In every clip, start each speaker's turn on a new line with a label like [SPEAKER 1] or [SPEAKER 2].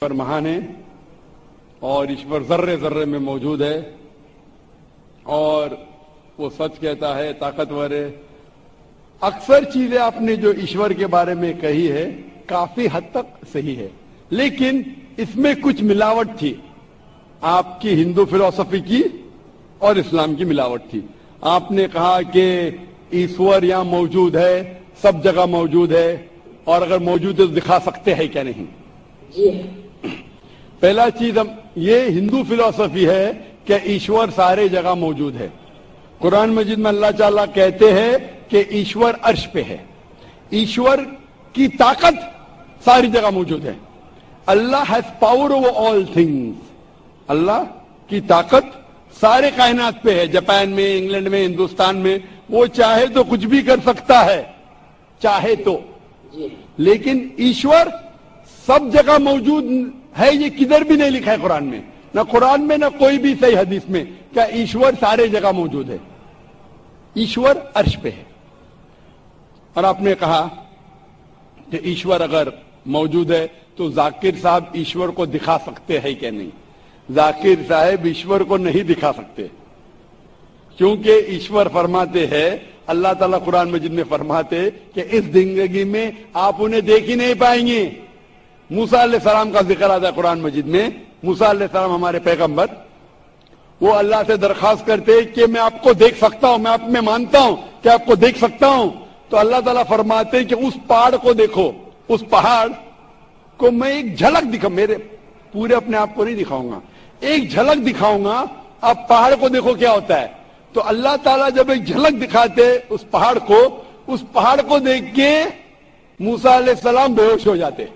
[SPEAKER 1] ईश्वर महान है और ईश्वर जर्रे जर्रे में मौजूद है और वो सच कहता है, ताकतवर है। अक्सर चीजें आपने जो ईश्वर के बारे में कही है काफी हद तक सही है, लेकिन इसमें कुछ मिलावट थी, आपकी हिंदू फिलॉसफी की और इस्लाम की मिलावट थी। आपने कहा कि ईश्वर यहां मौजूद है, सब जगह मौजूद है, और अगर मौजूद है तो दिखा सकते हैं क्या नहीं?
[SPEAKER 2] जी
[SPEAKER 1] पहला चीज ये हिंदू फिलॉसफी है कि ईश्वर सारे जगह मौजूद है। कुरान मजीद में अल्लाह ताला कहते हैं कि ईश्वर अर्श पे है, ईश्वर की ताकत सारी जगह मौजूद है। Allah has power over all things, Allah की ताकत सारे कायनात पे है। जापान में, इंग्लैंड में, हिंदुस्तान में, वो चाहे तो कुछ भी कर सकता है, चाहे तो। लेकिन ईश्वर सब जगह मौजूद है, ये किधर भी नहीं लिखा है कुरान में, ना कुरान में ना कोई भी सही हदीस में, क्या ईश्वर सारे जगह मौजूद है। ईश्वर अर्श पे है। और आपने कहा कि ईश्वर अगर मौजूद है तो जाकिर साहब ईश्वर को दिखा सकते हैं क्या नहीं? जाकिर साहब ईश्वर को नहीं दिखा सकते, क्योंकि ईश्वर फरमाते हैं, अल्लाह ताला कुरान मजीद में फरमाते कि इस जिंदगी में आप उन्हें देख ही नहीं पाएंगे। मूसा अलैहिस्सलाम का जिक्र आता है कुरान मजीद में। मूसा अलैहिस्सलाम हमारे पैगंबर, वो अल्लाह से दरखास्त करते कि मैं आपको देख सकता हूं, मैं आप में मानता हूं कि आपको देख सकता हूं। तो अल्लाह ताला फरमाते कि उस पहाड़ को देखो, उस पहाड़ को मैं एक झलक दिखा, मेरे पूरे अपने आप को नहीं दिखाऊंगा, एक झलक दिखाऊंगा, आप पहाड़ को देखो क्या होता है। तो अल्लाह ताला जब एक झलक दिखाते उस पहाड़ को देख के मूसा अलैहिस्सलाम बेहोश हो जाते।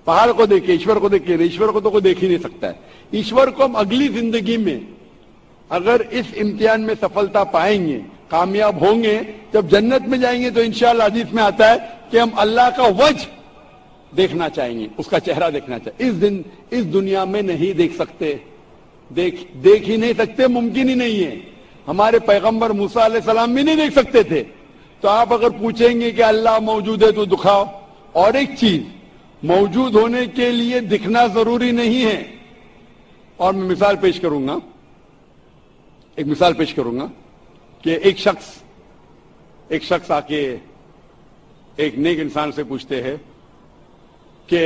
[SPEAKER 1] पहाड़ को देख के, ईश्वर को देख के, ईश्वर को तो कोई देख ही नहीं सकता है। ईश्वर को हम अगली जिंदगी में अगर इस इम्तिहान में सफलता पाएंगे, कामयाब होंगे, जब जन्नत में जाएंगे तो इंशाअल्लाह हदीस में आता है कि हम अल्लाह का वजह देखना चाहेंगे, उसका चेहरा देखना चाहिए। इस दुनिया में नहीं देख सकते, देख ही नहीं सकते, मुमकिन ही नहीं है। हमारे पैगंबर मूसा अलैहिस्सलाम भी नहीं देख सकते थे। तो आप अगर पूछेंगे कि अल्लाह मौजूद है तो दिखाओ। और एक चीज, मौजूद होने के लिए दिखना जरूरी नहीं है। और मैं मिसाल पेश करूंगा, एक मिसाल पेश करूंगा कि एक शख्स आके एक नेक इंसान से पूछते हैं कि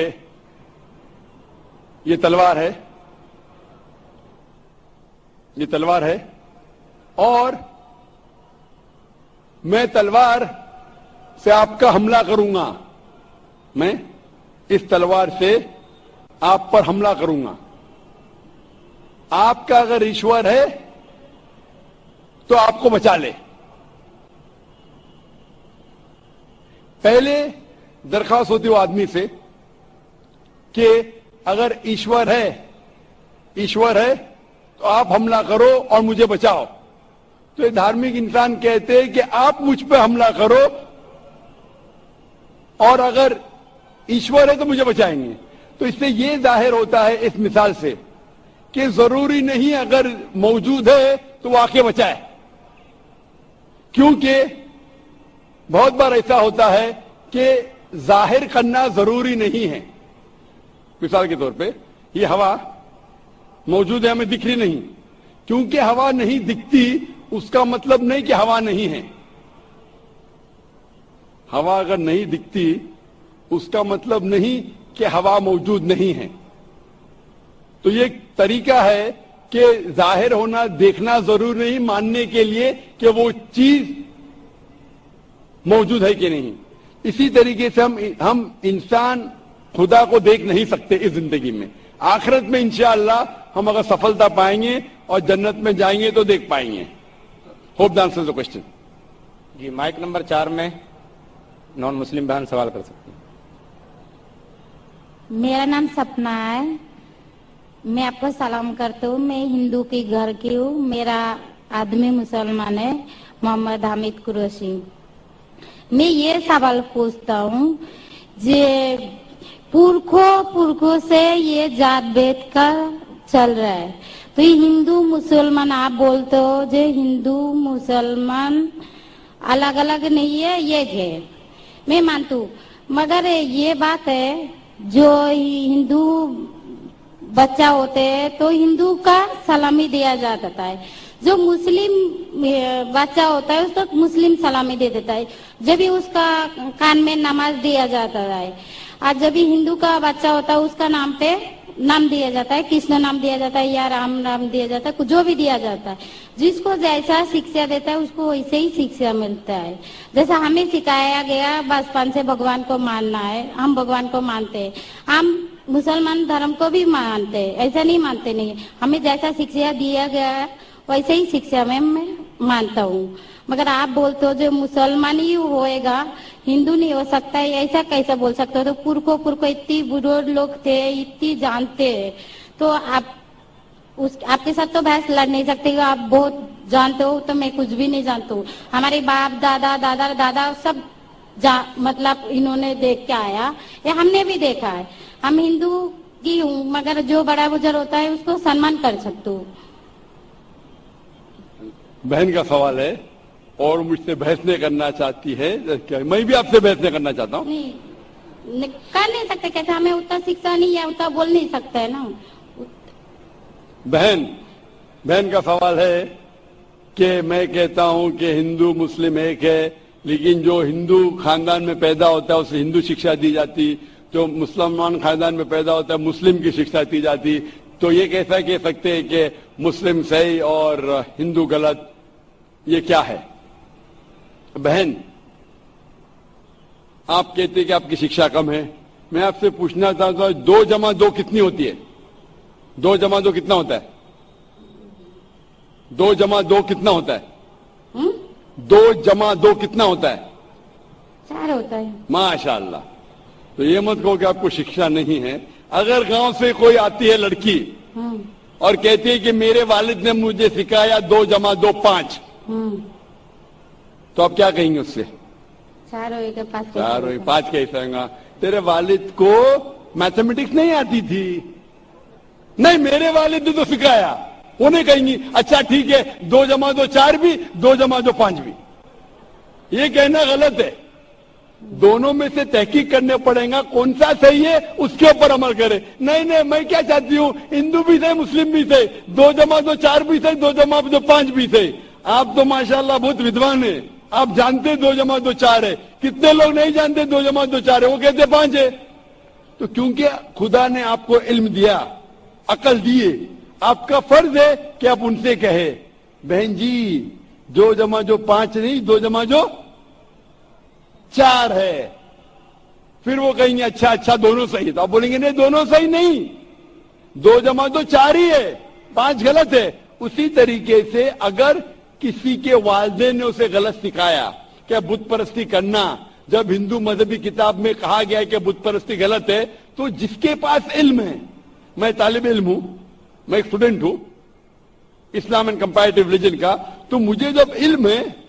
[SPEAKER 1] ये तलवार है और मैं तलवार से आपका हमला करूंगा, मैं इस तलवार से आप पर हमला करूंगा। आपका अगर ईश्वर है तो आपको बचा ले। पहले दरखास्त होती वो आदमी से कि अगर ईश्वर है तो आप हमला करो और मुझे बचाओ। तो ये धार्मिक इंसान कहते हैं कि आप मुझ पे हमला करो और अगर ईश्वर है तो मुझे बचाएंगे। तो इससे ये जाहिर होता है इस मिसाल से कि जरूरी नहीं अगर मौजूद है तो वो आके बचाए, क्योंकि बहुत बार ऐसा होता है कि जाहिर करना जरूरी नहीं है। मिसाल के तौर पे ये हवा मौजूद है, हमें दिख रही नहीं, क्योंकि हवा नहीं दिखती उसका मतलब नहीं कि हवा नहीं है। हवा अगर नहीं दिखती उसका मतलब नहीं कि हवा मौजूद नहीं है। तो ये एक तरीका है कि जाहिर होना, देखना जरूरी नहीं मानने के लिए कि वो चीज मौजूद है कि नहीं। इसी तरीके से हम इंसान खुदा को देख नहीं सकते इस जिंदगी में। आखिरत में इंशाअल्लाह हम अगर सफलता पाएंगे और जन्नत में जाएंगे तो देख पाएंगे। Hope the answer the question.
[SPEAKER 3] जी, माइक नंबर 4 में नॉन मुस्लिम बहन सवाल कर सकती हैं।
[SPEAKER 4] मेरा नाम सपना है, मैं आपको सलाम करता हूँ। मैं हिंदू के घर की हूँ, मेरा आदमी मुसलमान है, मोहम्मद हामिद कुरैशी। मैं ये सवाल पूछता हूँ, जे पुरखों से ये जात भेद का चल रहा है, तो ये हिंदू मुसलमान आप बोलते हो, जो हिंदू मुसलमान अलग अलग नहीं है, एक है, मैं मानती हूँ। मगर ये बात है जो हिंदू बच्चा होते हैं तो हिंदू का सलामी दिया जाता है, जो मुस्लिम बच्चा होता है उसको मुस्लिम सलामी दे देता है, जब भी उसका कान में नमाज दिया जाता है। आज जब भी हिंदू का बच्चा होता है उसका नाम पे नाम दिया जाता है, कृष्ण नाम दिया जाता है या राम नाम दिया जाता है, जो भी दिया जाता है। जिसको जैसा शिक्षा देता है उसको वैसे ही शिक्षा मिलता है। जैसा हमें सिखाया गया बचपन से भगवान को मानना है, हम भगवान को मानते हैं, हम मुसलमान धर्म को भी मानते हैं, ऐसा नहीं मानते नहीं, हमें जैसा शिक्षा दिया गया है वैसे ही शिक्षा में मैं मानता हूँ। मगर आप बोलते हो जो मुसलमान ही होएगा हिंदू नहीं हो सकता है, ऐसा कैसा बोल सकते हो? तो पुरखों इतनी बुजुर्ग लोग थे, इतनी जानते हैं, तो आप आपके साथ तो बहस लड़ नहीं सकते, आप बहुत जानते हो, तो मैं कुछ भी नहीं जानता हूँ। हमारे बाप दादा सब मतलब इन्होंने देख के आया, ये हमने भी देखा है। हम हिंदू की हूँ, मगर जो बड़ा बुजुर्ग होता है उसको सम्मान कर सकते हो।
[SPEAKER 1] बहन का सवाल है और मुझसे बहस नहीं करना चाहती है, मैं भी आपसे बहस नहीं करना चाहता हूँ।
[SPEAKER 4] नहीं कर नहीं सकते, कैसे? हमें उतना शिक्षा नहीं है, उतना बोल नहीं सकते है ना।
[SPEAKER 1] बहन का सवाल है कि मैं कहता हूँ कि हिंदू मुस्लिम एक है, लेकिन जो हिंदू खानदान में पैदा होता है उसे हिंदू शिक्षा दी जाती, जो मुसलमान खानदान में पैदा होता है मुस्लिम की शिक्षा दी जाती, तो ये कैसा कह सकते हैं कि मुस्लिम सही और हिंदू गलत? ये क्या है? बहन, आप कहते हैं कि आपकी शिक्षा कम है, मैं आपसे पूछना चाहता हूं 2 जमा 2 कितनी होती है? 2 जमा 2 कितना होता है? 2 जमा 2 कितना होता है? 2 जमा 2 कितना होता है?
[SPEAKER 4] 4 होता है।
[SPEAKER 1] माशाअल्लाह। तो ये मत कहो कि आपको शिक्षा नहीं है। अगर गांव से कोई आती है लड़की और कहती है कि मेरे वालिद ने मुझे सिखाया 2 जमा 2 5, तो आप क्या कहेंगे उससे?
[SPEAKER 4] 4 होएगा 5।
[SPEAKER 1] 4 होएगा 5 कैसे होगा? तेरे वालिद को मैथमेटिक्स नहीं आती थी? नहीं, मेरे वालिद ने तो सिखाया। उन्हें कहेंगी अच्छा ठीक है 2 जमा 2 4 भी, 2 जमा 2 5 भी। ये कहना गलत है। दोनों में से तहकीक करने पड़ेगा, कौन सा सही है उसके ऊपर अमल करे। नहीं, मैं क्या चाहती हूँ, हिंदू भी सही मुस्लिम भी सही, 2 जमा 2 4 भी सही, 2 जमा 2 5 भी सही। आप तो माशाल्लाह बहुत विद्वान है, आप जानते 2 जमा 2 4 है। कितने लोग नहीं जानते 2 जमा 2 4 है, वो कहते 5 है। तो क्योंकि खुदा ने आपको इल्म दिया, अकल दिए, आपका फर्ज है कि आप उनसे कहे बहन जी 2 जमा 2 5 नहीं, 2 जमा 2 4 है। फिर वो कहेंगे अच्छा दोनों सही है, तो आप बोलेंगे नहीं दोनों सही नहीं, 2 जमा 2 4 ही है, 5 गलत है। उसी तरीके से अगर किसी के वालिदैन ने उसे गलत सिखाया कि बुत परस्ती करना, जब हिंदू मजहबी किताब में कहा गया है कि बुत परस्ती गलत है, तो जिसके पास इल्म है, मैं तालिब इल्म हूं, मैं एक स्टूडेंट हूं इस्लाम एंड कंपैरेटिव रिलीजन का, तो मुझे जब इल्म है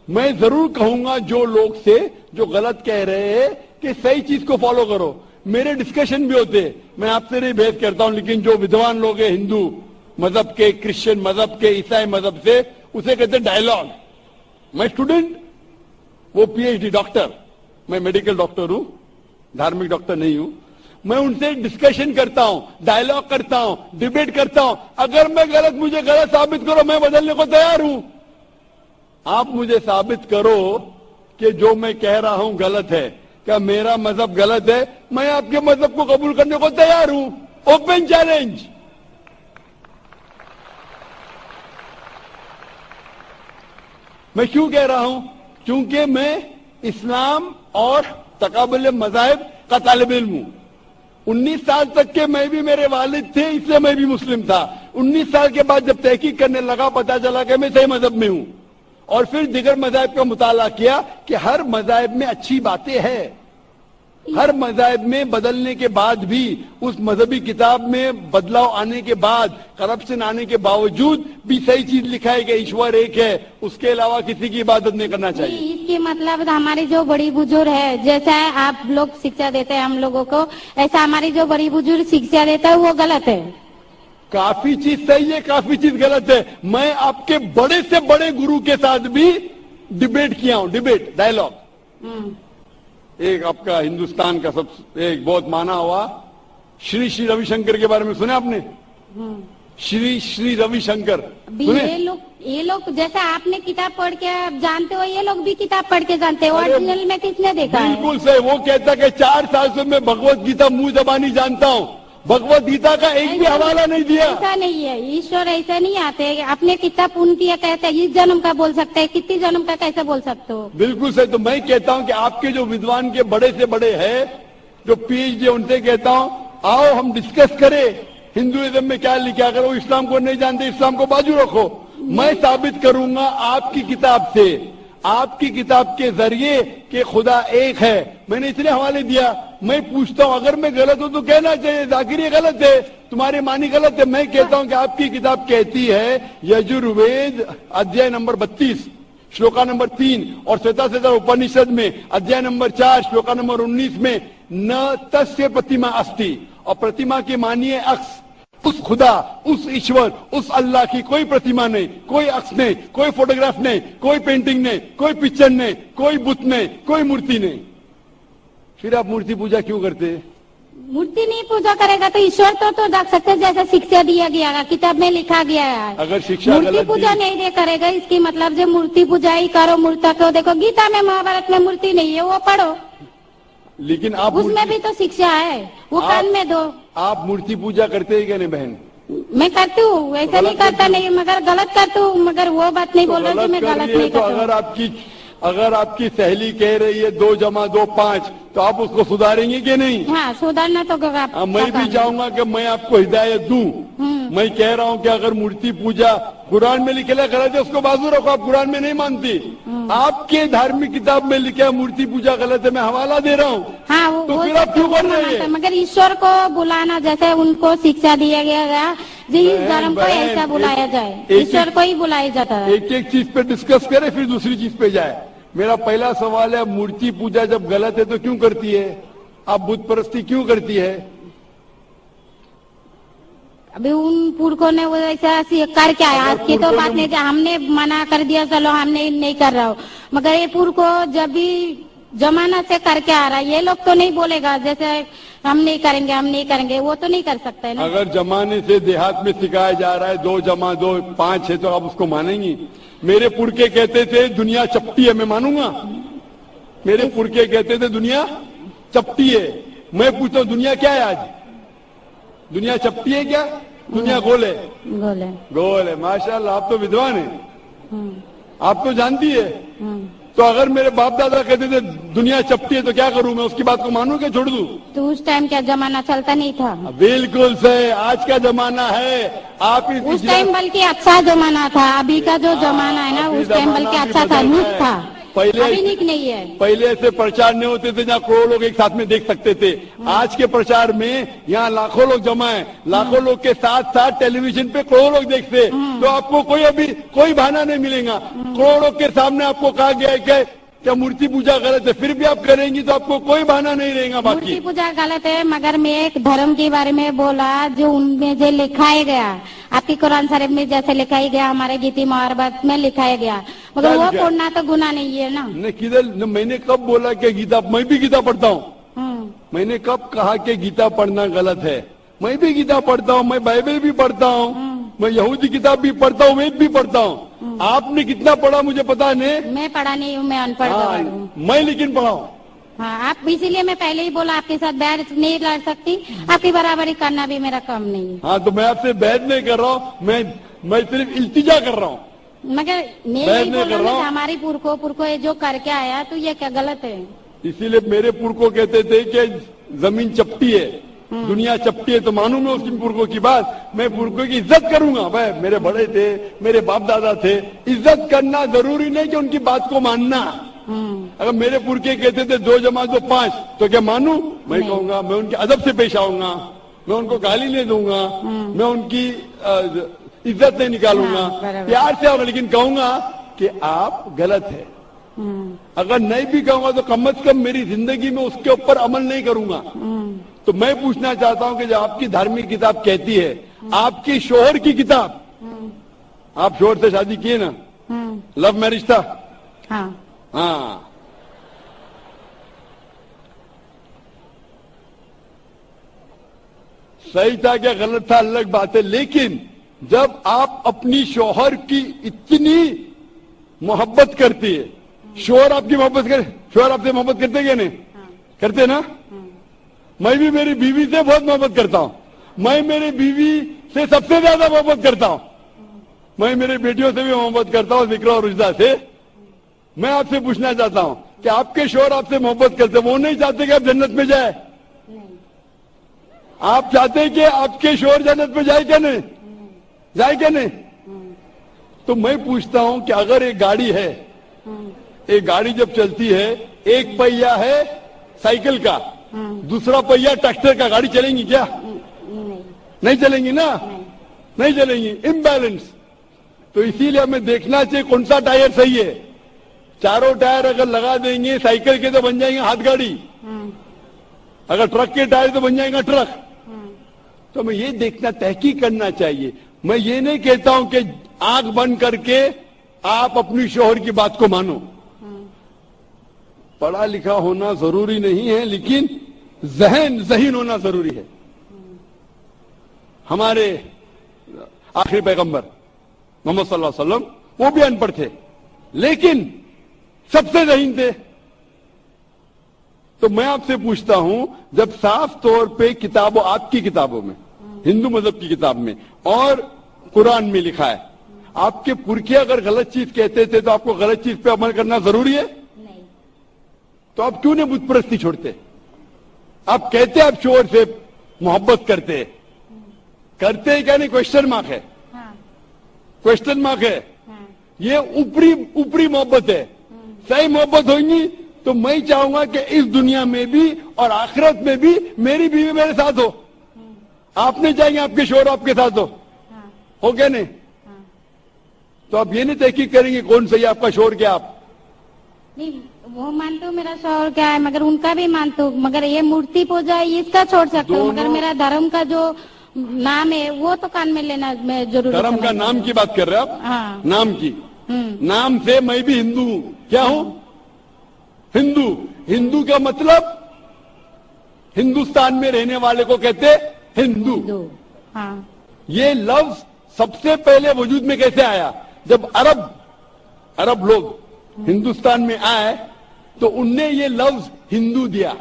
[SPEAKER 1] मैं जरूर कहूंगा जो लोग से जो गलत कह रहे हैं कि सही चीज को फॉलो करो। मेरे डिस्कशन भी होते हैं, मैं आपसे नहीं बहस करता हूं, लेकिन जो विद्वान लोग हैं हिंदू मजहब के, क्रिश्चियन मजहब के, ईसाई मजहब से, उसे कहते हैं डायलॉग। मैं स्टूडेंट, वो पीएचडी डॉक्टर, मैं मेडिकल डॉक्टर हूं, धार्मिक डॉक्टर नहीं हूं। मैं उनसे डिस्कशन करता हूं, डायलॉग करता हूं, डिबेट करता हूं। अगर मैं गलत, मुझे गलत साबित करो, मैं बदलने को तैयार हूं। आप मुझे साबित करो कि जो मैं कह रहा हूं गलत है, क्या मेरा मजहब गलत है, मैं आपके मजहब को कबूल करने को तैयार हूं। Open challenge. मैं क्यों कह रहा हूं? क्योंकि मैं इस्लाम और तकाबुल मज़ाहिब का तालिब इल्म हूं। 19 साल तक के मैं भी, मेरे वालिद थे इसलिए मैं भी मुस्लिम था। 19 साल के बाद जब तहकीक करने लगा, पता चला कि मैं सही मजहब में हूं, और फिर दिगर मज़ाहिब का मुताला किया कि हर मज़ाहिब में अच्छी बातें हैं। हर मज़ाहिब में बदलने के बाद भी, उस मजहबी किताब में बदलाव आने के बाद, करप्शन आने के बावजूद भी सही चीज लिखा है कि ईश्वर एक है, उसके अलावा किसी की इबादत नहीं करना चाहिए।
[SPEAKER 4] इसके मतलब हमारे जो बड़ी बुजुर्ग है, जैसा आप लोग शिक्षा देते हैं हम लोगों को, ऐसा हमारी जो बड़ी बुजुर्ग शिक्षा देता है वो गलत है।
[SPEAKER 1] काफी चीज सही है, काफी चीज गलत है। मैं आपके बड़े से बड़े गुरु के साथ भी डिबेट किया हूं, डिबेट, डायलॉग। एक आपका हिंदुस्तान का एक बहुत माना हुआ श्री श्री रविशंकर के बारे में सुने आपने? श्री श्री रविशंकर
[SPEAKER 4] अभी
[SPEAKER 1] सुने?
[SPEAKER 4] ये लोग जैसा आपने किताब पढ़ के आप जानते हो, ये लोग भी किताब पढ़ के जानते हैं। ओरिजिनल में किसने देखा है?
[SPEAKER 1] बिल्कुल सही। वो कहता कि 4 साल से मैं भगवत गीता मुंह जबानी जानता हूँ, भगवत गीता का एक भी हवाला नहीं दिया।
[SPEAKER 4] ऐसा नहीं है, ईश्वर ऐसे नहीं आते। आपने कितना पुण्य किया कहते हैं, इस जन्म का बोल सकते हैं, कितनी जन्म का कैसे बोल सकते हो?
[SPEAKER 1] बिल्कुल सही। तो मैं कहता हूँ कि आपके जो विद्वान के बड़े से बड़े हैं, जो पीएचडी, उनसे कहता हूँ आओ हम डिस्कस करें हिंदुइज्म में क्या लिखा। अगर वो इस्लाम को नहीं जानते, इस्लाम को बाजू रखो। मैं साबित करूंगा आपकी किताब से, आपकी किताब के जरिए कि खुदा एक है। मैंने इसलिए हवाले दिया। मैं पूछता हूं अगर मैं गलत हूं तो कहना चाहिए जाकिर ये गलत है, तुम्हारी मानी गलत है। मैं कहता हूं कि आपकी किताब कहती है यजुर्वेद अध्याय नंबर 32 श्लोका नंबर 3 और श्वेता उपनिषद में अध्याय नंबर 4 श्लोका नंबर 19 में न तस्य प्रतिमा अस्ति, और प्रतिमा की मानिए अक्स। उस खुदा, उस ईश्वर, उस अल्लाह की कोई प्रतिमा नहीं, कोई अक्स नहीं, कोई फोटोग्राफ नहीं, कोई पेंटिंग नहीं, कोई पिक्चर नहीं, कोई बुत नहीं, कोई मूर्ति नहीं। फिर आप मूर्ति पूजा क्यों करते हैं?
[SPEAKER 4] मूर्ति नहीं पूजा करेगा तो ईश्वर तो रख सकते, जैसे शिक्षा दिया गया है, किताब में लिखा गया है।
[SPEAKER 1] अगर शिक्षा
[SPEAKER 4] मूर्ति पूजा नहीं दे करेगा, इसकी मतलब जो मूर्ति पूजा ही करो, मूर्ता को देखो। गीता में, महाभारत में मूर्ति नहीं है, वो पढ़ो।
[SPEAKER 1] लेकिन आप
[SPEAKER 4] उसमें भी तो शिक्षा है, वो कान में दो।
[SPEAKER 1] आप मूर्ति पूजा करते हैं क्या नहीं बहन?
[SPEAKER 4] मैं करती हूँ, ऐसा नहीं करता नहीं, मगर गलत करती हूँ। मगर वो बात नहीं बोल रही कि मैं गलत नहीं करती।
[SPEAKER 1] अगर आपकी सहेली कह रही है 2 + 2 5, तो आप उसको सुधारेंगे कि नहीं?
[SPEAKER 4] हाँ, सुधारना तो
[SPEAKER 1] मैं भी चाहूंगा कि मैं आपको हिदायत दूं। मैं कह रहा हूं कि अगर मूर्ति पूजा कुरान में लिखे गलत है, उसको बाजू रखो। आप कुरान में नहीं मानती, आपके धार्मिक किताब में लिखा है मूर्ति पूजा गलत है, मैं हवाला दे रहा हूँ।
[SPEAKER 4] हाँ,
[SPEAKER 1] तो फिर आप क्यों कर रहे हैं?
[SPEAKER 4] मगर ईश्वर को बुलाना, जैसे उनको शिक्षा दिया गया इस धर्म को ऐसा बुलाया जाए, ईश्वर को ही बुलाया जाता है।
[SPEAKER 1] एक एक चीज पे डिस्कस करे फिर दूसरी चीज पे जाए। मेरा पहला सवाल है, मूर्ति पूजा जब गलत है तो क्यों करती है? आप बुत परस्ती क्यों करती है?
[SPEAKER 4] अभी उन पुरखों ने वो ऐसा कर क्या है, आज की तो बात नहीं, हमने मना कर दिया चलो हमने नहीं कर रहा हो। मगर ये पुरखों जब भी जमाना से करके आ रहा है, ये लोग तो नहीं बोलेगा जैसे हम नहीं करेंगे, हम नहीं करेंगे, वो तो नहीं कर सकता है ना।
[SPEAKER 1] अगर जमाने से देहात में सिखाया जा रहा है 2 + 2 5 है, तो आप उसको मानेंगी? मेरे पुरखे कहते थे दुनिया चपटी है, मैं मानूंगा? मेरे पुरखे कहते थे दुनिया चपटी है। मैं पूछता हूँ दुनिया क्या है आज? दुनिया चपटी है क्या? दुनिया गोल है? गोल है। माशाल्लाह, आप तो विद्वान हैं, आप तो जानती है। तो अगर मेरे बाप दादा कहते थे दुनिया चपटी है तो क्या करूं मैं? उसकी बात को मानूं क्या छोड़ दूं?
[SPEAKER 4] तो उस टाइम क्या जमाना चलता नहीं था?
[SPEAKER 1] बिल्कुल सही, आज का जमाना है। आप
[SPEAKER 4] उस टाइम बल्कि अच्छा जमाना था, अभी का जो जमाना है ना, उस टाइम बल्कि अच्छा था, नुक था,
[SPEAKER 1] पहले
[SPEAKER 4] अभी निक नहीं है।
[SPEAKER 1] पहले ऐसे प्रचार नहीं होते थे जहाँ करोड़ों लोग एक साथ में देख सकते थे। आज के प्रचार में यहाँ लाखों लोग जमा है, लाखों लोग के साथ साथ टेलीविजन पे करोड़ों लोग देखते, तो आपको कोई बहाना नहीं मिलेगा। करोड़ों के सामने आपको कहा गया है कि क्या मूर्ति पूजा गलत है, फिर भी आप करेंगी तो आपको कोई बहाना नहीं रहेगा। बाकी
[SPEAKER 4] मूर्ति पूजा गलत है, मगर मैं एक धर्म के बारे में बोला जो उनमें जो लिखाया गया, आपकी कुरान शरीफ में जैसे लिखाई गया, हमारे गीता महाभारत में लिखाया गया, मगर वो पढ़ना तो गुनाह नहीं है ना।
[SPEAKER 1] किधर? मैंने कब बोला कि गीता? मैं भी गीता पढ़ता हूँ। मैंने कब कहा कि गीता पढ़ना गलत है? मैं भी गीता पढ़ता हूँ, मैं बाइबल भी पढ़ता हूँ, मैं यहूदी किताब भी पढ़ता हूँ, वेद भी पढ़ता हूँ। आपने कितना पढ़ा मुझे पता नहीं,
[SPEAKER 4] मैं पढ़ा नहीं हूँ, मैं अनपढ़ हूँ।
[SPEAKER 1] मैं लेकिन पढ़ा हूँ।
[SPEAKER 4] हाँ, आप इसीलिए मैं पहले ही बोला आपके साथ बहस नहीं लड़ सकती, आपकी बराबरी करना भी मेरा काम नहीं है।
[SPEAKER 1] हाँ, तो मैं आपसे बहस नहीं कर रहा हूँ, मैं सिर्फ इल्तिजा कर रहा हूँ।
[SPEAKER 4] मगर मैं यही बोल रहा हूँ हमारी पुरखों जो करके आया, तो ये क्या गलत है?
[SPEAKER 1] इसीलिए मेरे पुरखों कहते थे कि जमीन चपटी है, दुनिया चपटी है, तो मानू मैं उसकी पुरखों की बात। मैं पुरखों की इज्जत करूंगा। भाई मेरे बड़े थे, मेरे बाप दादा थे, इज्जत करना जरूरी नहीं कि उनकी बात को मानना। अगर मेरे पुरखे कहते थे 2 + 2 5, तो क्या मानू? मैं कहूंगा, मैं उनके अदब से पेश आऊंगा, मैं उनको गाली नहीं दूंगा, मैं उनकी इज्जत नहीं निकालूंगा, प्यार से आऊंगा, लेकिन कहूंगा कि आप गलत है। अगर नहीं भी कहूंगा तो कम से कम मेरी जिंदगी में उसके ऊपर अमल नहीं करूंगा। तो मैं पूछना चाहता हूं कि जब आपकी धार्मिक किताब कहती है, आपकी शोहर की किताब, आप शोहर से शादी किए ना? लव मैरिज था? हाँ। صحیح تھا کیا غلط تھا الگ بات ہے، لیکن جب آپ اپنی شوہر کی اتنی محبت کرتی ہے، شوہر آپ کی محبت شوہر آپ سے محبت کرتے کیا نہیں کرتے نا؟ میں بھی میری بیوی سے بہت محبت کرتا ہوں، میں میری بیوی سے سب سے زیادہ محبت کرتا ہوں، میں میری بیٹیوں سے بھی محبت کرتا ہوں، ذکر اور رجدہ سے۔ میں آپ سے پوچھنا چاہتا ہوں کہ آپ کے شوہر آپ سے محبت کرتے، وہ نہیں چاہتے کہ آپ جنت میں جائے؟ آپ چاہتے ہیں کہ آپ کے شوہر جنت میں جائے کیا نہیں؟ جائے کیا نہیں؟ تو میں پوچھتا ہوں کہ اگر ایک گاڑی ہے، ایک گاڑی جب چلتی ہے، ایک پہیا ہے سائیکل کا، دوسرا پہیا ٹریکٹر کا، گاڑی چلیں گی کیا؟ نہیں چلیں گی نا، نہیں چلیں گی، امبیلنس۔ تو اسی لیے ہمیں دیکھنا چاہیے کون سا ٹائر صحیح ہے۔ چاروں ٹائر اگر لگا دیں گے سائیکل کے تو بن جائیں گے ہاتھ گاڑی، اگر ٹرک کے ٹائر تو بن جائے گا ٹرک۔ تو ہمیں یہ دیکھنا، تحقیق کرنا چاہیے۔ میں یہ نہیں کہتا ہوں کہ آنکھ بند کر کے آپ اپنی شوہر کی بات کو مانو، پڑھا لکھا ہونا ضروری نہیں ہے، لیکن ذہین ہونا ضروری ہے۔ ہمارے آخری پیغمبر محمد صلی اللہ علیہ وسلم وہ بھی ان پڑھ تھے، لیکن سب سے ذہین تھے۔ تو میں آپ سے پوچھتا ہوں، جب صاف طور پہ کتابوں، آپ کی کتابوں میں، ہندو مذہب کی کتاب میں اور قرآن میں لکھا ہے، آپ کے پرکھے اگر غلط چیز کہتے تھے تو آپ کو غلط چیز پہ عمل کرنا ضروری ہے؟
[SPEAKER 4] نہیں۔
[SPEAKER 1] تو آپ کیوں نہیں بت پرستی چھوڑتے؟ آپ کہتے آپ شوہر سے محبت کرتے کیا نہیں؟ کوشچن مارک ہے، کوشچن مارک ہے۔ یہ اوپری محبت ہے۔ صحیح محبت ہوگی تو میں چاہوں گا کہ اس دنیا میں بھی اور آخرت میں بھی میری بیوی میرے ساتھ ہو۔ آپ نہیں چاہیں گے آپ کے شوہر آپ کے ساتھ ہو کیا نہیں؟ تو آپ یہ نہیں تحقیق کریں گے کون صحیح آپ کا شوہر کیا؟ آپ
[SPEAKER 4] نہیں، وہ مانتے ہو میرا شوہر کیا ہے، مگر ان کا بھی مانتے ہو، مگر یہ مورتی پوجا اس کا چھوڑ سکتے ہو، مگر میرا دھرم کا جو نام ہے وہ تو کان میں لینا میں ضروری۔
[SPEAKER 1] دھرم کا نام کی بات کر رہے ہیں آپ؟ نام کی، نام سے میں بھی ہندو ہوں۔ کیا ہوں؟ ہندو۔ ہندو کا مطلب ہندوستان میں رہنے والے کو کہتے ہندو۔ یہ لفظ سب سے پہلے وجود میں کیسے آیا؟ جب عرب لوگ ہندوستان میں آئے تو ان نے یہ لفظ ہندو دیا،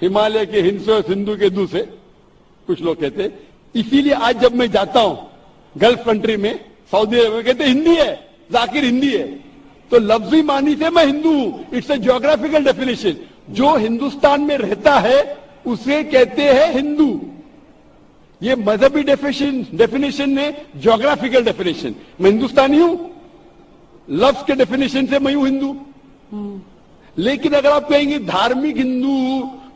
[SPEAKER 1] ہمالیہ کے ہند سے، سندھو کے دو سے کچھ لوگ کہتے۔ اسی لیے آج جب میں جاتا ہوں گلف کنٹری میں، سعودی عرب میں، کہتے ہندی ہے، ذاکر ہندی ہے۔ تو لفظی معنی سے میں ہندو ہوں، اٹس اے جیوگرافیکل ڈیفینیشن۔ جو ہندوستان میں رہتا ہے اسے کہتے ہیں ہندو۔ یہ مذہبی ڈیفینیشن ہے، جیوگرافیکل ڈیفینیشن۔ میں ہندوستانی ہوں، لفظ کے ڈیفینیشن سے میں ہوں ہندو۔ لیکن اگر آپ کہیں گے دھارمک ہندو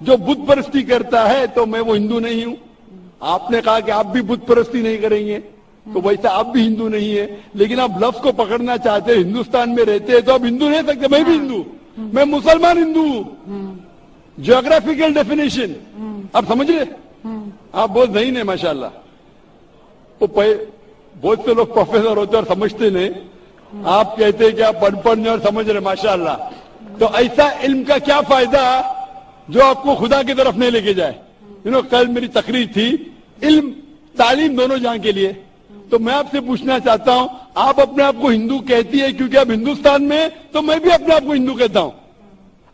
[SPEAKER 1] جو بت پرستی کرتا ہے تو میں وہ ہندو نہیں ہوں۔ آپ نے کہا کہ آپ بھی بت پرستی نہیں کریں گے تو ویسے آپ بھی ہندو نہیں ہے، لیکن آپ لفظ کو پکڑنا چاہتے ہیں، ہندوستان میں رہتے ہیں تو آپ ہندو نہیں سکتے۔ میں بھی ہندو، میں مسلمان ہندو ہوں، جیوگرافیکل ڈیفینیشن۔ آپ سمجھ رہے؟ آپ بہت ذہین ہیں ماشاءاللہ۔ بہت سے لوگ پروفیسر ہوتے اور سمجھتے نہیں، آپ کہتے کہ آپ پڑھ نہیں اور سمجھ رہے ماشاءاللہ۔ تو ایسا علم کا کیا فائدہ جو آپ کو خدا کی طرف نہیں لے کے جائے؟ کل میری تقریر تھی، علم تعلیم دونوں جہاں کے لیے۔ تو میں آپ سے پوچھنا چاہتا ہوں، آپ اپنے آپ کو ہندو کہتی ہے کیونکہ آپ ہندوستان میں، تو میں بھی اپنے آپ کو ہندو کہتا ہوں۔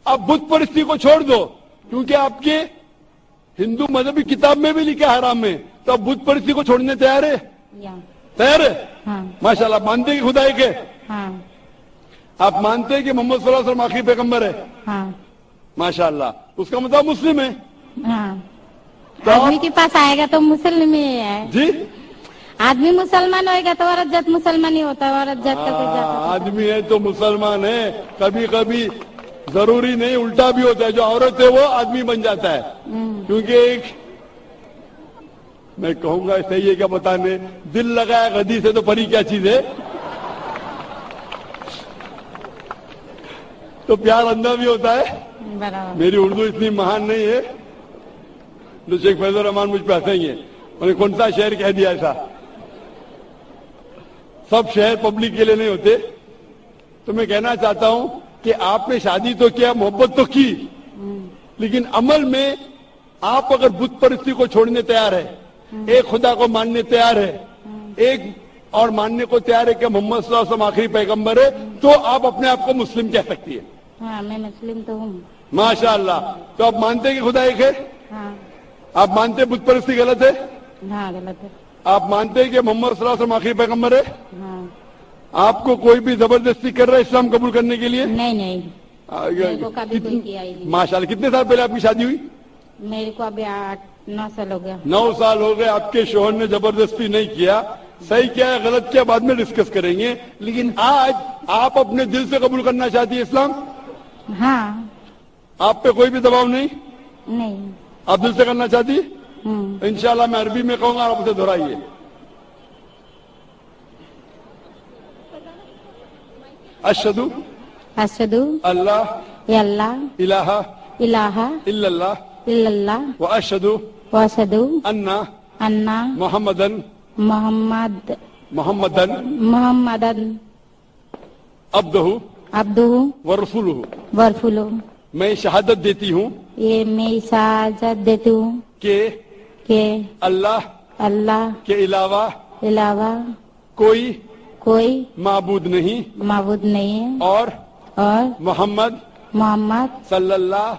[SPEAKER 1] آپ بت پرستی کو چھوڑ دو کیونکہ آپ کے ہندو مذہبی کتاب میں بھی لکھا حرام ہے، تو آپ بت پرستی کو چھوڑنے تیار ہے؟ تیار ہے؟ ماشاءاللہ۔ آپ مانتے ہیں کہ خدا ایک ہے؟ آپ مانتے ہیں کہ محمد صلی اللہ علیہ وسلم آخری پیغمبر ہے؟ ماشاءاللہ۔ اس کا مطلب مسلم ہے۔
[SPEAKER 4] آدمی کے پاس آئے گا تو مسلم ہی ہے
[SPEAKER 1] جی،
[SPEAKER 4] آدمی مسلمان ہوئے گا تو عورت جات مسلمان ہی ہوتا ہے، عورت جات کا کوئی جات۔
[SPEAKER 1] آدمی ہے تو مسلمان ہے، کبھی کبھی ضروری نہیں، الٹا بھی ہوتا ہے، جو عورت ہے وہ آدمی بن جاتا ہے۔ کیونکہ ایک میں کہوں گا صحیح ہے کیا بتانے، دل لگایا گدی سے تو پری کیا چیز ہے؟ تو پیار اندھا بھی ہوتا ہے۔ میری اردو اتنی مہان نہیں ہے تو شیخ فیض الرحمان مجھ پہ ہنسیں گے، انہوں نے کون سا شہر کہہ دیا ایسا؟ سب شہر پبلک کے لیے نہیں ہوتے۔ تو میں کہنا چاہتا ہوں کہ آپ نے شادی تو کیا، محبت تو کی، لیکن عمل میں آپ اگر بت پرستی کو چھوڑنے تیار ہے, ایک خدا کو ماننے تیار ہے, ایک اور ماننے کو تیار ہے کہ محمد صلی اللہ علیہ وسلم آخری پیغمبر ہے, تو آپ اپنے آپ کو مسلم کہہ سکتی ہے.
[SPEAKER 4] ہاں میں مسلم تو ہوں.
[SPEAKER 1] ماشاء اللہ. تو آپ مانتے ہیں کہ خدا ایک ہے؟
[SPEAKER 4] ہاں.
[SPEAKER 1] آپ مانتے ہیں بت پرستی غلط ہے؟
[SPEAKER 4] ہاں غلط ہے.
[SPEAKER 1] آپ مانتے ہیں کہ محمد صلی اللہ علیہ وسلم آخری پیغمبر ہے؟
[SPEAKER 4] ہاں.
[SPEAKER 1] آپ کو کوئی بھی زبردستی کر رہا ہے اسلام قبول کرنے کے لیے؟
[SPEAKER 4] نہیں نہیں, میرے کو کبھی کوئی کیا ہی نہیں.
[SPEAKER 1] ماشاء اللہ. کتنے سال پہلے آپ کی شادی ہوئی؟
[SPEAKER 4] میرے کو ابھی 8-9 سال ہو گیا.
[SPEAKER 1] 9 سال ہو گئے. آپ کے شوہر نے زبردستی نہیں کیا. صحیح کیا ہے غلط کیا بعد میں ڈسکس کریں گے, لیکن آج آپ اپنے دل سے قبول کرنا چاہتی ہے اسلام؟
[SPEAKER 4] ہاں.
[SPEAKER 1] آپ پہ کوئی بھی دباؤ نہیں؟
[SPEAKER 4] نہیں.
[SPEAKER 1] آپ دل سے کرنا چاہتی ہے؟
[SPEAKER 4] ہوں.
[SPEAKER 1] انشاءاللہ میں عربی میں کہوں گا, آپ اسے دہرائیے. اشہدو
[SPEAKER 4] اشہدو
[SPEAKER 1] اللہ
[SPEAKER 4] اللہ
[SPEAKER 1] الہ
[SPEAKER 4] الہ
[SPEAKER 1] الا اللہ
[SPEAKER 4] الا اللہ
[SPEAKER 1] واشہدو
[SPEAKER 4] واشہدو
[SPEAKER 1] انا
[SPEAKER 4] انا
[SPEAKER 1] محمدن
[SPEAKER 4] محمدن
[SPEAKER 1] عبدہ
[SPEAKER 4] عبدہ
[SPEAKER 1] ورسولہ.
[SPEAKER 4] ورسولہ.
[SPEAKER 1] میں شہادت دیتی ہوں
[SPEAKER 4] یہ میں شہادت دیتی ہوں کہ
[SPEAKER 1] اللہ
[SPEAKER 4] اللہ
[SPEAKER 1] کے
[SPEAKER 4] علاوہ
[SPEAKER 1] کوئی معبود نہیں
[SPEAKER 4] معبود نہیں ہے, اور
[SPEAKER 1] محمد صلی اللہ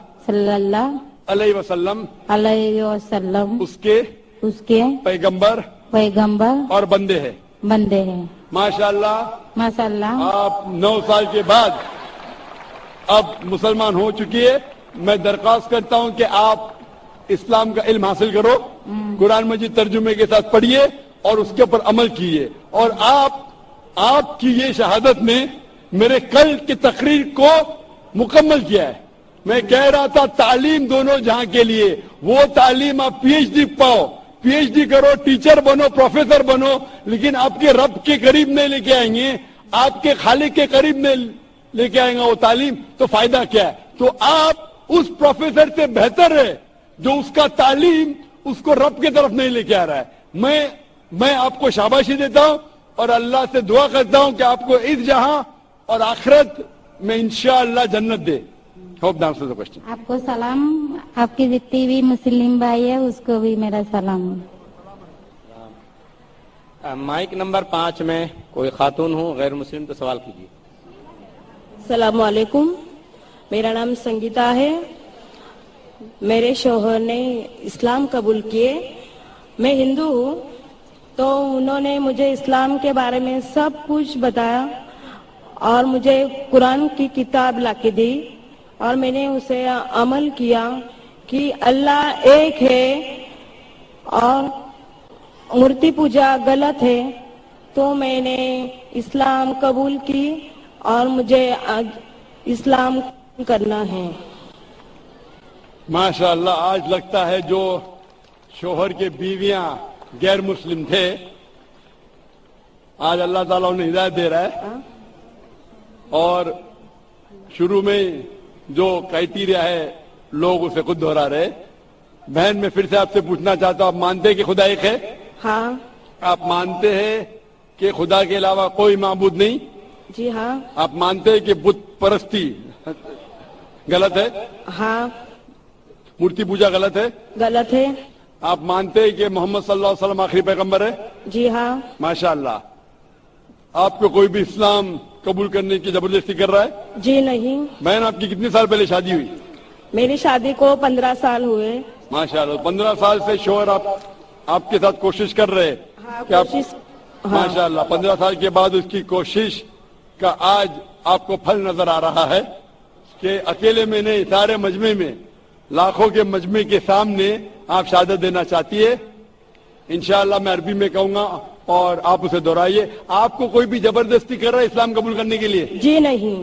[SPEAKER 1] علیہ وسلم
[SPEAKER 4] علیہ وسلم
[SPEAKER 1] اس کے پیغمبر اور بندے ہیں. ماشاءاللہ. آپ 9 سال کے بعد اب مسلمان ہو چکی ہے. میں درخواست کرتا ہوں کہ آپ اسلام کا علم حاصل کرو, قرآن مجید ترجمے کے ساتھ پڑھیے اور اس کے اوپر عمل کیجیے. اور آپ کی یہ شہادت نے میرے کل کی تقریر کو مکمل کیا ہے. میں کہہ رہا تھا تعلیم دونوں جہاں کے لیے, وہ تعلیم آپ پی ایچ ڈی پاؤ, پی ایچ ڈی کرو, ٹیچر بنو, پروفیسر بنو, لیکن آپ کے رب کے قریب نہیں لے کے آئیں گے, آپ کے خالق کے قریب نہیں لے کے آئیں گا وہ تعلیم, تو فائدہ کیا ہے؟ تو آپ اس پروفیسر سے بہتر ہے جو اس کا تعلیم اس کو رب کی طرف نہیں لے کے آ رہا ہے. میں آپ کو شاباشی دیتا ہوں اور اللہ سے دعا کرتا ہوں کہ آپ کو اس جہاں اور آخرت میں انشاءاللہ جنت دے. Hope the answer the question.
[SPEAKER 4] آپ کو سلام, آپ کی جتنی بھی مسلم بھائی ہے اس کو بھی میرا سلام.
[SPEAKER 3] مائک نمبر 5 میں کوئی خاتون ہو غیر مسلم تو سوال کیجیے.
[SPEAKER 2] السلام علیکم, میرا نام سنگیتا ہے. میرے شوہر نے اسلام قبول کیے. میں ہندو ہوں, تو انہوں نے مجھے اسلام کے بارے میں سب کچھ بتایا اور مجھے قرآن کی کتاب لا کے دی, اور میں نے اسے عمل کیا کہ اللہ ایک ہے اور مورتی پوجا غلط ہے. تو میں نے اسلام قبول کی اور مجھے اسلام کرنا ہے.
[SPEAKER 1] ماشاءاللہ. آج لگتا ہے جو شوہر کے بیویاں غیر مسلم تھے, آج اللہ تعالیٰ انہیں ہدایت دے رہا ہے. اور شروع میں جو کرائٹیریا ہے لوگ اسے خود دہرا رہے. بہن میں پھر سے آپ سے پوچھنا چاہتا ہوں, آپ مانتے ہیں کہ خدا ایک ہے؟
[SPEAKER 2] ہاں.
[SPEAKER 1] آپ مانتے ہیں کہ خدا کے علاوہ کوئی معبود نہیں؟
[SPEAKER 2] جی ہاں.
[SPEAKER 1] آپ مانتے ہیں کہ بت پرستی غلط ہے؟
[SPEAKER 2] ہاں.
[SPEAKER 1] مورتی پوجا غلط ہے؟
[SPEAKER 2] غلط ہے.
[SPEAKER 1] آپ مانتے ہیں کہ محمد صلی اللہ علیہ وسلم آخری پیغمبر ہے؟
[SPEAKER 2] جی ہاں.
[SPEAKER 1] ماشاءاللہ. آپ کو کوئی بھی اسلام قبول کرنے کی زبردستی کر رہا ہے؟
[SPEAKER 2] جی نہیں.
[SPEAKER 1] بہن آپ کی کتنے سال پہلے شادی ہوئی؟
[SPEAKER 2] میری شادی کو 15 سال ہوئے.
[SPEAKER 1] ماشاءاللہ. 15 سال سے شوہر آپ کے ساتھ کوشش کر رہے کہ آپ ماشاءاللہ 15 سال کے بعد اس کی کوشش کا آج آپ کو پھل نظر آ رہا ہے کہ اکیلے میں نہیں, سارے مجمع میں, لاکھوں کے مجمع کے سامنے آپ شہادت دینا چاہتی ہے. انشاءاللہ میں عربی میں کہوں گا اور آپ اسے دہرائیے. آپ کو کوئی بھی زبردستی کر رہا ہے اسلام قبول کرنے کے لیے؟
[SPEAKER 2] جی نہیں.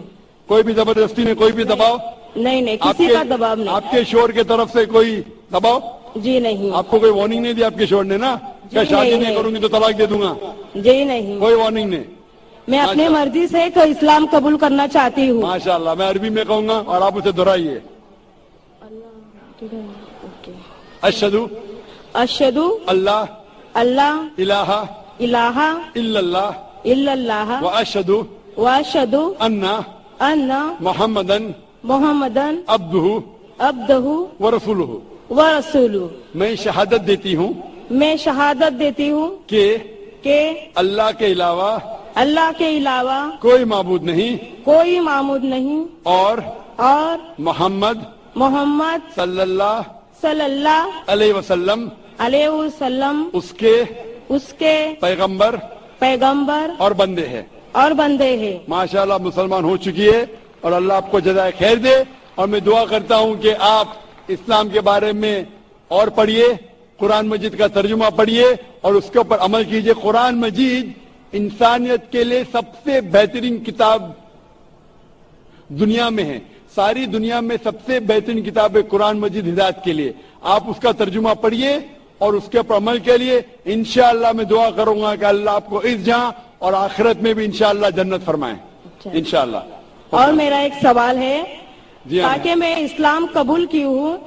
[SPEAKER 1] کوئی بھی زبردستی نہیں, کوئی بھی دباؤ
[SPEAKER 2] نہیں, کسی کا دباؤ نہیں.
[SPEAKER 1] آپ کے شوہر کی طرف سے کوئی دباؤ؟
[SPEAKER 2] جی نہیں.
[SPEAKER 1] آپ کو کوئی وارننگ نہیں دی آپ کے شوہر نے نا کہ شادی نہیں کروں گی تو طلاق دے دوں گا؟
[SPEAKER 2] جی نہیں.
[SPEAKER 1] کوئی وارننگ نہیں.
[SPEAKER 2] میں اپنی مرضی سے اسلام قبول کرنا چاہتی ہوں.
[SPEAKER 1] ماشاءاللہ. میں عربی میں کہوں گا اور آپ اسے دہرائیے. اشہدو اللہ الہ الا اللہ واشہدو ان محمدن عبدہ ورسولہ.
[SPEAKER 2] व रसूलुहु।
[SPEAKER 1] मैं शहादत देती हूँ
[SPEAKER 2] मैं शहादत देती हूँ
[SPEAKER 1] कि अल्लाह के अलावा
[SPEAKER 2] अल्लाह के अलावा
[SPEAKER 1] कोई माबूद नहीं
[SPEAKER 2] कोई माबूद नहीं
[SPEAKER 1] और
[SPEAKER 2] मोहम्मद सल्लल्लाहु
[SPEAKER 1] अलैहि वसल्लम उसके पैगंबर और बंदे हैं। माशाल्लाह मुसलमान हो चुकी है और अल्लाह आपको जज़ाए खैर दे। और मैं दुआ करता हूं कि आप इस्लाम के बारे में और पढ़िए, कुरान मजीद का तर्जुमा पढ़िए और उसके ऊपर अमल कीजिए। कुरान मजीद इंसानियत के लिए सबसे बेहतरीन किताब दुनिया में है। सारी दुनिया में सबसे बेहतरीन किताब है कुरान मजीद हिदायत के लिए। आप उसका तर्जुमा पढ़िए और उसके ऊपर अमल के लिए इंशाअल्लाह मैं दुआ करूंगा कि अल्लाह आपको इस जहां और आखिरत में भी इंशाअल्लाह जन्नत फरमाए इंशाअल्लाह।
[SPEAKER 2] और मेरा एक सवाल है
[SPEAKER 1] जी हाँ।
[SPEAKER 2] ताकि मैं इस्लाम कबूल की हूँ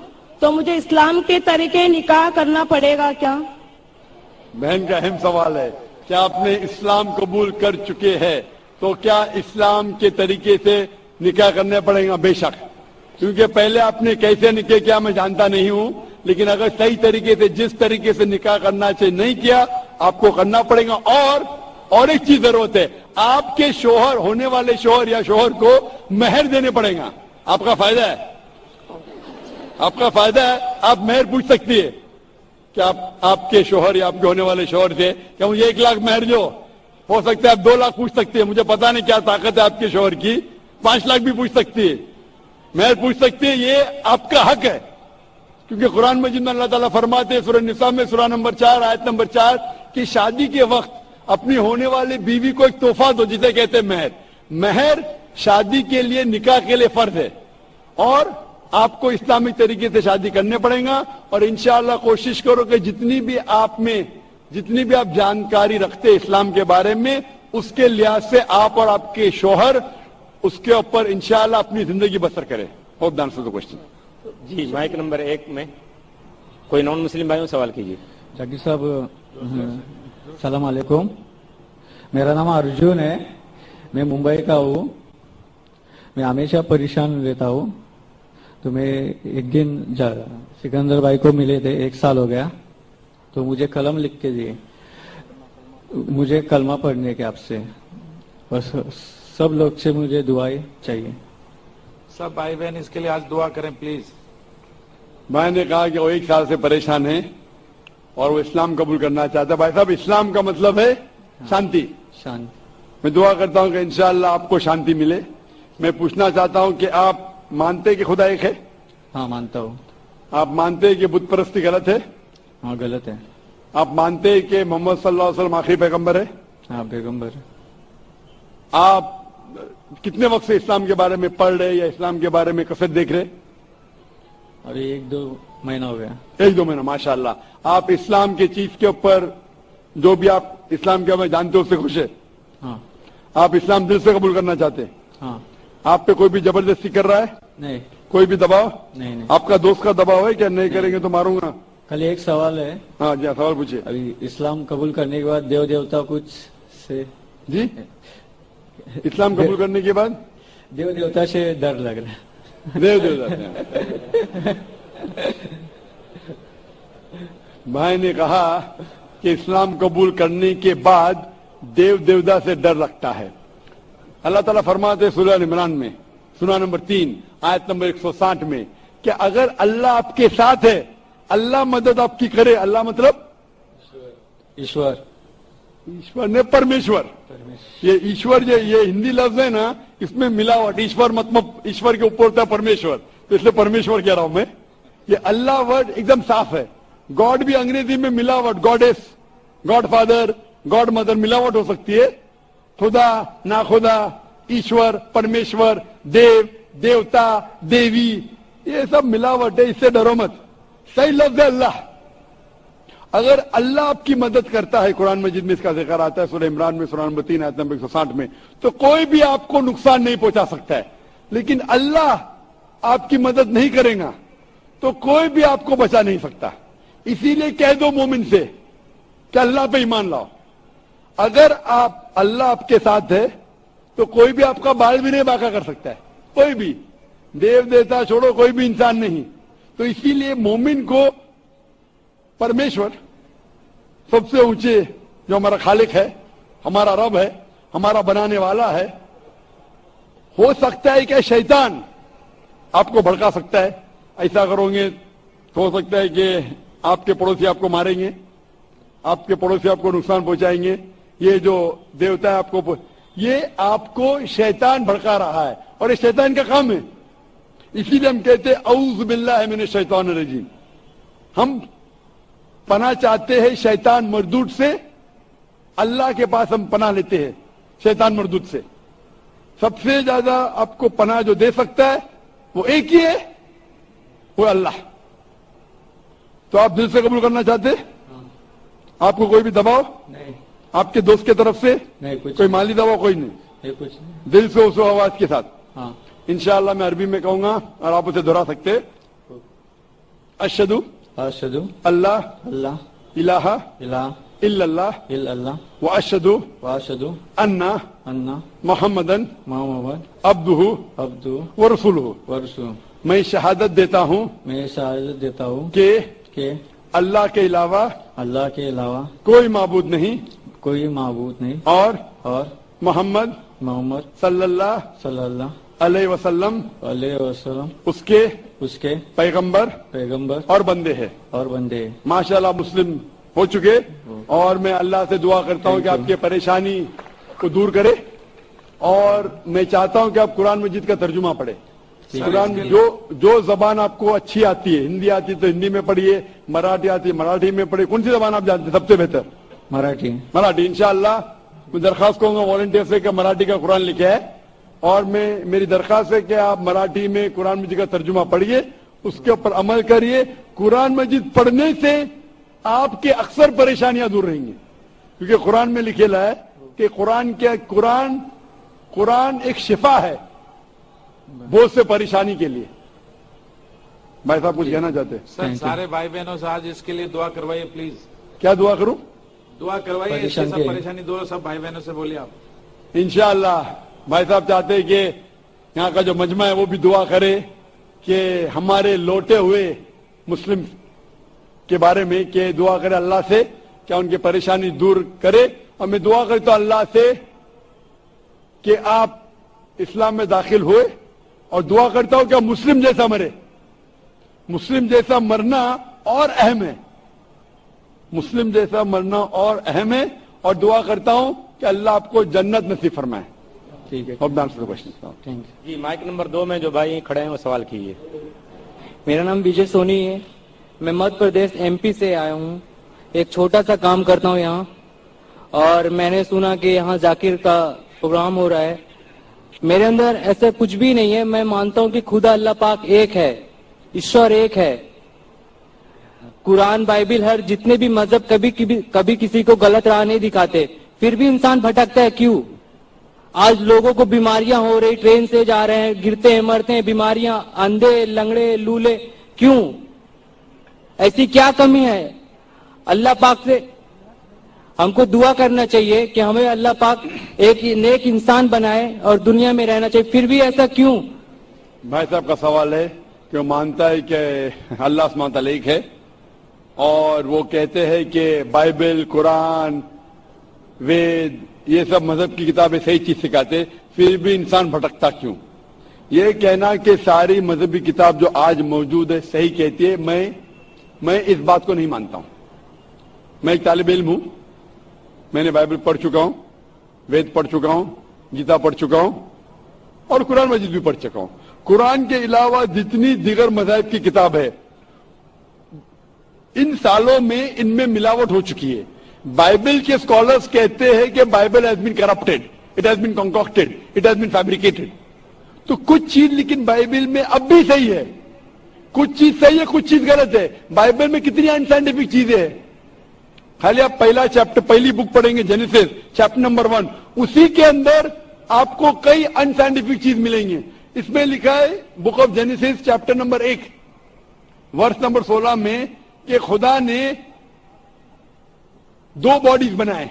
[SPEAKER 2] तो मुझे इस्लाम के तरीके निकाह करना पड़ेगा क्या?
[SPEAKER 1] बहन का अहम सवाल है, क्या आपने इस्लाम कबूल कर चुके हैं तो क्या इस्लाम के तरीके से निकाह करने पड़ेगा? बेशक, क्योंकि पहले आपने कैसे निकाह किया मैं जानता नहीं हूँ, लेकिन अगर सही तरीके से जिस तरीके से निकाह करना चाहिए नहीं किया आपको करना पड़ेगा। और एक चीज जरूरत है, आपके शोहर होने वाले शोहर या शोहर को महर देने पड़ेगा। आपका फायदा है, आप महर पूछ सकती है कि आपके शोहर या आपके होने वाले शोहर से क्या मुझे 1 लाख महर दो, हो सकता है आप 2 लाख पूछ सकती है, मुझे पता नहीं क्या ताकत है आपके शोहर की, 5 लाख भी पूछ सकती है, महर पूछ सकती है, ये आपका हक है। क्योंकि कुरान मजीद में अल्लाह ताला फरमाते हैं सूरह निसा में सूरह नंबर 4 आयत नंबर 4 कि शादी के वक्त अपनी होने वाली बीवी को एक तोहफा दो जिसे कहते हैं महर। महर शादी के लिए निकाह के लिए फर्ज है और आपको इस्लामिक तरीके से शादी करने पड़ेगा। और इंशाअल्लाह कोशिश करो कि जितनी भी आप जानकारी रखते इस्लाम के बारे में उसके लिहाज से आप और आपके शोहर उसके ऊपर इंशाअल्लाह अपनी जिंदगी बसर करें। Hope the answer the question.
[SPEAKER 3] जी, माइक नंबर 1 में कोई नॉन मुस्लिम भाइयों सवाल कीजिए।
[SPEAKER 5] जाकिर साहब सलाम अलैकुम, मेरा नाम अर्जुन है, मैं मुंबई का हूँ। मैं हमेशा परेशान रहता हूँ, तो मैं एक दिन सिकंदर भाई को मिले थे, 1 साल हो गया, तो मुझे कलम लिख के दिए, मुझे कलमा पढ़ने के आपसे, बस सब लोग से मुझे दुआएं चाहिए।
[SPEAKER 6] सब भाई बहन इसके लिए आज दुआ करें प्लीज।
[SPEAKER 1] भाई ने कहा कि वो 1 साल से परेशान है और वो इस्लाम कबूल करना चाहता है। भाई साहब, इस्लाम का मतलब है शांति। मैं दुआ करता हूं कि इंशाअल्लाह आपको शांति मिले। मैं पूछना चाहता हूं कि आप मानते हैं कि खुदा एक है?
[SPEAKER 5] हाँ, मानता हूँ।
[SPEAKER 1] आप मानते हैं कि बुत परस्ती गलत है?
[SPEAKER 5] हाँ, गलत है।
[SPEAKER 1] आप मानते हैं कि मोहम्मद सल्लल्लाहु अलैहि वसल्लम आखिरी पैगंबर है?
[SPEAKER 5] हाँ, पैगंबर।
[SPEAKER 1] आप कितने वक्त से इस्लाम के बारे में पढ़ रहे या इस्लाम के बारे में कसरत देख रहे?
[SPEAKER 5] अभी 1-2 महीना हो गया।
[SPEAKER 1] 1-2 महीना, माशाअल्लाह। आप इस्लाम के चीज के ऊपर जो भी आप इस्लाम के बारे में जानते हो उससे खुश है?
[SPEAKER 5] हाँ।
[SPEAKER 1] आप इस्लाम दिल से कबूल करना चाहते हैं?
[SPEAKER 5] हाँ।
[SPEAKER 1] आप पे कोई भी जबरदस्ती कर रहा है?
[SPEAKER 5] नहीं।
[SPEAKER 1] कोई भी दबाव?
[SPEAKER 5] नहीं।
[SPEAKER 1] आपका दोस्त का दबाव है क्या नहीं करेंगे तो मारूंगा?
[SPEAKER 5] कल एक सवाल है।
[SPEAKER 1] हाँ जी, सवाल पूछिए।
[SPEAKER 5] अभी इस्लाम कबूल करने के बाद देव देवता कुछ से
[SPEAKER 1] जी, इस्लाम कबूल करने के बाद
[SPEAKER 5] देव देवता से डर लग रहा है।
[SPEAKER 1] देव देवता भाई ने कहा कि इस्लाम कबूल करने के बाद देव देवता से डर लगता है। अल्लाह ताला फरमाते हैं सूरह इमरान में सूरह नंबर 3 आयत नंबर 160 में कि अगर अल्लाह आपके साथ है, अल्लाह मदद आपकी करे, अल्लाह मतलब
[SPEAKER 5] ईश्वर
[SPEAKER 1] ने परमेश्वर, ये ईश्वर ये हिंदी लफ्ज है ना, इसमें मिलावट, ईश्वर मतलब ईश्वर के ऊपर होता है परमेश्वर, तो इसलिए परमेश्वर कह रहा हूं मैं। ये अल्लाह वर्ड एकदम साफ है। गॉड भी अंग्रेजी में मिलावट, goddess, God father, God mother मिलावट हो सकती है। खुदा, ना खुदा, ईश्वर, परमेश्वर, देव, देवता, देवी, ये सब मिलावट है, इससे डरो मत। सही लफ्ज है अल्लाह। अगर अल्लाह आपकी मदद करता है, कुरान मजीद में इसका जिक्र आता है सूरह इमरान में सूरह नंबर 3 आयत नंबर 160 में, तो कोई भी आपको नुकसान नहीं पहुंचा सकता है। लेकिन अल्लाह आपकी मदद नहीं करेगा तो कोई भी आपको बचा नहीं सकता। इसीलिए कह दो मोमिन से कि अल्लाह पे ईमान लाओ। अगर आप अल्लाह आपके साथ है तो कोई भी आपका बाल भी नहीं बांका कर सकता है, कोई भी, देव देवता छोड़ो, कोई भी इंसान नहीं। तो इसीलिए मोमिन को परमेश्वर सबसे ऊंचे जो हमारा खालिक है, हमारा रब है, हमारा बनाने वाला है, हो सकता है कि शैतान आपको भड़का सकता है, ऐसा करोगे तो हो सकता है कि आपके पड़ोसी आपको मारेंगे, आपके पड़ोसी आपको नुकसान पहुंचाएंगे, ये जो देवता है आपको, ये आपको शैतान भड़का रहा है और ये शैतान का काम है। इसीलिए हम कहते हैं औज़ु बिल्लाहि मिनश शैतानिर रजीम। हम पनाह चाहते हैं शैतान मरदूद से, अल्लाह के पास हम पनाह लेते हैं शैतान मरदूद से। सबसे ज्यादा आपको पनाह जो दे सकता है वो एक ही है, वो अल्लाह। तो आप दिल से कबूल करना चाहते हैं? आपको कोई भी दबाव
[SPEAKER 5] नहीं,
[SPEAKER 1] आपके दोस्त की तरफ से
[SPEAKER 5] नहीं कुछ
[SPEAKER 1] कोई माली दबाव कोई नहीं,
[SPEAKER 5] नहीं, कुछ नहीं।
[SPEAKER 1] दिल से उस आवाज के साथ।
[SPEAKER 5] हाँ,
[SPEAKER 1] इंशाअल्लाह मैं अरबी में कहूंगा और आप उसे दोहरा सकते हैं। अशहदु
[SPEAKER 5] अशहदु
[SPEAKER 1] अल्लाह
[SPEAKER 5] अल्लाह
[SPEAKER 1] इलाहा
[SPEAKER 5] इलाहा
[SPEAKER 1] इल्लल्लाह
[SPEAKER 5] इल्लल्लाह
[SPEAKER 1] व अशहदु
[SPEAKER 5] व अशहदु
[SPEAKER 1] अन्ना
[SPEAKER 5] अन्ना
[SPEAKER 1] मोहम्मदन
[SPEAKER 5] मुहम्मद
[SPEAKER 1] अब्दुहु
[SPEAKER 5] अब्दु
[SPEAKER 1] व रसूलुहु।
[SPEAKER 5] व रसूलुहु।
[SPEAKER 1] मैं शहादत देता हूं
[SPEAKER 5] मैं शहादत देता हूँ
[SPEAKER 1] कि
[SPEAKER 5] कि
[SPEAKER 1] अल्लाह के अलावा
[SPEAKER 5] अल्लाह के अलावा
[SPEAKER 1] कोई माबूद नहीं
[SPEAKER 5] कोई माबूद नहीं
[SPEAKER 1] और
[SPEAKER 5] और
[SPEAKER 1] मोहम्मद
[SPEAKER 5] मोहम्मद
[SPEAKER 1] सल्लल्लाहु
[SPEAKER 5] सल्लल्लाहु
[SPEAKER 1] अलैहि वसल्लम
[SPEAKER 5] अलैहि वसल्लम
[SPEAKER 1] उसके
[SPEAKER 5] उसके
[SPEAKER 1] पैगंबर
[SPEAKER 5] पैगंबर
[SPEAKER 1] और बंदे हैं।
[SPEAKER 5] और बंदे हैं।
[SPEAKER 1] माशाल्लाह मुस्लिम हो चुके और मैं अल्लाह से दुआ करता हूं कि आपकी परेशानी को दूर करे और मैं चाहता हूं कि आप कुरान मजीद का तर्जुमा पढ़े। कुरान जो जबान आपको अच्छी आती है, हिंदी आती है तो हिंदी में पढ़िए, मराठी आती है मराठी में पढ़िए। कौन सी जबान आप जानते हैं सबसे बेहतर?
[SPEAKER 5] मराठी।
[SPEAKER 1] मराठी। इंशाअल्लाह मैं दरखास्त करूंगा वॉलंटियर से कि मराठी का कुरान लिखे है और मेरी दरखास्त है कि आप मराठी में कुरान मजीद का तर्जुमा पढ़िए, उसके ऊपर अमल करिए। कुरान मजीद पढ़ने से आपके अक्सर परेशानियां दूर रहेंगी, क्योंकि कुरान में लिखेला है कि कुरान एक शिफा है बहुत से परेशानी के लिए। भाई साहब कुछ कहना चाहते हैं?
[SPEAKER 6] सर सारे भाई बहनों से आज इसके लिए दुआ करवाइए प्लीज।
[SPEAKER 1] क्या दुआ करूं?
[SPEAKER 6] दुआ करवाइए, इससे सब परेशानी दूर। सब भाई बहनों से बोलिए आप।
[SPEAKER 1] इंशाअल्लाह भाई साहब चाहते हैं कि यहाँ का जो मजमा है वो भी दुआ करे कि हमारे लौटे हुए मुस्लिम के बारे में कि दुआ करे अल्लाह से क्या उनकी परेशानी दूर करे। और मैं दुआ करता हूं अल्लाह से कि आप इस्लाम में दाखिल हुए और दुआ करता हूं कि मुस्लिम जैसा मरे। मुस्लिम जैसा मरना और अहम है, मुस्लिम जैसा मरना और अहम है। और दुआ करता हूं कि अल्लाह आपको जन्नत नसीब फरमाए।
[SPEAKER 5] ठीक है।
[SPEAKER 1] क्वेश्चन।
[SPEAKER 5] Thank you.
[SPEAKER 3] जी माइक नंबर 2 में जो भाई खड़े हैं वो सवाल कीजिए।
[SPEAKER 7] मेरा नाम विजय सोनी है। मैं मध्य प्रदेश एमपी से आया हूँ। एक छोटा सा काम करता हूँ यहाँ, और मैंने सुना कि यहाँ जाकिर का प्रोग्राम हो रहा है। मेरे अंदर ऐसा कुछ भी नहीं है। मैं मानता हूँ कि खुदा अल्लाह पाक एक है, ईश्वर एक है। कुरान बाइबिल हर जितने भी मजहब कभी किसी को गलत राह नहीं दिखाते, फिर भी इंसान भटकता है। क्यों? आज लोगों को बीमारियां हो रही, ट्रेन से जा रहे हैं, गिरते हैं, मरते हैं, बीमारियां, अंधे लंगड़े लूले, क्यों? ऐसी क्या कमी है? अल्लाह पाक से हमको दुआ करना चाहिए कि हमें अल्लाह पाक एक नेक इंसान बनाए और दुनिया में रहना चाहिए, फिर भी ऐसा क्यों?
[SPEAKER 1] भाई साहब का सवाल है कि वो मानता है कि अल्लाह सुब्हानहू तआला एक है और वो कहते हैं कि बाइबल, कुरान, वेद, ये सब मजहब की किताबें सही चीज सिखाते, फिर भी इंसान भटकता क्यों? ये कहना कि सारी मजहबी किताब जो आज मौजूद है सही कहती है, मैं इस बात को नहीं मानता हूं। मैं एक तालिब इल्म हूं, मैंने बाइबल पढ़ चुका हूं, वेद पढ़ चुका हूं, गीता पढ़ चुका हूं और कुरान मजीद भी पढ़ चुका हूं। कुरान के अलावा जितनी दीगर मज़ाहिब की किताब है, इन सालों में इनमें मिलावट हो चुकी है। बाइबल के स्कॉलर्स कहते हैं कि Bible has been corrupted, it has been concocted, it has been fabricated. तो कुछ चीज लेकिन बाइबल में अब भी सही है, कुछ चीज सही है, कुछ चीज गलत है। बाइबल में कितनी अनसाइंटिफिक चीजें हैं। खाली आप पहला चैप्टर, पहली बुक पढ़ेंगे जेनेसिस चैप्टर नंबर 1, उसी के अंदर आपको कई अनसाइंटिफिक चीज मिलेंगे। इसमें लिखा है book of genesis chapter number 1 वर्ष नंबर 16 में कि खुदा ने 2 बॉडीज बनाए,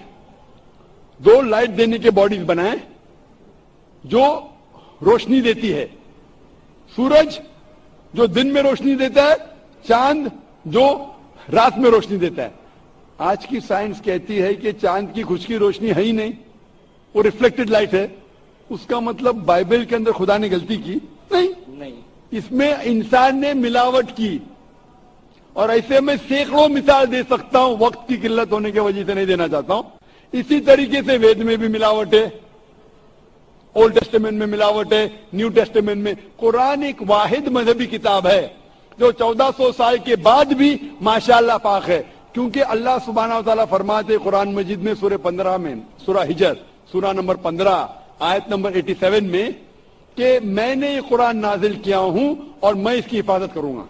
[SPEAKER 1] 2 लाइट देने के बॉडीज बनाए जो रोशनी देती है। सूरज जो दिन में रोशनी देता है चांद जो रात में रोशनी देता है। आज की साइंस कहती है कि चांद की खुद की रोशनी है ही नहीं, वो रिफ्लेक्टेड लाइट है। उसका मतलब बाइबल के अंदर खुदा ने गलती की? नहीं, इसमें इंसान ने मिलावट की। और ऐसे मैं सैकड़ों मिसाल दे सकता हूं, वक्त की किल्लत होने की वजह से नहीं देना चाहता हूं। इसी तरीके से वेद में भी मिलावट है, ओल्ड टेस्टामेंट में मिलावट है, न्यू टेस्टामेंट में। कुरान एक वाहिद मजहबी किताब है जो 1400 साल के बाद भी माशाअल्लाह पाक है, क्योंकि अल्लाह सुब्हानहू व तआला फरमाते कुरान मजीद में सूरह 15 में, सूरह हिजर सूरह नंबर 15 आयत नंबर 87 में कि मैंने ये कुरान नाजिल किया हूं और मैं इसकी हिफाजत करूंगा।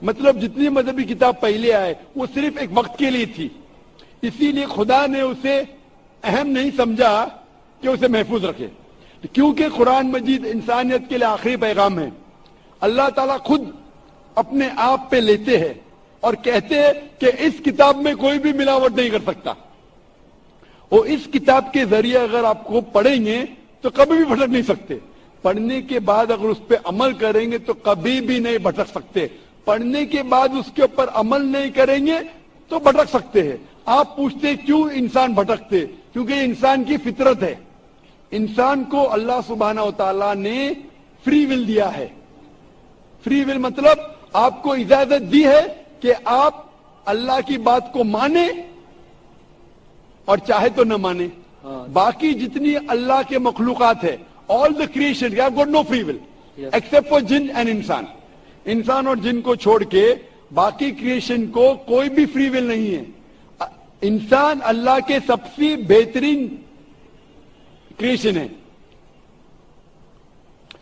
[SPEAKER 1] मतलब जितनी मजहबी किताब पहले आए वो सिर्फ एक वक्त के लिए थी, इसीलिए खुदा ने उसे अहम नहीं समझा कि उसे महफूज रखे, क्योंकि कुरान मजीद इंसानियत के लिए आखिरी पैगाम है। अल्लाह ताला खुद अपने आप पे लेते हैं और कहते हैं कि इस किताब में कोई भी मिलावट नहीं कर सकता। और इस किताब के जरिए अगर आपको पढ़ेंगे तो कभी भी भटक नहीं सकते, पढ़ने के बाद अगर उस पर अमल करेंगे तो कभी भी नहीं भटक सकते, पढ़ने के बाद उसके ऊपर अमल नहीं करेंगे तो भटक सकते हैं। आप पूछते क्यों इंसान भटकते? क्योंकि ये इंसान की फितरत है। इंसान को अल्लाह सुब्हानहू व तआला ने फ्री विल दिया है। फ्री विल मतलब आपको इजाजत दी है कि आप अल्लाह की बात को माने और चाहे तो न माने। बाकी जितनी अल्लाह के मखलूकात है, all the creation, have got no free will except for जिन एंड इंसान। इंसान और जिन को छोड़ के बाकी क्रिएशन को कोई भी फ्री विल नहीं है। इंसान अल्लाह के सबसे बेहतरीन क्रिएशन है,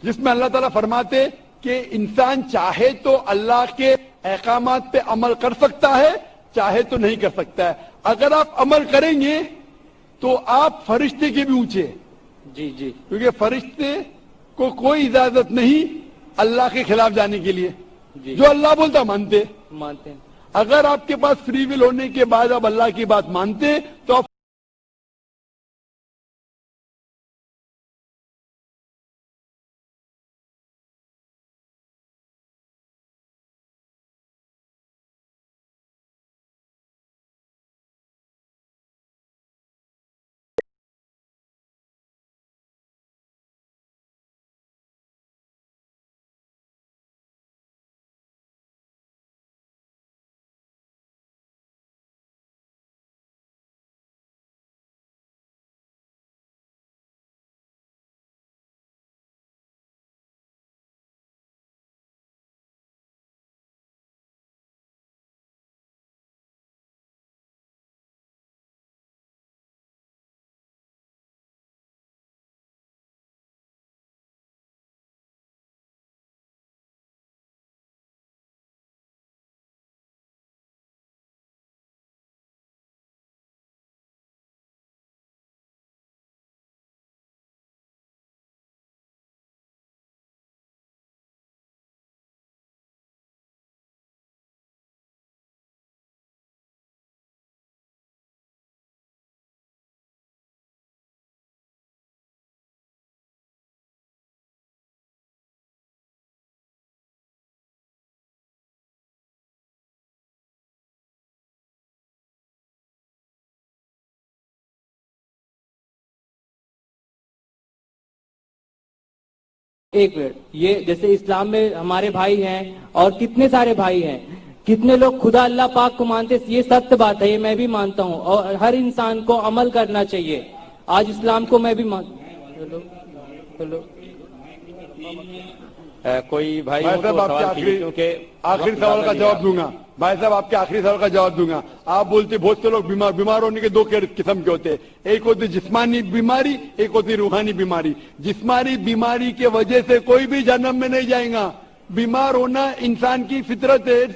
[SPEAKER 1] जिसमें अल्लाह ताला फरमाते कि इंसान चाहे तो अल्लाह के अहकामात पे अमल कर सकता है, चाहे तो नहीं कर सकता है। अगर आप अमल करेंगे तो आप फरिश्ते के भी ऊंचे हैं।
[SPEAKER 7] जी जी,
[SPEAKER 1] क्योंकि फरिश्ते को कोई इजाजत नहीं अल्लाह के खिलाफ जाने के लिए, जो अल्लाह बोलता मानते
[SPEAKER 7] हैं।
[SPEAKER 1] अगर आपके पास फ्री विल होने के बाद आप अल्लाह की बात मानते तो आप
[SPEAKER 7] एक मिनट, ये जैसे इस्लाम में हमारे भाई हैं और कितने सारे भाई हैं, कितने लोग खुदा अल्लाह पाक को मानते, ये सत्य बात है, ये मैं भी मानता हूँ और हर इंसान को अमल करना चाहिए। आज इस्लाम को मैं भी हेलो
[SPEAKER 3] कोई भाई
[SPEAKER 1] साहब आपके आखिरी सवाल का जवाब दूंगा। भाई साहब आपके आखिरी सवाल का जवाब दूंगा। आप बोलते बहुत से लोग बीमार होने के दो किस्म के होते हैं, एक होती जिस्मानी बीमारी, एक होती रूहानी बीमारी। जिस्मानी बीमारी के वजह से कोई भी जन्म में नहीं जाएगा। बीमार होना इंसान की फितरत है,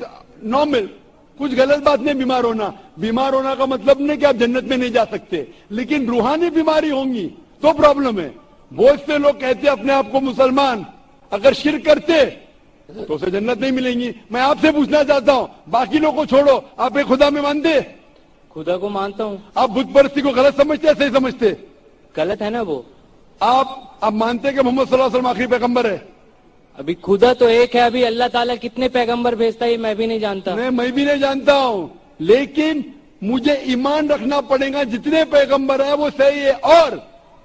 [SPEAKER 1] नॉर्मल, कुछ गलत बात नहीं बीमार होना। बीमार होना का मतलब नहीं कि आप जन्नत में नहीं जा सकते, लेकिन रूहानी बीमारी होंगी तो प्रॉब्लम है। बहुत से लोग कहते हैं अपने आप को मुसलमान, अगर शिर्क करते तो उसे जन्नत नहीं मिलेंगी। मैं आपसे पूछना चाहता हूँ, बाकी लोगों को छोड़ो, आप एक खुदा में मानते?
[SPEAKER 7] खुदा को मानता हूँ।
[SPEAKER 1] आप बुत परस्ती को गलत समझते या सही समझते?
[SPEAKER 7] गलत है ना वो।
[SPEAKER 1] आप मानते कि मोहम्मद सल्लल्लाहु अलैहि वसल्लम आखिरी पैगंबर है?
[SPEAKER 7] अभी खुदा तो एक है, अभी अल्लाह ताला कितने पैगंबर भेजता है ये मैं भी नहीं जानता।
[SPEAKER 1] मैं भी नहीं जानता हूं, लेकिन मुझे ईमान रखना पड़ेगा जितने पैगंबर है वो सही है, और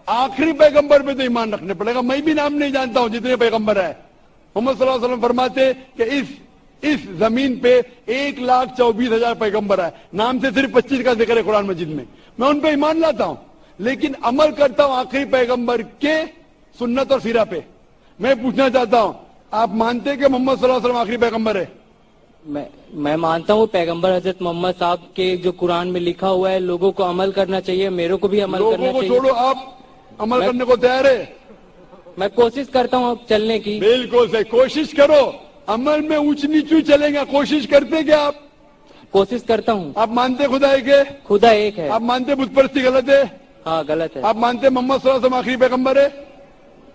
[SPEAKER 1] आखिरी पैगंबर पे तो ईमान रखने पड़ेगा। मैं भी नाम नहीं जानता हूं जितने पैगंबर है। मोहम्मद सल्लल्लाहु अलैहि वसल्लम फरमाते कि इस जमीन पे 1,24,000 पैगंबर है, नाम से सिर्फ 25 का जिक्र है कुरान मजीद में। मैं उन पे ईमान लाता हूं, लेकिन अमल करता हूं आखिरी पैगंबर के सुन्नत और सीरा पे। मैं पूछना चाहता हूं, आप मानते हैं कि मोहम्मद सल्लल्लाहु अलैहि वसल्लम आखिरी पैगंबर है?
[SPEAKER 7] मैं मानता हूँ पैगंबर हजरत मोहम्मद साहब के जो कुरान में लिखा हुआ है लोगों को अमल करना चाहिए, मेरे को भी अमल करना चाहिए।
[SPEAKER 1] लोगों को छोड़ो, आप अमल करने को तैयार है?
[SPEAKER 7] मैं कोशिश करता हूँ चलने की।
[SPEAKER 1] बिल्कुल सही, कोशिश करो। अमल में ऊंच नीचू चलेगा, कोशिश करते क्या आप?
[SPEAKER 7] कोशिश करता हूँ।
[SPEAKER 1] आप मानते खुदा एक है?
[SPEAKER 7] खुदा एक है।
[SPEAKER 1] आप मानते बुत परस्ती गलत है?
[SPEAKER 7] हाँ गलत है।
[SPEAKER 1] आप मानते मोहम्मद सल्लल्लाहु अलैहि वसल्लम आखिरी पैगंबर है?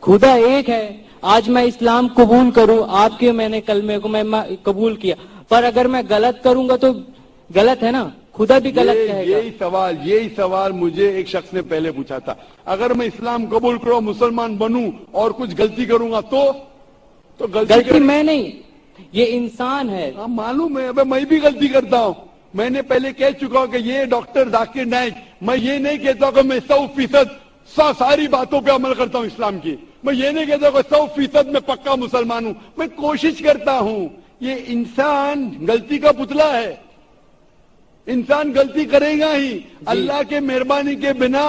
[SPEAKER 7] खुदा एक है। आज मैं इस्लाम कबूल करूँ, आपके मैंने कलमे को मैं कबूल किया, पर अगर मैं गलत करूंगा तो गलत है ना, खुदा भी गलत कहेगा।
[SPEAKER 1] यही सवाल मुझे एक शख्स ने पहले पूछा था। अगर मैं इस्लाम कबूल करूं, मुसलमान बनूं और कुछ गलती करूंगा तो गलती
[SPEAKER 7] मैं नहीं, ये इंसान है।
[SPEAKER 1] हाँ मालूम है, अबे मैं भी गलती करता हूं। मैंने पहले कह चुका हूं कि ये डॉक्टर जाकिर नाइक, मैं ये नहीं कहता कि मैं 100% सारी बातों पे अमल करता हूं इस्लाम की। मैं ये नहीं कहता कि 100% मैं पक्का मुसलमान हूं। मैं कोशिश करता हूं। ये इंसान गलती का पुतला है, इंसान गलती करेगा ही। अल्लाह के मेहरबानी के बिना,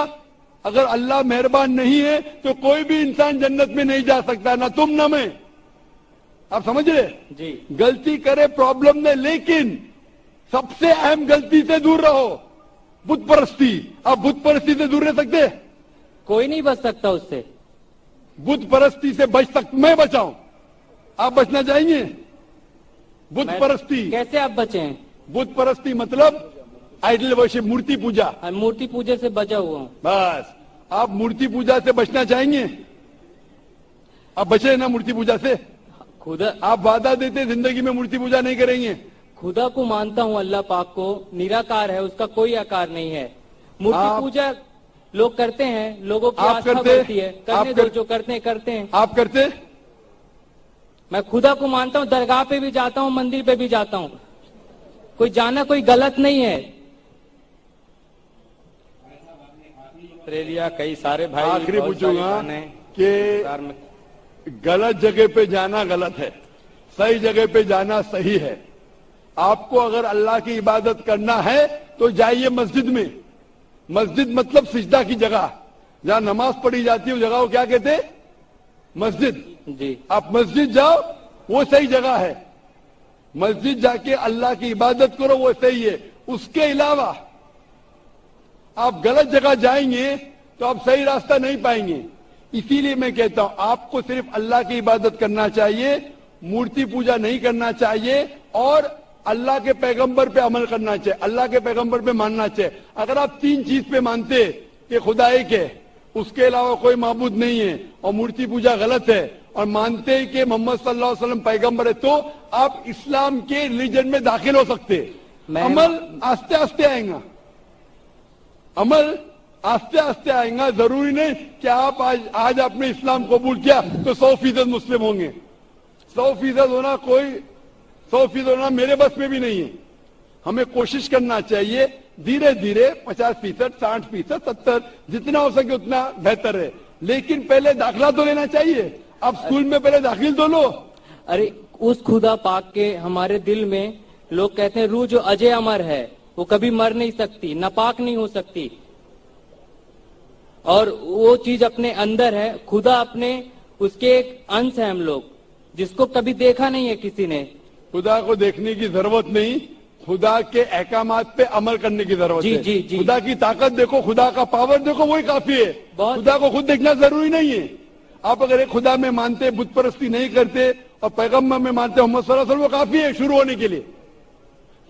[SPEAKER 1] अगर अल्लाह मेहरबान नहीं है तो कोई भी इंसान जन्नत में नहीं जा सकता, ना तुम ना मैं। आप समझ रहे
[SPEAKER 7] जी?
[SPEAKER 1] गलती करे प्रॉब्लम नहीं, लेकिन सबसे अहम गलती से दूर रहो, बुत परस्ती। आप बुत परस्ती से दूर रह सकते?
[SPEAKER 7] कोई नहीं बच सकता उससे।
[SPEAKER 1] बुत परस्ती से बच सकता, मैं बचाऊं, आप बचना चाहेंगे? बुत परस्ती
[SPEAKER 7] कैसे आप बचे हैं?
[SPEAKER 1] बुत परस्ती मतलब आइडल वर्शिप, मूर्ति पूजा।
[SPEAKER 7] मूर्ति पूजा से बचा हुआ हूँ।
[SPEAKER 1] बस, आप मूर्ति पूजा से बचना चाहेंगे? आप बचे ना मूर्ति पूजा से?
[SPEAKER 7] खुदा,
[SPEAKER 1] आप वादा देते जिंदगी में मूर्ति पूजा नहीं करेंगे?
[SPEAKER 7] खुदा को मानता हूँ, अल्लाह पाक को, निराकार है, उसका कोई आकार नहीं है। मूर्ति पूजा लोग करते हैं, लोगों की आस्था बढ़ती है, करने दो, जो करते हैं।
[SPEAKER 1] आप करते?
[SPEAKER 7] मैं खुदा को मानता हूँ, दरगाह पे भी जाता हूँ, मंदिर पे भी जाता हूँ, कोई जाना कोई गलत नहीं है।
[SPEAKER 3] ऑस्ट्रेलिया कई सारे भाई,
[SPEAKER 1] आखिरी पूछूंगा कि गलत जगह पे जाना गलत है, सही जगह पे जाना सही है। आपको अगर अल्लाह की इबादत करना है तो जाइए मस्जिद में। मस्जिद मतलब सिजदा की जगह, जहां नमाज पढ़ी जाती है, उस जगह को क्या कहते? मस्जिद।
[SPEAKER 7] जी,
[SPEAKER 1] आप मस्जिद जाओ, वो सही जगह है। मस्जिद जाके अल्लाह की इबादत करो, वो सही है। उसके अलावा आप गलत जगह जाएंगे तो आप सही रास्ता नहीं पाएंगे। इसीलिए मैं कहता हूं, आपको सिर्फ अल्लाह की इबादत करना चाहिए, मूर्ति पूजा नहीं करना चाहिए, और अल्लाह के पैगंबर पे अमल करना चाहिए, अल्लाह के पैगंबर पे मानना चाहिए। अगर आप 3 चीज पे मानते कि खुदा एक है, उसके अलावा कोई माबूद नहीं है, और मूर्ति पूजा गलत है, और मानते हैं कि मोहम्मद सल्लल्लाहु अलैहि वसल्लम पैगंबर है, तो आप इस्लाम के रिलीजन में दाखिल हो सकते। अमल आस्ते आस्ते आएगा, अमल आस्ते आस्ते आएगा। जरूरी नहीं कि आप आज आपने इस्लाम कबूल किया तो 100% मुस्लिम होंगे। 100% होना 100% होना मेरे बस में भी नहीं है। हमें कोशिश करना चाहिए, धीरे धीरे 50%, 60%, 70%, जितना हो सके उतना बेहतर है। लेकिन पहले दाखिला तो लेना चाहिए। आप स्कूल में पहले दाखिल तो लो।
[SPEAKER 7] अरे उस खुदा पाक के हमारे दिल में, लोग कहते हैं रूह जो अजय अमर है, वो कभी मर नहीं सकती, नापाक नहीं हो सकती, और वो चीज अपने अंदर है। खुदा अपने, उसके एक अंश है हम लोग, जिसको कभी देखा नहीं है किसी ने।
[SPEAKER 1] खुदा को देखने की जरूरत नहीं, खुदा के अहकामात पे अमल करने की जरूरत है।
[SPEAKER 7] जी, जी।
[SPEAKER 1] खुदा की ताकत देखो, खुदा का पावर देखो, वही काफी है। खुदा को खुद देखना जरूरी नहीं है। आप अगर एक खुदा में मानते, बुत परस्ती नहीं करते, और पैगंबर में मानते मोहम्मद सल्लल्लाहु अलैहि वसल्लम, वो काफी है शुरू होने के लिए।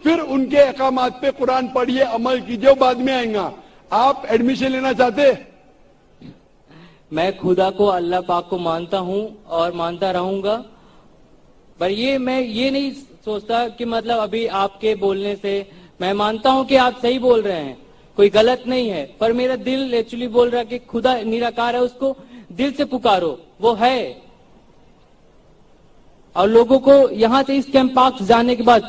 [SPEAKER 1] फिर उनके अहकामात पे कुरान पढ़िए, अमल कीजिए, वो बाद में आएगा। आप एडमिशन लेना चाहते?
[SPEAKER 7] मैं खुदा को, अल्लाह पाक को मानता हूँ और मानता रहूंगा, पर मैं ये नहीं सोचता कि मतलब अभी आपके बोलने से मैं मानता हूँ कि आप सही बोल रहे हैं, कोई गलत नहीं है, पर मेरा दिल एक्चुअली बोल रहा है कि खुदा निराकार है, उसको दिल से पुकारो, वो है। اور لوگوں کو یہاں سے اس کیمپ پاک جانے کے بعد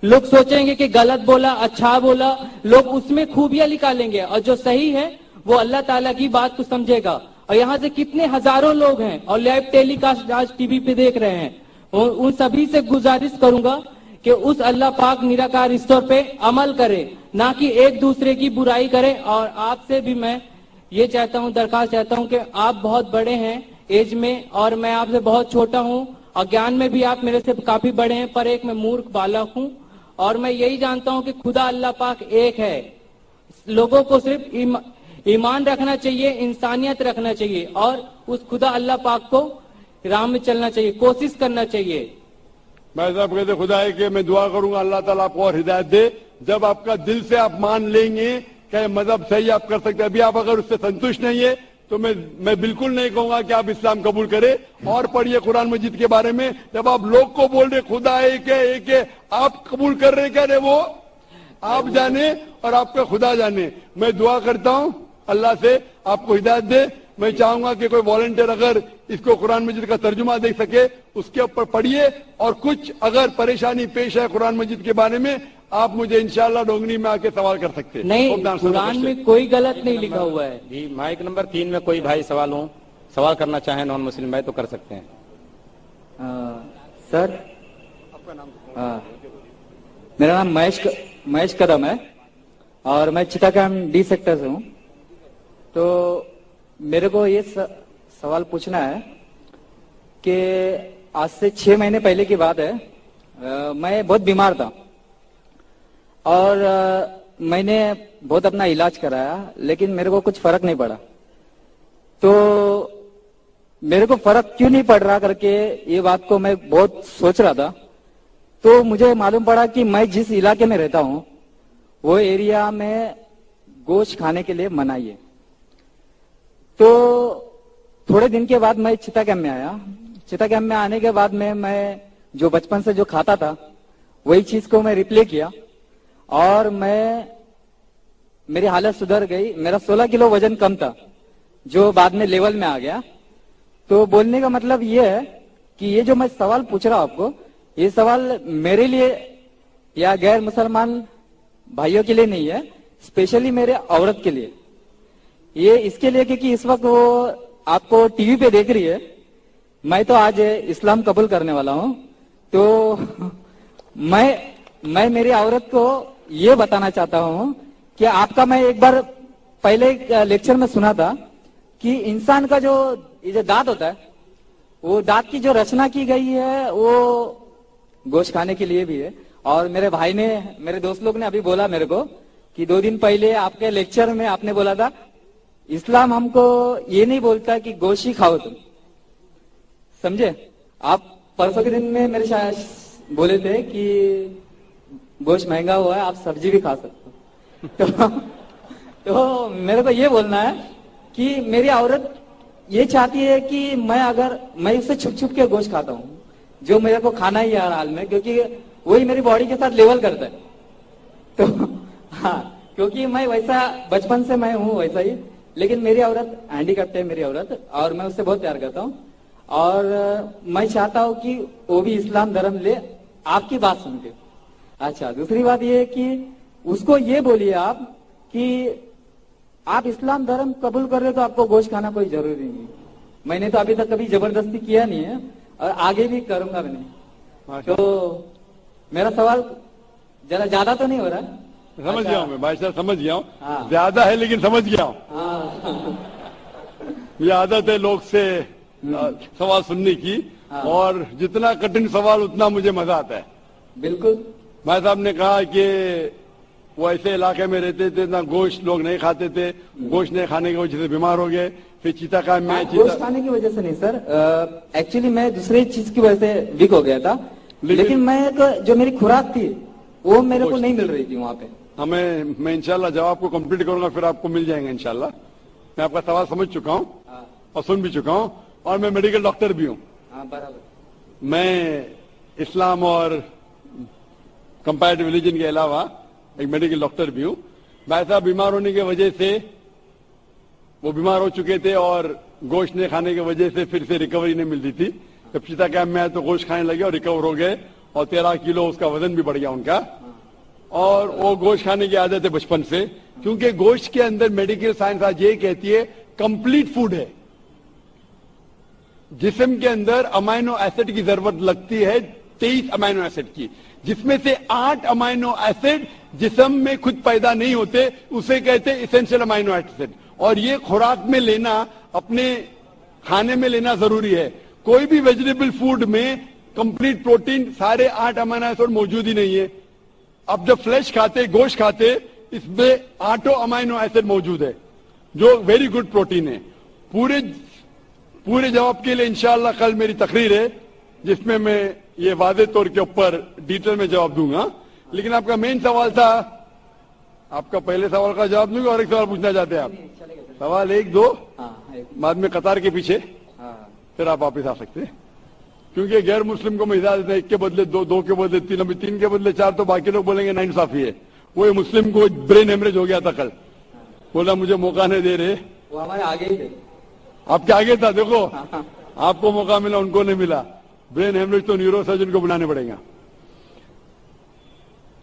[SPEAKER 7] لوگ سوچیں گے کہ غلط بولا اچھا بولا, لوگ اس میں خوبیاں نکالیں گے, اور جو صحیح ہے وہ اللہ تعالیٰ کی بات کو سمجھے گا. اور یہاں سے کتنے ہزاروں لوگ ہیں اور لائیو ٹیلی کاسٹ آج ٹی وی پہ دیکھ رہے ہیں, ان سبھی سے گزارش کروں گا کہ اس اللہ پاک نراکار ایشور پہ عمل کرے, نہ کہ ایک دوسرے کی برائی کرے. اور آپ سے بھی میں یہ چاہتا ہوں, درخواست چاہتا ہوں کہ آپ بہت بڑے ہیں ایج میں اور میں آپ سے بہت چھوٹا ہوں, اور گیان میں بھی آپ میرے سے کافی بڑے ہیں, پر ایک میں مورخ بالغ ہوں. اور میں یہی جانتا ہوں کہ خدا اللہ پاک ایک ہے. لوگوں کو صرف ایمان رکھنا چاہیے, انسانیت رکھنا چاہیے, اور اس خدا اللہ پاک کو راہ میں چلنا چاہیے, کوشش کرنا چاہیے.
[SPEAKER 1] بھائی صاحب کہتے خدا ہے کہ میں دعا کروں گا اللہ تعالیٰ آپ کو اور ہدایت دے. جب آپ کا دل سے آپ مان لیں گے کہ مذہب صحیح آپ کر سکتے ہیں, ابھی آپ اگر اس سے سنتوشٹ نہیں ہے تو میں بالکل نہیں کہوں گا کہ آپ اسلام قبول کریں. اور پڑھیے قرآن مجید کے بارے میں, جب آپ لوگ کو بول رہے خدا ایک ہے, آپ قبول کر رہے کیا رہے, وہ آپ جانے اور آپ کا خدا جانے. میں دعا کرتا ہوں اللہ سے آپ کو ہدایت دے. میں چاہوں گا کہ کوئی والنٹیئر اگر اس کو قرآن مجید کا ترجمہ دیکھ سکے اس کے اوپر پڑھیے, اور کچھ اگر پریشانی پیش ہے قرآن مجید کے بارے میں آپ مجھے انشاءاللہ ڈونگری میں آ کے سوال کر سکتے ہیں.
[SPEAKER 7] نہیں, قرآن میں کوئی غلط نہیں لکھا ہوا ہے.
[SPEAKER 3] جی مائک نمبر 3 میں کوئی بھائی سوال کرنا چاہیں نان مسلم بھائی تو کر سکتے ہیں.
[SPEAKER 8] سر میرا نام مہیش قدم ہے اور میں چتا کیمپ ڈی سیکٹر سے ہوں. تو میرے کو یہ سوال پوچھنا ہے کہ آج سے 6 مہینے پہلے کی بات ہے, میں بہت بیمار تھا اور میں نے بہت اپنا علاج کرایا لیکن میرے کو کچھ فرق نہیں پڑا. تو میرے کو فرق کیوں نہیں پڑ رہا کر کے یہ بات کو میں بہت سوچ رہا تھا. تو مجھے معلوم پڑا کہ میں جس علاقے میں رہتا ہوں وہ ایریا میں گوشت کھانے کے لیے منائی ہے. تو تھوڑے دن کے بعد میں چتا کیمپ میں آیا. چتا کیمپ میں آنے کے بعد میں جو بچپن سے جو کھاتا تھا وہی چیز کو میں ریپلے کیا اور میری حالت سدھر گئی. میرا 16 کلو وزن کم تھا جو بعد میں لیول میں آ گیا. تو بولنے کا مطلب یہ ہے کہ یہ جو میں سوال پوچھ رہا ہوں آپ کو, یہ سوال میرے لیے یا غیر مسلمان بھائیوں کے لیے نہیں ہے, اسپیشلی میرے عورت کے لیے. یہ اس کے لیے کہ اس وقت وہ آپ کو ٹی وی پہ دیکھ رہی ہے. میں تو آج اسلام قبول کرنے والا ہوں. تو میں میری عورت کو یہ بتانا چاہتا ہوں کہ آپ کا میں ایک بار پہلے لیکچر میں سنا تھا کہ انسان کا جو دانت ہوتا ہے وہ دانت کی جو رچنا کی گئی ہے وہ گوشت کھانے کے لیے بھی ہے. اور میرے بھائی نے, میرے دوست لوگ نے ابھی بولا میرے کو کہ 2 دن پہلے آپ کے لیکچر میں آپ نے بولا تھا اسلام ہم کو یہ نہیں بولتا کہ گوشت ہی کھاؤ تم, سمجھے. آپ پرسوں کے دن میں میرے شاید بولے تھے کہ گوشت مہنگا ہوا ہے, آپ سبزی بھی کھا سکتے ہو. تو میرے کو یہ بولنا ہے کہ میری عورت یہ چاہتی ہے کہ میں اس سے چھپ چھپ کے گوشت کھاتا ہوں جو میرے کو کھانا ہی ہے ہر حال میں, کیونکہ وہی میری باڈی کے ساتھ لیول کرتا ہے. تو ہاں, کیونکہ میں ویسا بچپن سے میں ہوں ویسا ہی, لیکن میری عورت ہینڈیکیپٹ ہے میری عورت, اور میں اس سے بہت پیار کرتا ہوں. اور میں چاہتا ہوں کہ وہ بھی اسلام دھرم لے آپ کی بات سن کے. اچھا, دوسری بات یہ ہے کہ اس کو یہ بولیے آپ کہ آپ اسلام دھرم قبول کر رہے تو آپ کو گوشت کھانا کوئی ضروری نہیں. میں نے تو ابھی تک کبھی زبردستی کیا نہیں ہے اور آگے بھی کروں گا بھی نہیں. تو میرا سوال ذرا زیادہ تو نہیں ہو رہا؟
[SPEAKER 1] سمجھ گیا ہوں میں بھائی صاحب, سمجھ گیا ہوں. زیادہ ہے لیکن سمجھ گیا ہوں. یہ عادت ہے لوگ سے سوال سننے کی, اور جتنا کٹن سوال اتنا مجھے مزہ آتا ہے.
[SPEAKER 8] بالکل.
[SPEAKER 1] بھائی صاحب نے کہا کہ وہ ایسے علاقے میں رہتے تھے نہ گوشت لوگ نہیں کھاتے تھے, گوشت نہیں کھانے کی وجہ سے بیمار ہو گئے. پھر چیتا کام میں
[SPEAKER 8] گوشت کھانے کی وجہ سے نہیں سر, ایکچولی میں دوسری چیز کی وجہ سے ویک ہو گیا تھا, لیکن میں جو میری خوراک تھی وہ میرے کو نہیں مل رہی تھی وہاں پہ.
[SPEAKER 1] میں انشاءاللہ جواب کو کمپلیٹ کروں گا, پھر آپ کو مل جائیں گے انشاءاللہ. میں آپ کا سوال سمجھ چکا ہوں اور سن بھی چکا ہوں, اور میں میڈیکل ڈاکٹر بھی ہوں. میں اسلام اور کمپیریٹو ریلیجن کے علاوہ ایک میڈیکل ڈاکٹر بھی ہوں. بھائی صاحب بیمار ہونے کی وجہ سے وہ بیمار ہو چکے تھے اور گوشت نہیں کھانے کی وجہ سے پھر سے ریکوری نہیں ملتی تھی. جب چیتا کیمپ میں آئے تو گوشت کھانے لگے اور ریکور ہو گئے اور 13 کلو اس کا وزن بھی بڑھ گیا ان کا. اور وہ گوشت کھانے کی عادت ہے بچپن سے, کیونکہ گوشت کے اندر میڈیکل سائنس آج یہ کہتی ہے کمپلیٹ فوڈ ہے. جسم کے اندر امائنو ایسڈ کی ضرورت لگتی ہے 23 امائنو ایسڈ کی, جس میں سے 8 امائنو ایسڈ جسم میں خود پیدا نہیں ہوتے, اسے کہتے ہیں اسینشل امائنو ایسڈ. اور یہ خوراک میں لینا, اپنے کھانے میں لینا ضروری ہے. کوئی بھی ویجیٹیبل فوڈ میں کمپلیٹ پروٹین سارے 8 امائنو ایسڈ موجود ہی نہیں ہے. اب جب فلیش کھاتے, گوشت کھاتے, اس میں 8 امائنو ایسڈ موجود ہے جو ویری گڈ پروٹین ہے. پورے جواب کے لیے انشاءاللہ کل میری تقریر ہے جس میں میں یہ واضح طور کے اوپر ڈیٹیل میں جواب دوں گا. لیکن آپ کا مین سوال تھا, آپ کا پہلے سوال کا جواب دوں گا اور ایک سوال پوچھنا چاہتے ہیں آپ. سوال 1 2 بعد میں قطار کے پیچھے, پھر آپ واپس آ سکتے ہیں. کیونکہ غیر مسلم کو میں اجازت دیں 1 کے بدلے 2, 2 کے بدلے 3, ابھی 3 کے بدلے 4, تو باقی لوگ بولیں گے ناانصافی ہے. وہ مسلم کو برین ہیمریج ہو گیا تھا کل, بولا مجھے موقع نہیں دے رہے.
[SPEAKER 8] وہ ہمارے آگے ہی تھے,
[SPEAKER 1] آپ کے آگے تھا. دیکھو آپ کو موقع ملا, ان کو نہیں ملا. برین ہیمریج تو نیورو سرجن کو بنانے پڑے گا.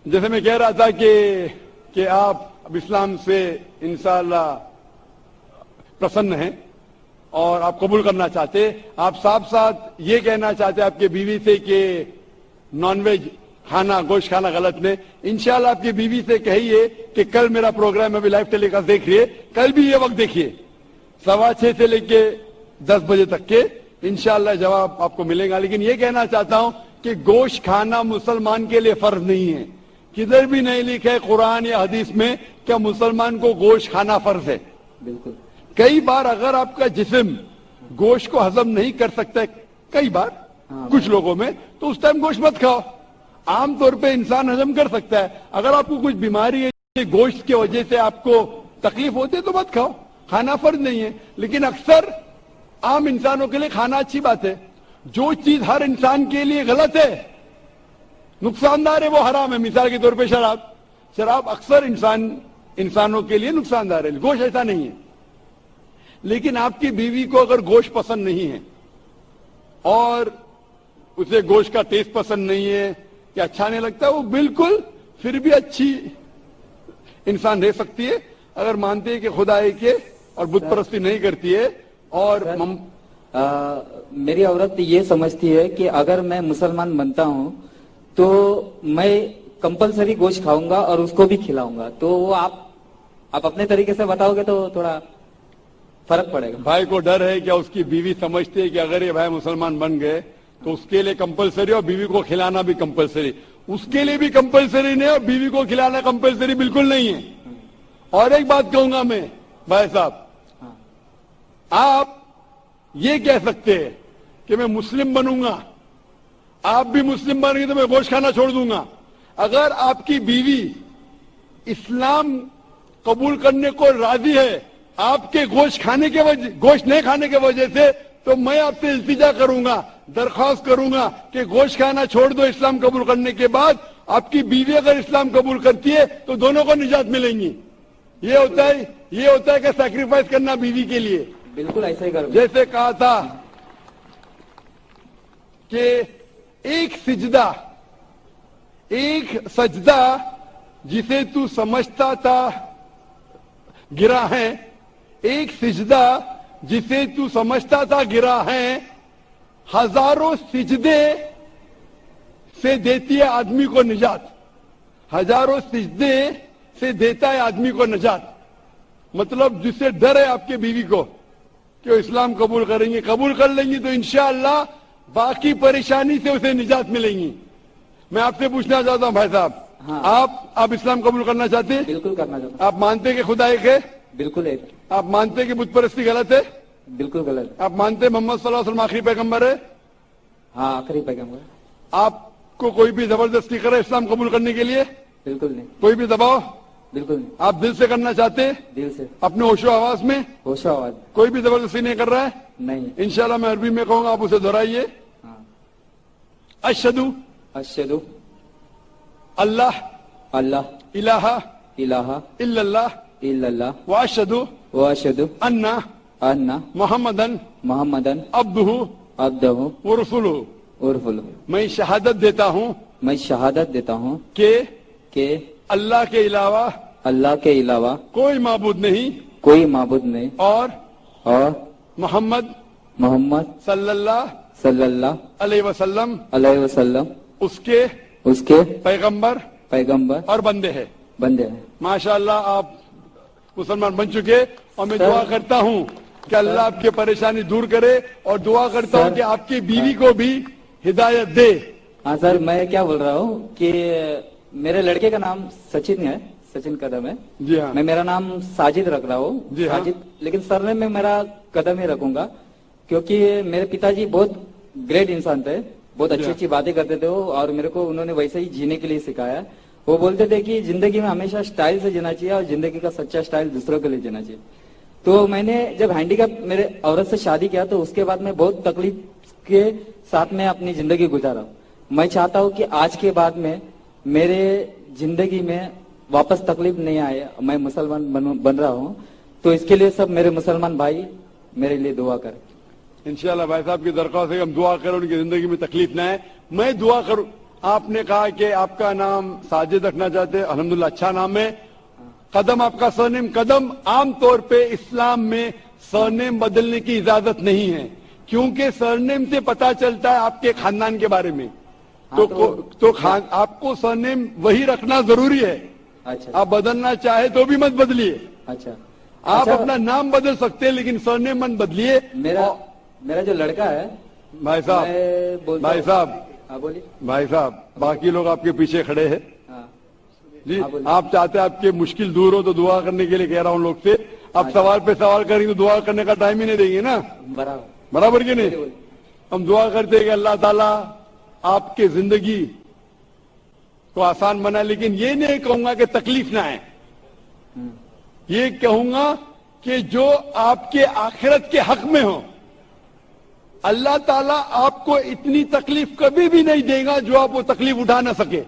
[SPEAKER 1] جیسے میں کہہ رہا تھا کہ آپ اب اسلام سے انشاءاللہ پسند ہیں اور آپ قبول کرنا چاہتے. آپ صاف ساتھ یہ کہنا چاہتے آپ کی بیوی سے کہ نان ویج کھانا, گوشت کھانا غلط نہیں. انشاءاللہ آپ کی بیوی سے کہیے کہ کل میرا پروگرام ابھی لائیو ٹیلی کاسٹ دیکھ رہی ہے, کل بھی یہ وقت دیکھیے 6:15 سے لے کے 10 بجے تک کے, انشاءاللہ جواب آپ کو ملے گا. لیکن یہ کہنا چاہتا ہوں کہ گوشت کھانا مسلمان کے لیے فرض نہیں ہے. کدھر بھی نہیں لکھا ہے قرآن یا حدیث میں کہ مسلمان کو گوشت کھانا فرض ہے.
[SPEAKER 8] بالکل.
[SPEAKER 1] کئی بار اگر آپ کا جسم گوشت کو ہضم نہیں کر سکتا ہے, کئی بار کچھ لوگوں میں, تو اس ٹائم گوشت مت کھاؤ. عام طور پہ انسان ہضم کر سکتا ہے. اگر آپ کو کچھ بیماری ہے, گوشت کی وجہ سے آپ کو تکلیف ہوتی ہے تو مت کھاؤ, کھانا فرض نہیں ہے. لیکن اکثر عام انسانوں کے لیے کھانا اچھی بات ہے. جو چیز ہر انسان کے لیے غلط ہے, نقصان دہ ہے, وہ حرام ہے. مثال کے طور پہ شراب اکثر انسانوں کے لیے نقصان دہ ہے, گوشت ایسا نہیں ہے. لیکن آپ کی بیوی کو اگر گوشت پسند نہیں ہے اور اسے گوشت کا ٹیسٹ پسند نہیں ہے کہ اچھا نہیں لگتا, وہ بالکل پھر بھی اچھی انسان رہ سکتی ہے اگر مانتی ہے کہ خدا ایک ہے اور بت پرستی نہیں کرتی ہے. اور
[SPEAKER 8] میری عورت یہ سمجھتی ہے کہ اگر میں مسلمان بنتا ہوں تو میں کمپلسری گوشت کھاؤں گا اور اس کو بھی کھلاؤں گا. تو وہ آپ اپنے طریقے سے بتاؤ گے تو تھوڑا فرق پڑے گا.
[SPEAKER 1] بھائی کو ڈر ہے کہ اس کی بیوی سمجھتی ہے کہ اگر یہ بھائی مسلمان بن گئے تو اس کے لیے کمپلسری اور بیوی کو کھلانا بھی کمپلسری. اس کے لیے بھی کمپلسری نہیں اور بیوی کو کھلانا کمپلسری بالکل نہیں ہے. اور ایک بات کہوں گا میں بھائی صاحب, آپ یہ کہہ سکتے ہیں کہ میں مسلم بنوں گا, آپ بھی مسلم بن گے تو میں گوشت کھانا چھوڑ دوں گا. اگر آپ کی بیوی اسلام قبول کرنے کو راضی ہے آپ کے گوشت نہیں کھانے کی وجہ سے, تو میں آپ سے التجا کروں گا, درخواست کروں گا کہ گوشت کھانا چھوڑ دو اسلام قبول کرنے کے بعد. آپ کی بیوی اگر اسلام قبول کرتی ہے تو دونوں کو نجات ملیں گی. یہ ہوتا ہے کہ سیکریفائس کرنا بیوی کے لیے.
[SPEAKER 8] بالکل ایسا ہی کرو.
[SPEAKER 1] جیسے کہا تھا کہ ایک سجدہ جسے تو سمجھتا تھا گرا ہے, ایک سجدہ جسے تو سمجھتا تھا گرا ہے, ہزاروں سجدے سے دیتی ہے آدمی کو نجات. ہزاروں سجدے سے دیتا ہے آدمی کو نجات. مطلب جسے ڈر ہے آپ کے بیوی کو کہ وہ اسلام قبول کریں گے, قبول کر لیں گی تو انشاءاللہ باقی پریشانی سے اسے نجات ملیں گی. میں آپ سے پوچھنا چاہتا ہوں بھائی صاحب, آپ اسلام قبول کرنا چاہتے ہیں؟
[SPEAKER 8] بالکل کرنا چاہتا ہوں.
[SPEAKER 1] آپ مانتے کہ خدا ایک ہے؟
[SPEAKER 8] بالکل ایک.
[SPEAKER 1] آپ مانتے کہ بت پرستی غلط ہے؟
[SPEAKER 8] بالکل غلط.
[SPEAKER 1] آپ مانتے محمد صلی اللہ علیہ وسلم آخری پیغمبر ہے؟
[SPEAKER 8] ہاں آخری پیغمبر.
[SPEAKER 1] آپ کو کوئی بھی زبردستی کرے اسلام قبول کرنے کے لیے؟
[SPEAKER 8] بالکل نہیں.
[SPEAKER 1] کوئی بھی دباؤ؟
[SPEAKER 8] بالکل نہیں.
[SPEAKER 1] آپ دل سے کرنا چاہتے ہیں؟
[SPEAKER 8] دل سے, اپنے
[SPEAKER 1] ہوش و آواز میں.
[SPEAKER 8] ہوش و آواز.
[SPEAKER 1] کوئی بھی زبردستی نہیں کر رہا ہے؟
[SPEAKER 8] نہیں.
[SPEAKER 1] انشاءاللہ میں عربی میں کہوں گا, آپ اسے دہرائیے. اشہدو اللہ الہ الا اللہ واشہدو ان محمدن عبدہ
[SPEAKER 9] عبده
[SPEAKER 1] ورسوله
[SPEAKER 9] ورسوله
[SPEAKER 1] میں شہادت دیتا ہوں
[SPEAKER 9] میں شہادت دیتا ہوں کہ
[SPEAKER 1] اللہ کے علاوہ
[SPEAKER 9] اللہ کے علاوہ
[SPEAKER 1] کوئی معبود نہیں
[SPEAKER 9] کوئی معبود نہیں
[SPEAKER 1] اور محمد
[SPEAKER 9] صلی اللہ
[SPEAKER 1] علیہ وسلم اس کے پیغمبر اور بندے ہیں. ماشاءاللہ آپ مسلمان بن چکے اور میں دعا کرتا ہوں کہ اللہ آپ کی پریشانی دور کرے اور دعا کرتا ہوں کہ آپ کی بیوی کو بھی ہدایت دے.
[SPEAKER 9] ہاں سر میں کیا بول رہا ہوں کہ میرے لڑکے کا نام سچن ہے, سچن قدم ہے.
[SPEAKER 1] جی ہاں.
[SPEAKER 9] میں میرا نام ساجد رکھ رہا ہوں.
[SPEAKER 1] جی ہاں.
[SPEAKER 9] ساجد, لیکن سر نے میں میرا قدم ہی رکھوں گا کیونکہ میرے پتا جی بہت گریٹ انسان تھے, بہت اچھی اچھی باتیں کرتے تھے وہ, اور میرے کو انہوں نے ویسے ہی جینے کے لیے سکھایا. وہ بولتے تھے کہ زندگی میں ہمیشہ سٹائل سے جینا چاہیے اور زندگی کا سچا سٹائل دوسروں کے لیے جینا چاہیے. تو میں نے جب ہینڈیکیپ میرے عورت سے شادی کیا تو اس کے بعد میں بہت تکلیف کے ساتھ میں اپنی زندگی گزارا ہوں. میں چاہتا ہوں کہ آج کے بعد میں میرے زندگی میں واپس تکلیف نہیں آئے. میں مسلمان بن رہا ہوں تو اس کے لیے سب میرے مسلمان بھائی میرے لیے دعا کریں.
[SPEAKER 1] انشاءاللہ بھائی صاحب کی درخواست ہے کہ ہم دعا کریں ان کی زندگی میں تکلیف نہ آئے. میں دعا کروں. آپ نے کہا کہ آپ کا نام ساجد رکھنا چاہتے ہیں, الحمدللہ اچھا نام ہے. قدم آپ کا سرنیم قدم. عام طور پہ اسلام میں سرنیم بدلنے کی اجازت نہیں ہے کیونکہ سرنیم سے پتا چلتا ہے آپ کے خاندان کے بارے میں. تو آپ کو سرنیم وہی رکھنا ضروری ہے. آپ بدلنا چاہے تو بھی مت بدلیے. آپ اپنا نام بدل سکتے ہیں لیکن سرنیم مت بدلیے.
[SPEAKER 9] میرا جو لڑکا ہے
[SPEAKER 1] بھائی صاحب باقی لوگ آپ کے پیچھے کھڑے ہیں. جی آپ چاہتے ہیں آپ کے مشکل دور ہو تو دعا کرنے کے لیے کہہ رہا ہوں لوگ سے. آپ سوال پہ سوال کریں تو دعا کرنے کا ٹائم ہی نہیں دیں گے نا, برابر کہ نہیں. ہم دعا کرتے ہیں کہ اللہ تعالیٰ آپ کے زندگی کو آسان بنا, لیکن یہ نہیں کہوں گا کہ تکلیف نہ آئے. یہ کہوں گا کہ جو آپ کے آخرت کے حق میں ہو. اللہ تعالیٰ آپ کو اتنی تکلیف کبھی بھی نہیں دے گا جو آپ وہ تکلیف اٹھا نہ سکے.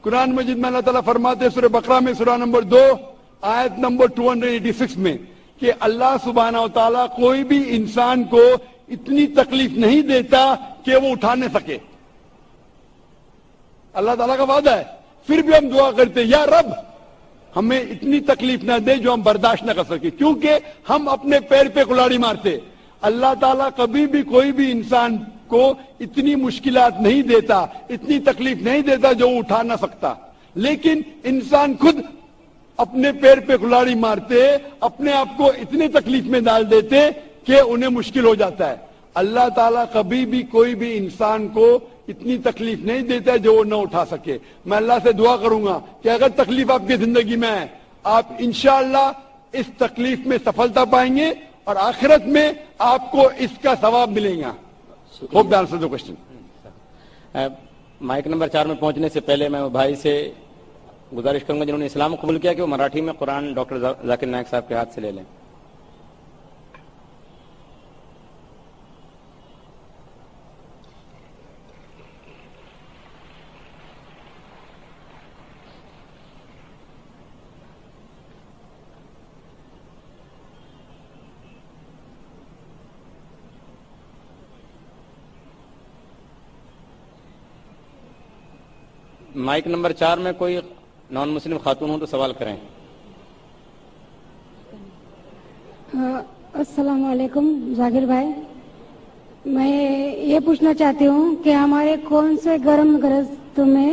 [SPEAKER 1] قرآن مجید میں اللہ تعالیٰ فرماتے ہیں سورہ بقرہ میں سورہ نمبر 2 آیت نمبر 286 میں کہ اللہ سبحانہ و تعالیٰ کوئی بھی انسان کو اتنی تکلیف نہیں دیتا کہ وہ اٹھا نہ سکے. اللہ تعالیٰ کا وعدہ ہے. پھر بھی ہم دعا کرتے یا رب ہمیں اتنی تکلیف نہ دے جو ہم برداشت نہ کر سکے, کیونکہ ہم اپنے پیر پہ کلاڑی مارتے. اللہ تعالیٰ کبھی بھی کوئی بھی انسان کو اتنی مشکلات نہیں دیتا, اتنی تکلیف نہیں دیتا جو وہ اٹھا نہ سکتا. لیکن انسان خود اپنے پیر پہ کلاڑی مارتے, اپنے آپ کو اتنی تکلیف میں ڈال دیتے کہ انہیں مشکل ہو جاتا ہے. اللہ تعالیٰ کبھی بھی کوئی بھی انسان کو اتنی تکلیف نہیں دیتا ہے جو وہ نہ اٹھا سکے. میں اللہ سے دعا کروں گا کہ اگر تکلیف آپ کی زندگی میں ہے آپ انشاءاللہ اس تکلیف میں سفلتا پائیں گے اور آخرت میں آپ کو اس کا ثواب ملے گا. Hope the answer the question.
[SPEAKER 3] Mike number 4 میں پہنچنے سے پہلے میں بھائی سے گزارش کروں گا جنہوں نے اسلام قبول کیا کہ وہ مراٹھی میں قرآن ڈاکٹر ذاکر نائک صاحب کے ہاتھ سے لے لیں. مائک نمبر 4 میں کوئی نان مسلم خاتون ہو تو سوال کریں.
[SPEAKER 10] السلام علیکم ذاکر بھائی, میں یہ پوچھنا چاہتی ہوں کہ ہمارے کون سے گرم گرست میں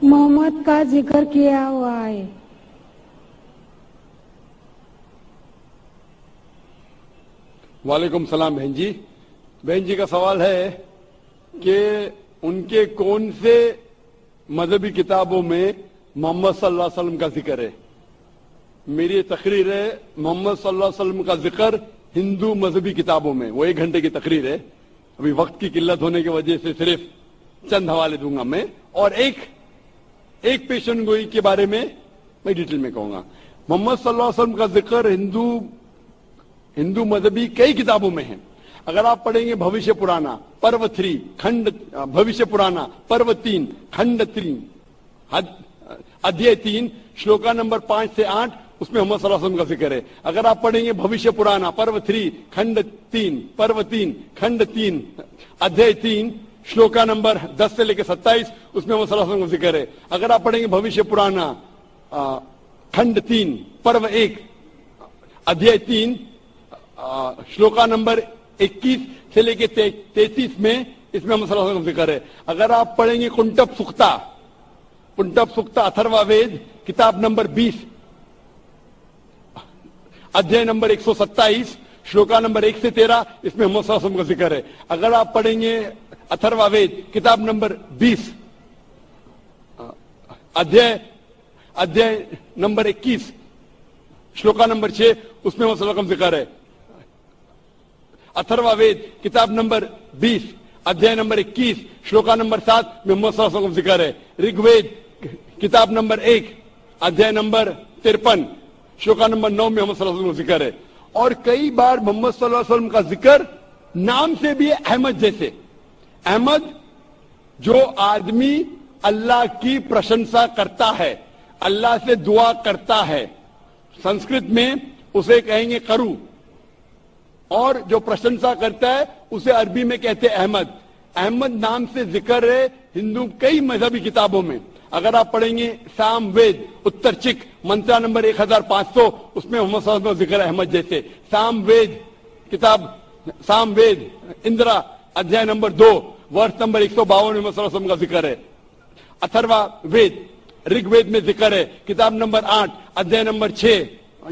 [SPEAKER 10] محمد کا ذکر کیا ہوا ہے؟
[SPEAKER 1] وعلیکم السلام بہن جی. بہن جی کا سوال ہے کہ ان کے کون سے مذہبی کتابوں میں محمد صلی اللہ علیہ وسلم کا ذکر ہے. میری تقریر ہے محمد صلی اللہ علیہ وسلم کا ذکر ہندو مذہبی کتابوں میں. وہ 1 گھنٹے کی تقریر ہے, ابھی وقت کی قلت ہونے کی وجہ سے صرف چند حوالے دوں گا میں, اور ایک پیشن گوئی کے بارے میں ڈیٹیل میں کہوں گا. محمد صلی اللہ علیہ وسلم کا ذکر ہندو مذہبی کئی کتابوں میں ہے. اگر آپ پڑھیں گے بھوشیہ پرانا پرو 3 کھنڈ, بھوشیہ پرانا پرو 3 کھنڈ 3 ادھیائے 3 شلوکا نمبر 5 سے 8 اس میں محمد صلی اللہ علیہ وسلم کا ذکر ہے. اگر آپ پڑھیں گے بھوشیہ پرانا پرو 3 کھنڈ 3 پرو 3 کھنڈ 3 ادھیائے 3 شلوکا نمبر 10 سے لے کے 27 اس میں محمد صلی اللہ علیہ وسلم کا ذکر ہے. اگر آپ پڑھیں گے بھوشیہ پرانا کھنڈ 3 پرو 1 ادھیائے 3 شلوکا نمبر 21 سے لے کے 33 میں اس میں محمد صلی اللہ علیہ وسلم کا ذکر ہے. اگر آپ پڑھیں گے کنٹپ سکتا اتھروا وید کتاب نمبر 20 ادھیائے نمبر 127 شلوکا نمبر 1 سے 13 اس میں محمد صلی اللہ علیہ وسلم کا ذکر ہے. اگر آپ پڑھیں گے اتھروا وید کتاب نمبر 20 ادھیائے نمبر 21 شلوکا نمبر 6 اس میں محمد صلی اللہ علیہ وسلم کا ذکر ہے. اتھروا وید کتاب نمبر 20 ادھیائے نمبر 21 شلوکا نمبر 7 میں محمد صلی اللہ علیہ وسلم کا ذکر ہے. رگ وید کتاب نمبر 1 ادھیائے نمبر 53 شلوکا نمبر 9 میں محمد صلی اللہ علیہ وسلم کا ذکر ہے. اور کئی بار محمد صلی اللہ علیہ وسلم کا ذکر نام سے بھی ہے احمد جیسے. احمد جو آدمی اللہ کی پرشنسا کرتا ہے, اللہ سے دعا کرتا ہے, سنسکرت میں اسے کہیں گے کرو, اور جو پرشنسا کرتا ہے اسے عربی میں کہتے ہیں احمد. احمد نام سے ذکر ہے ہندو کئی مذہبی کتابوں میں. اگر آپ پڑھیں گے سام وید اتر چک منترا نمبر 1500 اس میں محمد صلی اللہ علیہ وسلم کا ذکر ہے احمد جیسے. سام وید کتاب سام وید اندرا ادھیائے نمبر 2 ورس نمبر 152 میں محمد صلی اللہ علیہ وسلم کا ذکر ہے. اتھروا وید رگ وید میں ذکر ہے کتاب نمبر 8 ادھیائے نمبر 6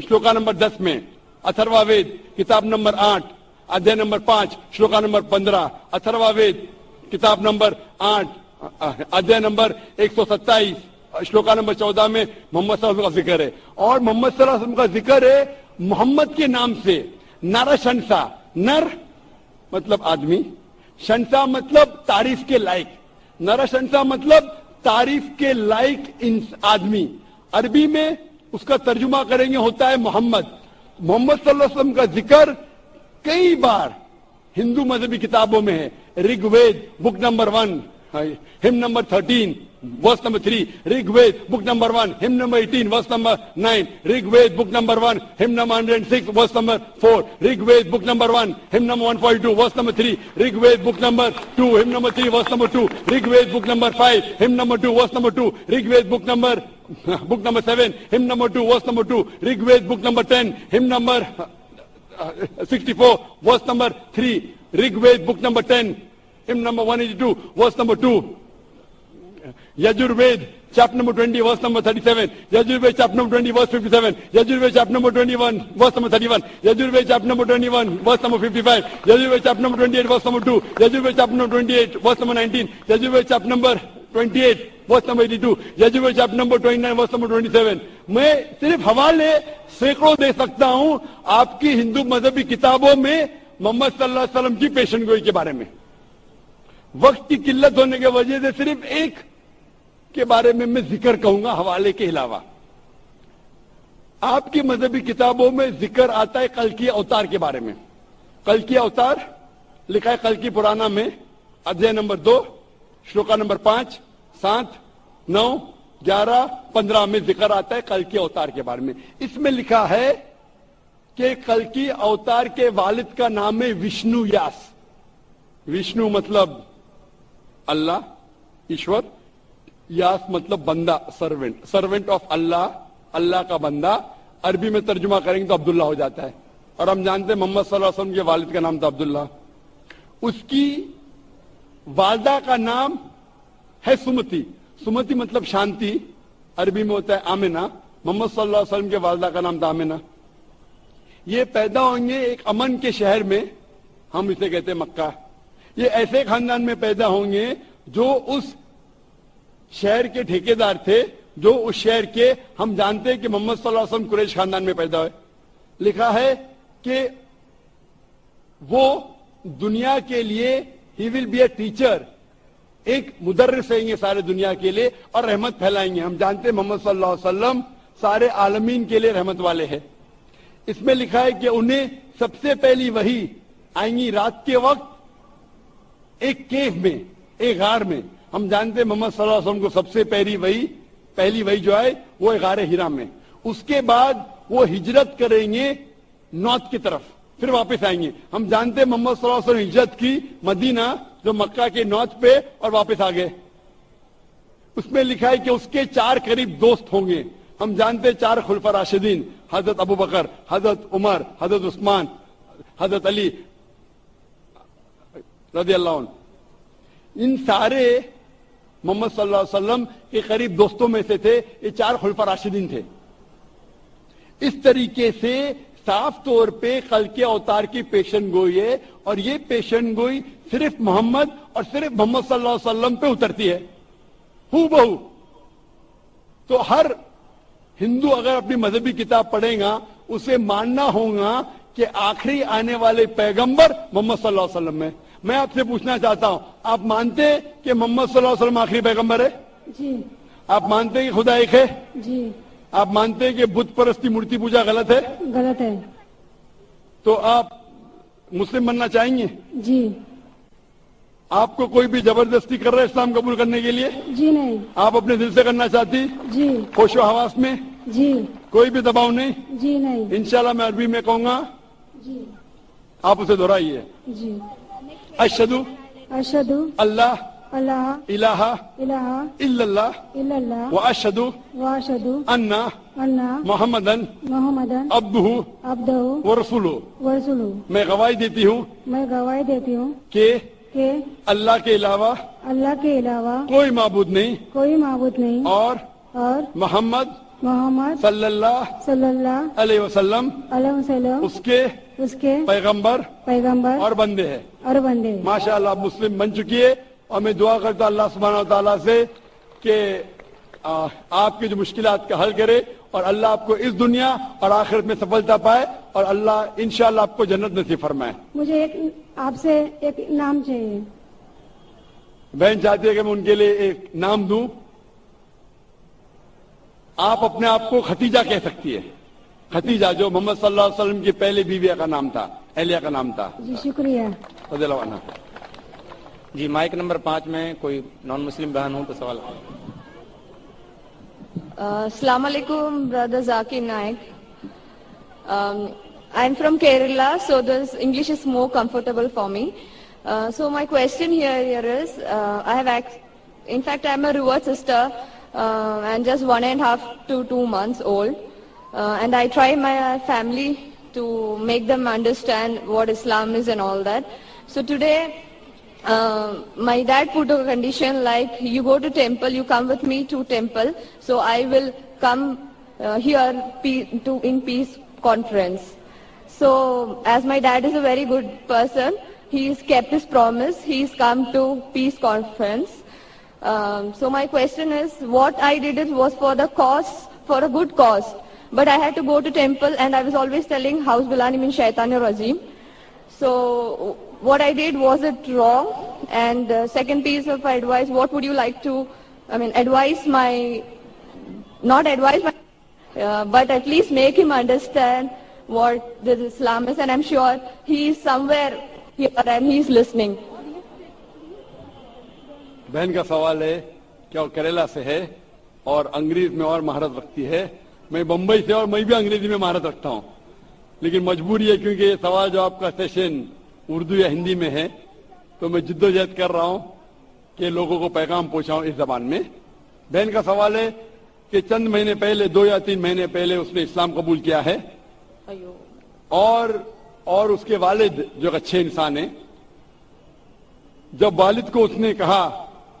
[SPEAKER 1] شلوکا نمبر 10 میں. اتھروا وید کتاب number 8 ادھیائے number 5 شلوکا number 15. Atharva Veda کتاب نمبر 8 ادھیائے نمبر 127 شلوکا نمبر 14 میں محمد صلی اللہ علیہ وسلم کا ذکر ہے. اور محمد صلی اللہ علیہ وسلم کا ذکر ہے محمد کے نام سے. نر شنسا, نر مطلب آدمی, شنسا مطلب تعریف کے لائق. نر شنسا مطلب تعریف کے لائق آدمی. عربی میں اس کا ترجمہ کریں گے ہوتا ہے محمد. محمد صلی اللہ علیہ وسلم کا ذکر کئی بار ہندو مذہبی کتابوں میں ہے. رگ وید بک نمبر 1 ہم نمبر 13 ورس number 3. Rig Veda book number 1 ہم نمبر 18 ورس نمبر 9. رگ وید بک نمبر 1 ہم نمبر 106 ورس نمبر 4. رگ وید بک نمبر 1 ہم نمبر 142 ورس number 3. Rig Veda book number 2 ہم نمبر 3 ورس نمبر 2. رگ وید بک نمبر 5 ہم نمبر 2 ورس نمبر 2. رگ وید بک نمبر 7 ہم نمبر 2 ورس نمبر 2. رگ Veda book number 10 ہم number 64 ورس number 3. Rig Veda book number 10 hymn number 182 verse number 2. Yajurved chapter number 20 verse number 37. Yajurved chapter number 20 verse 57. Yajurved chapter number 21 verse number 31. Yajurved chapter number 21 verse number 55. Yajurved chapter number 28 verse number 2. Yajurved chapter number 28 verse number 19. Yajurved chapter number 28 verse number 82. Yajurved chapter number 29 verse number 27. میں صرف حوالے سینکڑوں دے سکتا ہوں آپ کی ہندو مذہبی کتابوں میں محمد صلی اللہ علیہ وسلم کی پیشن گوئی کے بارے میں. وقت کی قلت ہونے کی وجہ سے صرف ایک کے بارے میں ذکر کہوں گا حوالے کے علاوہ. آپ کی مذہبی کتابوں میں ذکر آتا ہے کلکی اوتار کے بارے میں. کلکی اوتار لکھا ہے کلکی پرانا میں ادھیائے نمبر 2 شلوکا نمبر 5 7 9 11 15 میں ذکر آتا ہے کلکی اوتار کے بارے میں. اس میں لکھا ہے کہ کلکی اوتار کے والد کا نام ہے وشنو یاس. وشنو مطلب اللہ ایشور, یاس مطلب بندہ سروینٹ, سروینٹ آف اللہ, اللہ کا بندہ. عربی میں ترجمہ کریں گے تو عبداللہ ہو جاتا ہے. اور ہم جانتے ہیں محمد صلی اللہ علیہ وسلم کے والد کا نام تھا عبداللہ. اس کی والدہ کا نام ہے سمتی. سمتی مطلب شانتی, عربی میں ہوتا ہے آمنہ. محمد صلی اللہ علیہ وسلم کے والدہ کا نام تھا آمنہ. یہ پیدا ہوئیں گے ایک امن کے شہر میں, ہم اسے کہتے ہیں مکہ. یہ ایسے خاندان میں پیدا ہوں گے جو اس شہر کے ٹھیکیدار تھے, جو اس شہر کے, ہم جانتے ہیں کہ محمد صلی اللہ علیہ وسلم قریش خاندان میں پیدا ہوئے. لکھا ہے کہ وہ دنیا کے لیے ہی ول بی اے ٹیچر, ایک مدرس ہیں گے سارے دنیا کے لیے اور رحمت پھیلائیں گے. ہم جانتے ہیں محمد صلی اللہ علیہ وسلم سارے عالمین کے لیے رحمت والے ہیں. اس میں لکھا ہے کہ انہیں سب سے پہلی وحی آئیں گی رات کے وقت ایک کیف میں, ایک غار میں. ہم جانتے ہیں محمد صلی اللہ علیہ وسلم کو سب سے پہلی وحی جو ہے وہ غار ہرا میں. اس کے بعد وہ ہجرت کریں گے نارتھ کی طرف, پھر واپس آئیں گے. ہم جانتے ہیں محمد صلی اللہ علیہ وسلم ہجرت کی مدینہ جو مکہ کے نارتھ پہ اور واپس آ گئے. اس میں لکھا ہے کہ اس کے 4 قریب دوست ہوں گے. ہم جانتے ہیں 4 خلفاء راشدین, حضرت ابو بکر, حضرت عمر, حضرت عثمان, حضرت علی رضی اللہ عنہ. ان سارے محمد صلی اللہ علیہ وسلم کے قریب دوستوں میں سے تھے. یہ 4 خلفاء راشدین تھے. اس طریقے سے صاف طور پہ خلق اوتار کی پیشن گوئی ہے, اور یہ پیشن گوئی صرف محمد اور صرف محمد صلی اللہ علیہ وسلم پہ اترتی ہے, ہو بہو. تو ہر ہندو اگر اپنی مذہبی کتاب پڑھے گا اسے ماننا ہوگا کہ آخری آنے والے پیغمبر محمد صلی اللہ علیہ وسلم ہے. میں آپ سے پوچھنا چاہتا ہوں, آپ مانتے ہیں کہ محمد صلی اللہ علیہ وسلم آخری پیغمبر ہے؟
[SPEAKER 10] جی.
[SPEAKER 1] آپ مانتے ہیں کہ خدا ایک ہے؟
[SPEAKER 10] جی.
[SPEAKER 1] آپ مانتے ہیں کہ بت پرستی مورتی پوجا غلط ہے؟
[SPEAKER 10] غلط ہے.
[SPEAKER 1] تو آپ مسلم بننا چاہیں گے؟
[SPEAKER 10] جی.
[SPEAKER 1] آپ کو کوئی بھی زبردستی کر رہا ہے اسلام قبول کرنے کے لیے؟
[SPEAKER 10] جی نہیں.
[SPEAKER 1] آپ اپنے دل سے کرنا چاہتی؟
[SPEAKER 10] جی.
[SPEAKER 1] ہوش و حواس میں؟
[SPEAKER 10] جی.
[SPEAKER 1] کوئی بھی دباؤ نہیں؟
[SPEAKER 10] جی نہیں.
[SPEAKER 1] انشاءاللہ میں عربی میں کہوں گا,
[SPEAKER 10] جی.
[SPEAKER 1] آپ اسے دہرائیے.
[SPEAKER 10] جی.
[SPEAKER 1] اشہدو
[SPEAKER 10] اشہدو
[SPEAKER 1] اللہ
[SPEAKER 10] اللہ
[SPEAKER 1] الہ
[SPEAKER 10] الہ
[SPEAKER 1] الا اللہ
[SPEAKER 10] الا اللہ
[SPEAKER 1] واشہدو
[SPEAKER 10] واشہدو
[SPEAKER 1] ان
[SPEAKER 10] ان
[SPEAKER 1] محمدن
[SPEAKER 10] محمدن
[SPEAKER 1] عبدہ
[SPEAKER 10] عبدہ
[SPEAKER 1] ورسولہ.
[SPEAKER 10] ورسولہ.
[SPEAKER 1] میں گواہی دیتی ہوں
[SPEAKER 10] میں گواہی دیتی ہوں
[SPEAKER 1] کہ
[SPEAKER 10] کہ
[SPEAKER 1] اللہ کے علاوہ
[SPEAKER 10] اللہ کے علاوہ
[SPEAKER 1] کوئی معبود نہیں,
[SPEAKER 10] کوئی معبود نہیں,
[SPEAKER 1] اور
[SPEAKER 10] محمد
[SPEAKER 1] صلی اللہ علیہ وسلم اس کے پیغمبر اور بندے ہیں. ماشاءاللہ آپ مسلم بن چکی ہے, اور میں دعا کرتا اللہ سبحانہ و تعالیٰ سے کہ آپ کی جو مشکلات کا حل کرے, اور اللہ آپ کو اس دنیا اور آخرت میں سفلتا پائے, اور اللہ انشاءاللہ آپ کو جنت نصیب فرمائے.
[SPEAKER 10] مجھے آپ سے ایک نام چاہیے.
[SPEAKER 1] بہن چاہتی ہے کہ میں ان کے لیے ایک نام دوں. آپ اپنے آپ کو ختیجہ کہہ سکتی ہے. ختیجہ جو محمد صلی اللہ علیہ وسلم کی پہلی بیوی کا نام تھا, اہلیہ کا نام تھا.
[SPEAKER 10] جی شکریہ.
[SPEAKER 1] رضی اللہ عنہ.
[SPEAKER 3] جی مائک نمبر 5 میں کوئی نان مسلم بہن ہوں تو سوال.
[SPEAKER 2] Assalamu alaikum, brother Zakir Naik. I'm from Kerala, so this English is more comfortable for me. So my question here is, in fact, I'm a reward sister and just 1.5 to 2 months old. And I try my family to make them understand what Islam is and all that. So today, my dad put a condition like, you go to temple, you come with me to temple, so I will come here in peace conference. So as my dad is a very good person, he's kept his promise, he's come to peace conference. So my question is, what I did was for the cause, for a good cause, but I had to go to temple and I was always telling, Hau's Bilani min Shaitanir Rajim. So what I did, was it wrong? And second piece of advice, what would you like to, advise my, not advise my, but at least make him understand what this Islam is, and I'm sure he is somewhere here and he is listening.
[SPEAKER 1] بہن کا سوال ہے کہ وہ کیرلا سے ہے اور انگریز میں اور مہارت رکھتی ہے. میں بمبئی سے اور میں بھی انگریزی میں مہارت رکھتا ہوں, لیکن مجبوری ہے کیونکہ یہ سوال جو آپ کا سیشن اردو یا ہندی میں ہے, تو میں جدوجہد کر رہا ہوں کہ لوگوں کو پیغام پہنچاؤں اس زبان میں. بہن کا سوال ہے کہ چند مہینے پہلے, 2 یا 3 مہینے پہلے اس نے اسلام قبول کیا ہے, اور اس کے والد جو اچھے انسان ہیں, جب والد کو اس نے کہا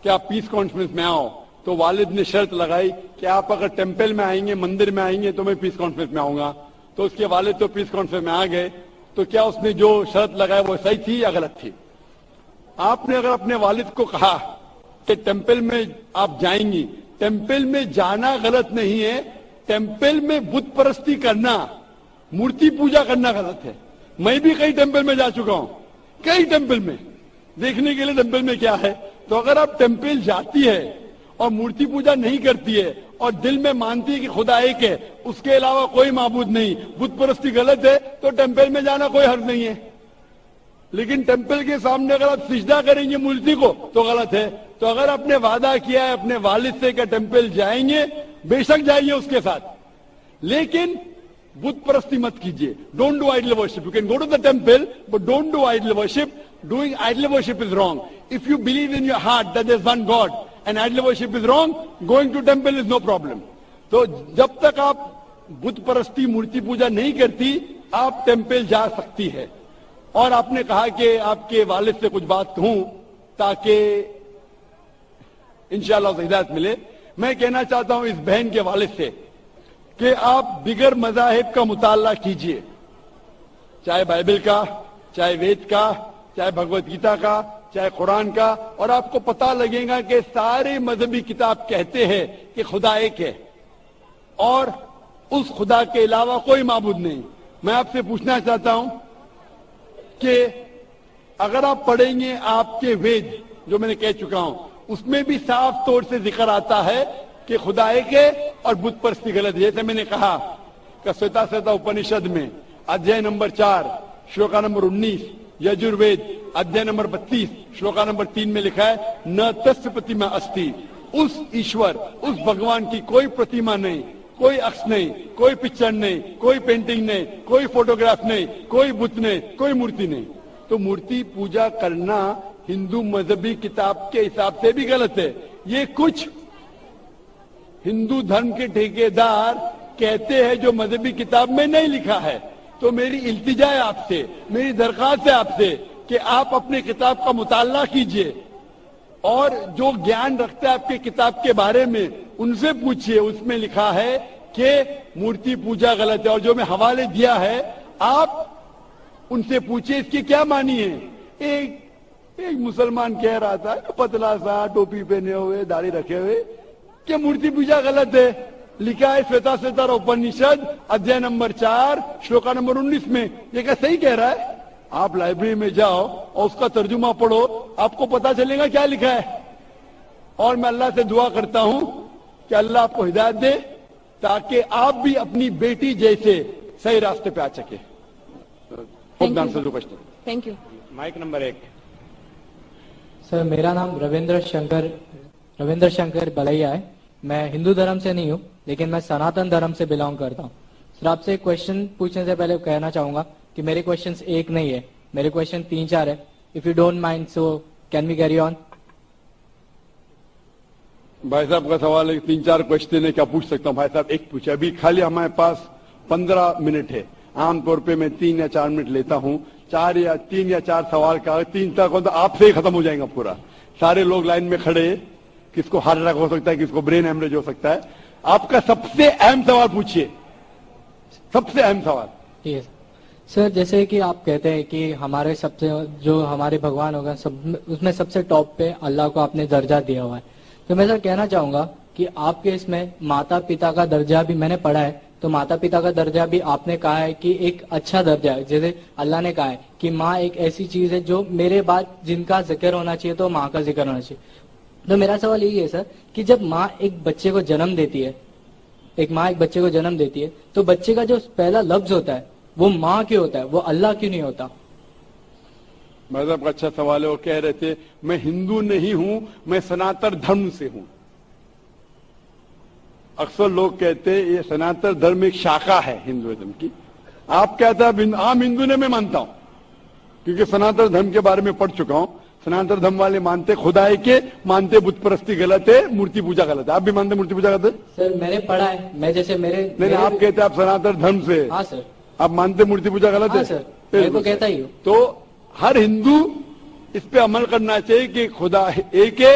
[SPEAKER 1] کہ آپ پیس کانفرنس میں آؤ, تو والد نے شرط لگائی کہ آپ اگر ٹیمپل میں آئیں گے, مندر میں آئیں گے, تو میں پیس کانفرنس میں آؤں گا. تو اس کے والد تو پیس کانفرنس میں آ گئے. تو کیا اس نے جو شرط لگائی وہ صحیح تھی یا غلط تھی؟ آپ نے اگر اپنے والد کو کہا کہ ٹیمپل میں آپ جائیں گی, ٹیمپل میں جانا غلط نہیں ہے, ٹیمپل میں بت پرستی کرنا, مورتی پوجا کرنا غلط ہے. میں بھی کئی ٹیمپل میں جا چکا ہوں, کئی ٹیمپل میں دیکھنے کے لیے ٹیمپل میں کیا ہے. تو اگر آپ ٹیمپل جاتی ہے اور مورتی پوجا نہیں کرتی ہے اور دل میں مانتی ہے کہ خدا ایک ہے, اس کے علاوہ کوئی معبود نہیں, بت پرستی غلط ہے, تو ٹیمپل میں جانا کوئی حرج نہیں ہے. لیکن ٹیمپل کے سامنے اگر آپ سجدہ کریں گے مورتی کو تو غلط ہے. تو اگر آپ نے وعدہ کیا ہے اپنے والد سے کہ ٹیمپل جائیں گے, بے شک جائیے اس کے ساتھ, لیکن बुत परस्ती मत कीजिए. Don't do idol worship. You can go to the temple, but don't do idol worship. Doing idol worship is wrong. If you believe in your heart that there's one God and idol worship is wrong, going to temple is no problem. तो जब तक आप बुत परस्ती मूर्ति पूजा नहीं करती, आप temple जा सकती है. और आपने कहा कि आपके वालिद से कुछ बात कहूं ताकि इंशाअल्लाह हिदायत मिले. मैं कहना चाहता हूं इस बहन के वालिद से कि आप बिगर मज़ाहिब का मुताला कीजिए, चाहे बाइबल का, चाहे वेद का, चाहे भगवत गीता का, चाहे कुरान का, और आपको पता लगेगा कि सारे मजहबी किताब कहते हैं कि खुदा एक है और उस खुदा के अलावा कोई माबूद नहीं. मैं आपसे पूछना चाहता हूं कि अगर आप पढ़ेंगे आपके वेद, जो मैंने कह चुका हूं, उसमें भी साफ तौर से जिक्र आता है कि खुदा एक है और बुत परस्ती गलत है. जैसे मैंने कहा कि श्वेता उपनिषद में अध्याय नंबर 4 श्लोका नंबर 19, यजुर्वेद अध्याय नंबर 32 श्लोका नंबर 3 में लिखा है न तस्य प्रतिमा अस्ति. उस ईश्वर, उस भगवान की कोई प्रतिमा नहीं, कोई अक्ष नहीं, कोई पिक्चर नहीं, कोई पेंटिंग नहीं, कोई फोटोग्राफ नहीं, कोई बुत नहीं, कोई मूर्ति नहीं. तो मूर्ति पूजा करना हिंदू मजहबी किताब के हिसाब से भी गलत है. ये कुछ हिंदू धर्म के ठेकेदार कहते हैं जो मजहबी किताब में नहीं लिखा है. तो मेरी इल्तिजा है आपसे, मेरी दरख्वास्त है आपसे कि आप अपने किताब का मुताला कीजिए और जो ज्ञान रखते हैं आपके किताब के बारे में उनसे पूछिए. उसमें लिखा है कि मूर्ति पूजा गलत है और जो मैं हवाले दिया है आप उनसे पूछिए इसकी क्या मानी है. एक मुसलमान कह रहा था, पतला सा, टोपी पहने हुए, दाढ़ी रखे हुए, कि मूर्ति पूजा गलत है. लिखा है श्वेता उपनिषद अध्याय नंबर 4 श्लोका नंबर 19 में. ये क्या सही कह रहा है? आप लाइब्रेरी में जाओ और उसका तर्जुमा पढ़ो, आपको पता चलेगा क्या लिखा है. और मैं अल्लाह से दुआ करता हूं कि अल्लाह आपको हिदायत दे ताकि आप भी अपनी बेटी जैसे सही रास्ते पे आ सके.
[SPEAKER 2] Thank you.
[SPEAKER 3] Mic number 1.
[SPEAKER 11] Sir, मेरा नाम रविंद्र शंकर बलैया है. मैं हिंदू धर्म से नहीं हूँ, लेकिन मैं सनातन धर्म से बिलोंग करता हूँ. सर, आपसे एक क्वेश्चन पूछने से पहले कहना चाहूंगा कि मेरे क्वेश्चंस एक नहीं है, मेरे क्वेश्चन 3-4 है. If you don't mind, so can we carry on?
[SPEAKER 1] भाई साहब का सवाल है, 3-4 क्वेश्चन है, क्या पूछ सकता हूँ? भाई साहब एक पूछे. अभी खाली हमारे पास 15 मिनट है. आमतौर पे मैं 3 या 4 मिनट लेता हूँ. 3 या 4 सवाल का 3 तक हो तो आपसे ही खत्म हो जाएगा पूरा. सारे लोग लाइन में खड़े, किसको हार्ट अटैक हो सकता है, किसको ब्रेन हेमरेज हो सकता है. आपका सबसे अहम सवाल पूछिए, सबसे अहम सवाल.
[SPEAKER 11] ठीक है सर. जैसे कि आप कहते हैं कि हमारे सबसे जो हमारे भगवान होगा सब उसमें सबसे टॉप पे अल्लाह को आपने दर्जा दिया हुआ है. तो मैं सर कहना चाहूंगा कि आपके इसमें माता पिता का दर्जा भी मैंने पढ़ा है, तो माता पिता का दर्जा भी आपने कहा है कि एक अच्छा दर्जा है. जैसे अल्लाह ने कहा है कि माँ एक ऐसी चीज है जो मेरे बाद जिनका जिक्र होना चाहिए तो माँ का जिक्र होना चाहिए. तो मेरा सवाल यही है सर कि जब माँ एक बच्चे को जन्म देती है, तो बच्चे का जो पहला लफ्ज होता है वो माँ क्यों होता है, वो अल्लाह क्यों नहीं होता?
[SPEAKER 1] मतलब अच्छा सवाल है. वो कह रहे थे मैं हिंदू नहीं हूं, मैं सनातन धर्म से हूं. अक्सर लोग कहते हैं ये सनातन धर्म एक शाखा है हिंदुइज्म की. आप कहते हैं आम हिंदू ने मैं मानता हूं, क्योंकि सनातन धर्म के बारे में पढ़ चुका हूं. सनातन धर्म वाले मानते खुदा है के, मानते बुत परस्ती गलत है, मूर्ति पूजा गलत है. आप भी मानते मूर्ति पूजा गलत है?
[SPEAKER 11] सर मैंने पढ़ा है, मैं जैसे मेरे
[SPEAKER 1] आप कहते हैं आप सनातन धर्म से.
[SPEAKER 11] हाँ सर.
[SPEAKER 1] आप मानते मूर्ति पूजा गलत है?
[SPEAKER 11] सर मैं तो कहता ही हूँ.
[SPEAKER 1] तो हर हिंदू इस पे अमल करना चाहिए कि खुदा एक है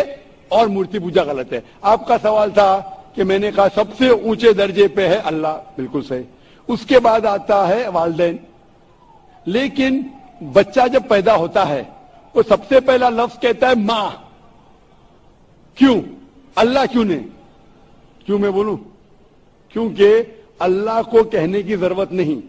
[SPEAKER 1] और मूर्ति पूजा गलत है. आपका सवाल था कि मैंने कहा सबसे ऊंचे दर्जे पे है अल्लाह, बिल्कुल सही. उसके बाद आता है वालिदैन. लेकिन बच्चा जब पैदा होता है वो सबसे पहला लफ्ज कहता है मां. क्यों? अल्लाह क्यों नहीं? क्यों मैं बोलूं? क्योंकि अल्लाह को कहने की जरूरत नहीं.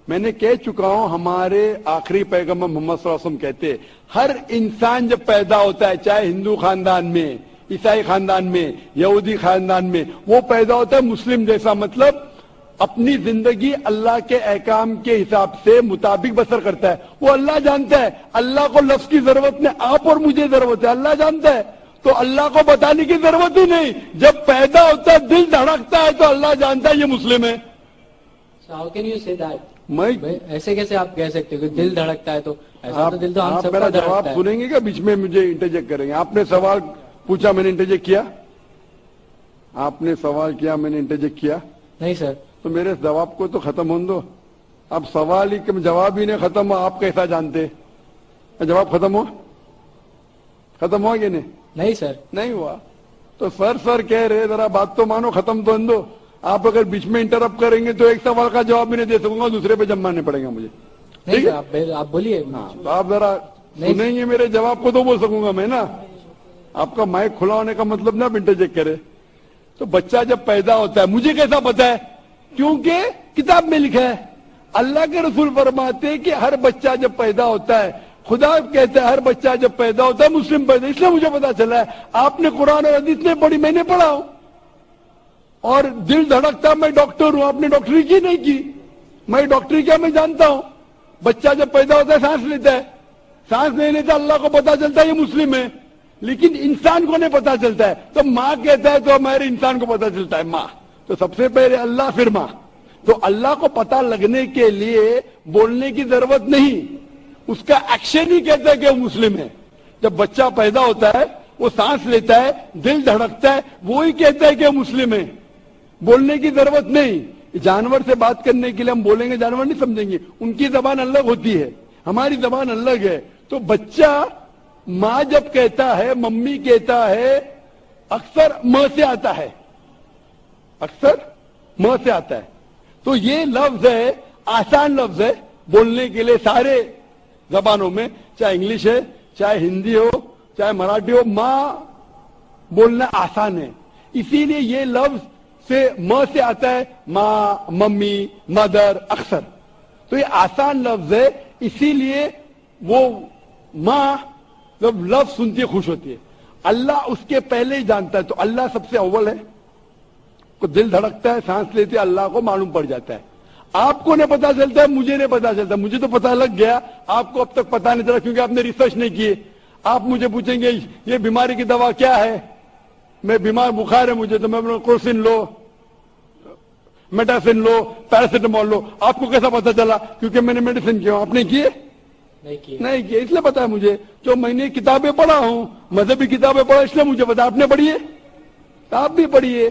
[SPEAKER 1] मैंने कह चुका हूं, हमारे आखिरी पैगंबर मोहम्मद सल्लल्लाहु अलैहि वसल्लम कहते हर इंसान जब पैदा होता है, चाहे हिंदू खानदान में, ईसाई खानदान में, यहूदी खानदान में, वो पैदा होता है मुस्लिम जैसा. मतलब अपनी जिंदगी अल्लाह के अहकाम के हिसाब से मुताबिक बसर करता है. वो अल्लाह जानता है. अल्लाह को लफ्ज की जरूरत नहीं, आप और मुझे जरूरत है. अल्लाह जानता है, तो अल्लाह को बताने की जरूरत ही नहीं. जब पैदा होता है, दिल धड़कता है, तो अल्लाह जानता है ये मुस्लिम है.
[SPEAKER 11] How can you say that?
[SPEAKER 1] मैं
[SPEAKER 11] ऐसे कैसे आप कह सकते हो कि दिल धड़कता है? तो ऐसा तो दिल तो हम
[SPEAKER 1] आप
[SPEAKER 11] सबका
[SPEAKER 1] मेरा
[SPEAKER 11] धड़कता
[SPEAKER 1] जवाब
[SPEAKER 11] है।
[SPEAKER 1] सुनेंगे क्या? बीच में मुझे इंटरजेक्ट करेंगे? आपने सवाल पूछा, मैंने इंटरजेक्ट किया? आपने सवाल किया, मैंने इंटरजेक्ट किया?
[SPEAKER 11] नहीं सर।
[SPEAKER 1] तो मेरे जवाब को तो खत्म होने दो। अब सवाल ही जवाब ही नहीं खत्म हुआ, आप कैसा जानते? जवाब खत्म हुआ? खत्म हुआ कि नहीं?
[SPEAKER 11] नहीं सर।
[SPEAKER 1] नहीं हुआ तो सर कह रहे, जरा बात तो मानो, खत्म तो दो। आप अगर बीच में इंटरप्ट करेंगे तो एक सवाल का जवाब भी नहीं दे सकूंगा, दूसरे पे जमाने पड़ेगा मुझे।
[SPEAKER 11] नहीं सर, आप बोलिए।
[SPEAKER 1] हाँ, तो आप जरा सुनेंगे मेरे जवाब को तो बोल सकूंगा मैं ना। आपका माइक खुला होने का मतलब ना इंटरजेक्ट करे। तो बच्चा जब पैदा होता है, मुझे कैसा पता है? क्योंकि किताब में लिखा है। अल्लाह के रसूल फरमाते हैं कि हर बच्चा जब पैदा होता है, खुदा कहता है हर बच्चा जब पैदा होता है मुस्लिम पैदा, इसलिए मुझे पता चला है। आपने कुरान और हदीस नहीं पढ़ी, मैंने पढ़ा हूं। और दिल धड़कता, मैं डॉक्टर हूं, आपने डॉक्टरी की नहीं की। मैं डॉक्टरी क्या, मैं जानता हूं। बच्चा जब पैदा होता है सांस लेता है, सांस नहीं लेता, अल्लाह को पता चलता है ये मुस्लिम है, लेकिन इंसान को नहीं पता चलता है। तो माँ कहता है तो हमारे इंसान को पता चलता है माँ। तो सबसे पहले अल्लाह फिर माँ। तो अल्लाह को पता लगने के लिए बोलने की जरूरत नहीं, उसका एक्शन ही कहता है कि वो मुस्लिम है। जब बच्चा पैदा होता है, वो सांस लेता है, दिल धड़कता है, वो ही कहता है कि वो मुस्लिम है। बोलने की जरूरत नहीं। जानवर से बात करने के लिए हम बोलेंगे, जानवर नहीं समझेंगे, उनकी जबान अलग होती है, हमारी जबान अलग है। तो बच्चा माँ जब कहता है, मम्मी कहता है, अक्सर म से आता है, अक्सर म से आता है। तो ये लफ्ज है, आसान लफ्ज है बोलने के लिए सारे जबानों में, चाहे इंग्लिश है, चाहे हिंदी हो, चाहे मराठी हो, माँ बोलना आसान है। इसीलिए ये लफ्ज से म से आता है, माँ, मम्मी, मदर, अक्सर। तो ये आसान लफ्ज है, इसीलिए वो माँ जब लफ्ज सुनती है खुश होती है। अल्लाह उसके पहले ही जानता है, तो अल्लाह सबसे अव्वल है। को दिल धड़कता है, सांस लेते, अल्लाह को मालूम पड़ जाता है। आपको नहीं पता चलता है, मुझे नहीं पता चलता। मुझे तो पता लग गया, आपको अब तक पता नहीं चला क्योंकि आपने रिसर्च नहीं किए। आप मुझे पूछेंगे ये बीमारी की दवा क्या है, मैं बीमार, बुखार है मुझे, तो मैं बोलूं क्रोसिन लो, मेटासिन लो, पैरासिटामोल लो। आपको कैसा पता चला? क्योंकि मैंने मेडिसिन किया। आपने किए? नहीं किए, इसलिए पता है मुझे। जो मैंने किताबें पढ़ा हूं, मजहबी किताबें पढ़ा, इसलिए मुझे पता। आपने पढ़ी है? आप भी पढ़िए।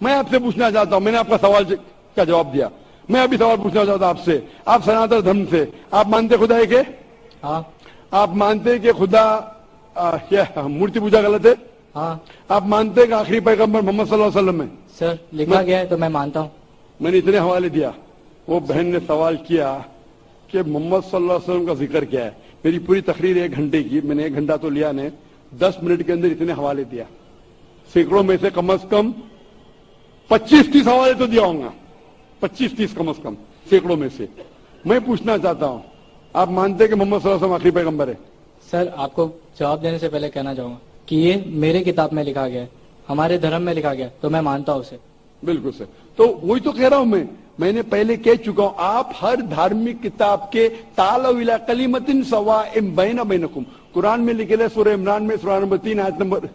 [SPEAKER 1] मैं आपसे पूछना चाहता हूं, मैंने आपका सवाल का जवाब दिया, मैं अभी सवाल पूछना चाहता हूं आपसे। आप सनातन धर्म से, आप मानते खुदा है के?
[SPEAKER 11] हाँ।
[SPEAKER 1] आप मानते कि खुदा क्या मूर्ति पूजा गलत है?
[SPEAKER 11] हाँ।
[SPEAKER 1] आप मानते कि आखिरी पैगंबर मोहम्मद सल्लल्लाहु अलैहि वसल्लम है?
[SPEAKER 11] सर लिखा गया है तो मैं मानता हूँ।
[SPEAKER 1] मैंने इतने हवाले दिया। वो बहन ने सवाल किया कि मोहम्मद सल्लल्लाहु अलैहि वसल्लम का जिक्र क्या है। मेरी पूरी तकरीर 1 घंटे की, मैंने 1 घंटा तो लिया नहीं, 10 मिनट के अंदर इतने हवाले दिया। सैकड़ों में से कम 25-30 हवाले तो दिया होगा, 25-30 कम से कम, सैकड़ों में से। मैं पूछना चाहता हूं, आप मानते हैं कि मोहम्मद सल्लल्लाहु अलैहि वसल्लम आखिरी पैगंबर है?
[SPEAKER 11] सर आपको जवाब देने से पहले कहना चाहूंगा कि ये मेरे किताब में लिखा गया है, हमारे धर्म में लिखा गया है, तो मैं मानता हूं उसे।
[SPEAKER 1] बिल्कुल सर। तो वही तो कह रहा हूं मैंने पहले कह चुका हूं, आप हर धार्मिक किताब के तालव इला कलिमतिन सवाइम बैना बैनकुम, कुरान में लिखे है सूरह इमरान में सूरह नंबर 3 आयत नंबर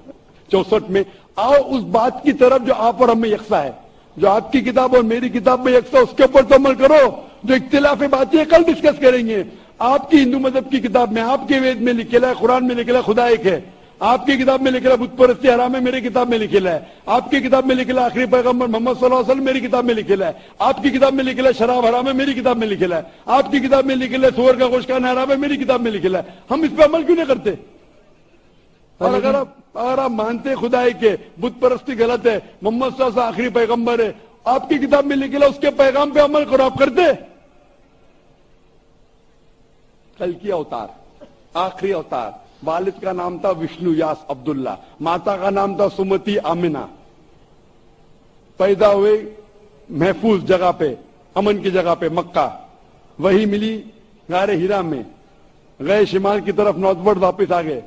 [SPEAKER 1] 64 में, आओ उस बात की तरफ जो आप और हमें यकसा है। जो आपकी किताब और मेरी किताब में यकसा, उसके ऊपर तो अमल करो। जो इख्तिलाफी बातें कल डिस्कस करेंगे। आपकी हिंदू मजहब की किताब में, आपके वेद में लिखेला है, कुरान में लिखेला खुदा एक है। आपकी किताब में लिखेला बुत परस्ती हराम है, मेरी किताब में लिखेला है। आपकी किताब में लिखेला आखिरी पैगंबर मोहम्मद सल्लल्लाहु अलैहि वसल्लम, मेरी किताब में लिखेला है। आपकी किताब में लिखेला शराब हराम है, मेरी किताब में लिखेला है। आपकी किताब में लिखेला सुअर का गोश्त खाना हराम है, मेरी किताब में लिखेला है। हम इस पर अमल क्यों नहीं करते? और अगर आप मानते खुदा एक है, बुत परस्ती गलत है, मोहम्मद सल्लल्लाहु अलैहि वसल्लम आखिरी पैगंबर है, आपकी किताब में लिखेला उसके पैगाम पे अमल करो, आप करते? कल की अवतार, आखिरी अवतार, वालिद का नाम था विष्णु यास अब्दुल्ला, माता का नाम था सुमति आमिना। पैदा हुए महफूज जगह पे, अमन की जगह पे, मक्का। वही मिली गारे हिरा में, गए शिमाल की तरफ नॉर्थवर्ड, वापिस आ गए,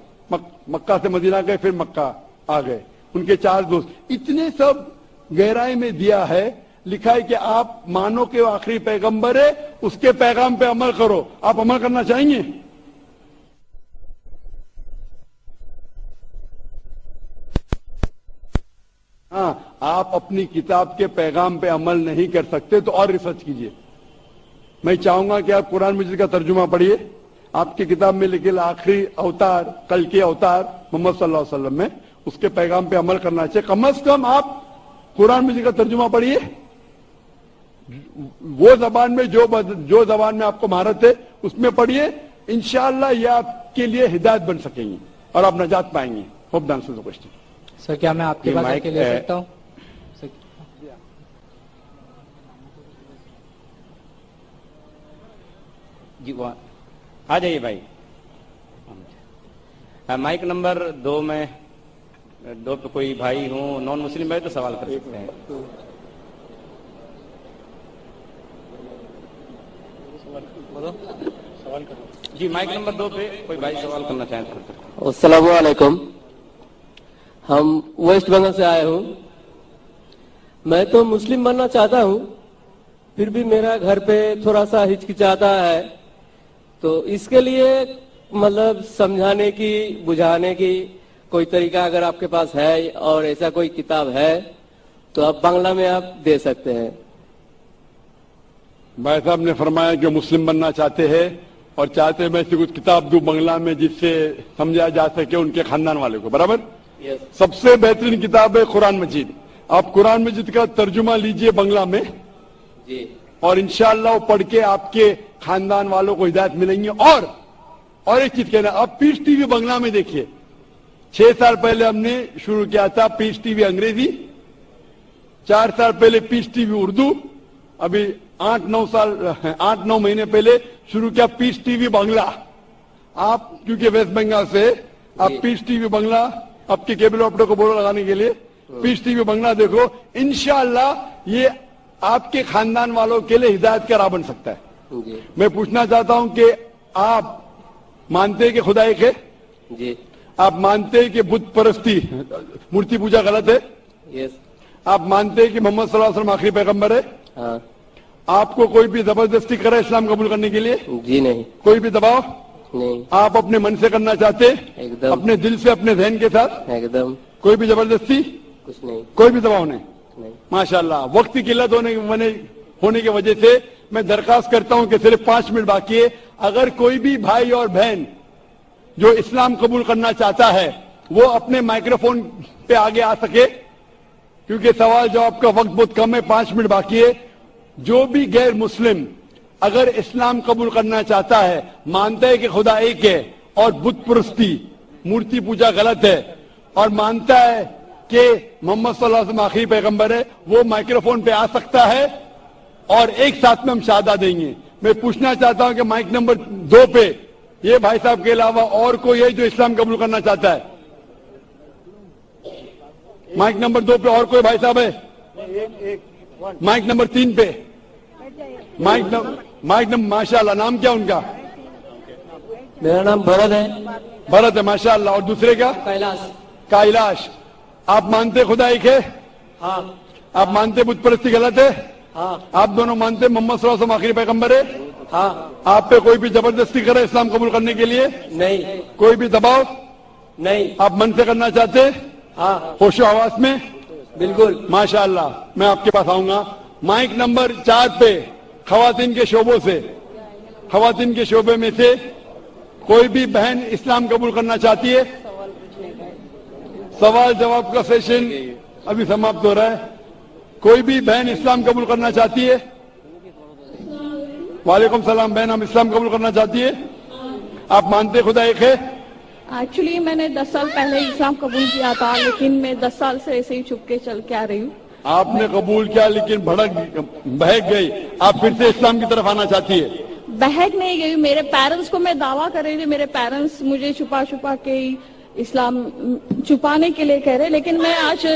[SPEAKER 1] मक्का से मदीना गए, फिर मक्का आ गए। उनके 4 दोस्त, इतने सब गहराई में दिया है। लिखा है कि आप मानो कि वो आखिरी पैगंबर है, उसके पैगाम पे अमल करो। आप अमल करना चाहेंगे? ہاں آپ اپنی کتاب کے پیغام پہ عمل نہیں کر سکتے تو اور ریسرچ کیجئے. میں چاہوں گا کہ آپ قرآن مجید کا ترجمہ پڑھیے. آپ کی کتاب میں لکھے آخری اوتار کل کے اوتار محمد صلی اللہ علیہ وسلم میں اس کے پیغام پہ عمل کرنا چاہیے. کم از کم آپ قرآن مجید کا ترجمہ پڑھیے. وہ زبان میں جو زبان میں آپ کو مہارت ہے اس میں پڑھیے. انشاءاللہ یہ آپ کے لیے ہدایت بن سکیں گے اور آپ نجات پائیں گے. ہوپ ڈانس کو کوشچن.
[SPEAKER 11] سر کیا میں آپ کے پاس کے لے سکتا ہوں؟
[SPEAKER 3] جی وہ آ جائیے بھائی. مائک نمبر 2 میں 2 پہ کوئی بھائی ہوں نان مسلم بھائی تو سوال کر سکتے ہیں. جی مائک نمبر 2 پہ کوئی بھائی سوال کرنا چاہیں تو.
[SPEAKER 12] السلام علیکم. ہم ویسٹ بنگال سے آئے ہوں. میں تو مسلم بننا چاہتا ہوں, پھر بھی میرا گھر پہ تھوڑا سا ہچکچاتا ہے. تو اس کے لیے مطلب سمجھانے کی بجھانے کی کوئی طریقہ اگر آپ کے پاس ہے اور ایسا کوئی کتاب ہے تو آپ بنگلہ میں آپ دے سکتے ہیں.
[SPEAKER 1] بھائی صاحب نے فرمایا کہ مسلم بننا چاہتے ہیں اور چاہتے میں سے کچھ کتاب دوں بنگلہ میں جس سے سمجھا جا سکے ان کے خاندان والے کو. برابر. سب سے بہترین کتاب ہے قرآن مجید. آپ قرآن مجید کا ترجمہ لیجئے بنگلہ میں
[SPEAKER 12] جی,
[SPEAKER 1] اور انشاءاللہ وہ پڑھ کے آپ کے خاندان والوں کو ہدایت ملیں گے. اور ایک چیز کہنا, آپ پیس ٹی وی بنگلہ میں دیکھیے. 6 سال پہلے ہم نے شروع کیا تھا پیس ٹی وی انگریزی, 4 سال پہلے پیس ٹی وی اردو, ابھی 8-9 مہینے پہلے شروع کیا پیس ٹی وی بنگلہ. آپ کیونکہ ویسٹ بنگال سے آپ پیس ٹی وی بنگلہ آپ کے کیبل آپریٹر کو بولو لگانے کے لیے پیس ٹی وی بنگلہ دیکھو. انشاءاللہ یہ آپ کے خاندان والوں کے لیے ہدایت کا راہ بن سکتا ہے. میں پوچھنا چاہتا ہوں کہ آپ مانتے ہیں کہ خدا ایک ہے؟
[SPEAKER 12] جی.
[SPEAKER 1] آپ مانتے ہیں کہ بت پرستی مورتی پوجا غلط ہے؟
[SPEAKER 12] یس.
[SPEAKER 1] آپ مانتے ہیں کہ محمد صلی اللہ علیہ وسلم آخری پیغمبر ہے؟
[SPEAKER 12] ہاں.
[SPEAKER 1] آپ کو کوئی بھی زبردستی کرے اسلام قبول کرنے کے لیے؟
[SPEAKER 12] جی نہیں.
[SPEAKER 1] کوئی بھی دباؤ
[SPEAKER 12] نہیں.
[SPEAKER 1] آپ اپنے من سے کرنا چاہتے ہیں؟
[SPEAKER 12] ایک دم.
[SPEAKER 1] اپنے دل سے اپنے ذہن کے ساتھ؟
[SPEAKER 12] ایک دم.
[SPEAKER 1] کوئی بھی زبردستی
[SPEAKER 12] کچھ نہیں.
[SPEAKER 1] کوئی بھی دباؤ نہیں.
[SPEAKER 12] نہیں.
[SPEAKER 1] ماشاءاللہ. وقت کی قلت ہونے کی وجہ سے میں درخواست کرتا ہوں کہ صرف 5 منٹ باقی ہے. اگر کوئی بھی بھائی اور بہن جو اسلام قبول کرنا چاہتا ہے وہ اپنے مائکروفون پہ آگے آ سکے, کیونکہ سوال جواب کا وقت بہت کم ہے. 5 منٹ باقی ہے. جو بھی غیر مسلم اگر اسلام قبول کرنا چاہتا ہے, مانتا ہے کہ خدا ایک ہے اور بت پرستی مورتی پوجا غلط ہے, اور مانتا ہے کہ محمد صلی اللہ علیہ وسلم آخری پیغمبر ہے, وہ مائکروفون پہ آ سکتا ہے اور ایک ساتھ میں ہم شہادت دیں گے. میں پوچھنا چاہتا ہوں کہ مائک نمبر 2 پہ یہ بھائی صاحب کے علاوہ اور کوئی ہے جو اسلام قبول کرنا چاہتا ہے؟ مائک نمبر 2 پہ اور کوئی بھائی صاحب ہے؟ مائک نمبر 3 پہ مائک نمبر ماشاءاللہ. نام کیا ان کا؟
[SPEAKER 12] میرا نام بھرت ہے.
[SPEAKER 1] بھرت ہے ماشاءاللہ. اور دوسرے کا؟ کائلاش. آپ مانتے خدا ایک ہے؟
[SPEAKER 12] ہاں.
[SPEAKER 1] آپ مانتے بت پرستی غلط ہے؟
[SPEAKER 12] ہاں.
[SPEAKER 1] آپ دونوں مانتے محمد صلی اللہ علیہ وسلم آخری پیغمبر ہے؟
[SPEAKER 12] ہاں.
[SPEAKER 1] آپ پہ کوئی بھی زبردستی کرے اسلام قبول کرنے کے لیے؟
[SPEAKER 12] نہیں.
[SPEAKER 1] کوئی بھی دباؤ
[SPEAKER 12] نہیں.
[SPEAKER 1] آپ من سے کرنا چاہتے؟
[SPEAKER 12] ہاں.
[SPEAKER 1] ہوش و حواس میں؟
[SPEAKER 12] بالکل.
[SPEAKER 1] ماشاءاللہ. میں آپ کے پاس آؤں گا. مائک نمبر 4 پہ خواتین کے شعبوں سے, خواتین کے شعبے میں سے کوئی بھی بہن اسلام قبول کرنا چاہتی ہے؟ سوال جواب کا سیشن ابھی سماپت ہو رہا ہے. کوئی بھی بہن اسلام قبول کرنا چاہتی ہے؟ وعلیکم السلام. بہن ہم اسلام قبول کرنا چاہتی ہے. آپ مانتے خدا ایک ہے؟
[SPEAKER 13] ایکچولی میں نے 10 سال پہلے اسلام قبول کیا تھا, لیکن میں 10 سال سے ایسے ہی چھپ کے چل کے آ رہی ہوں.
[SPEAKER 1] آپ نے قبول کیا لیکن بہک گئی, آپ پھر سے اسلام کی طرف آنا چاہتی ہے؟
[SPEAKER 13] بہک نہیں گئی. میرے پیرنٹس کو میں دعویٰ کر رہی تھی, میرے پیرنٹس مجھے چھپا کے اسلام چھپانے کے لیے کہہ رہے, لیکن میں آج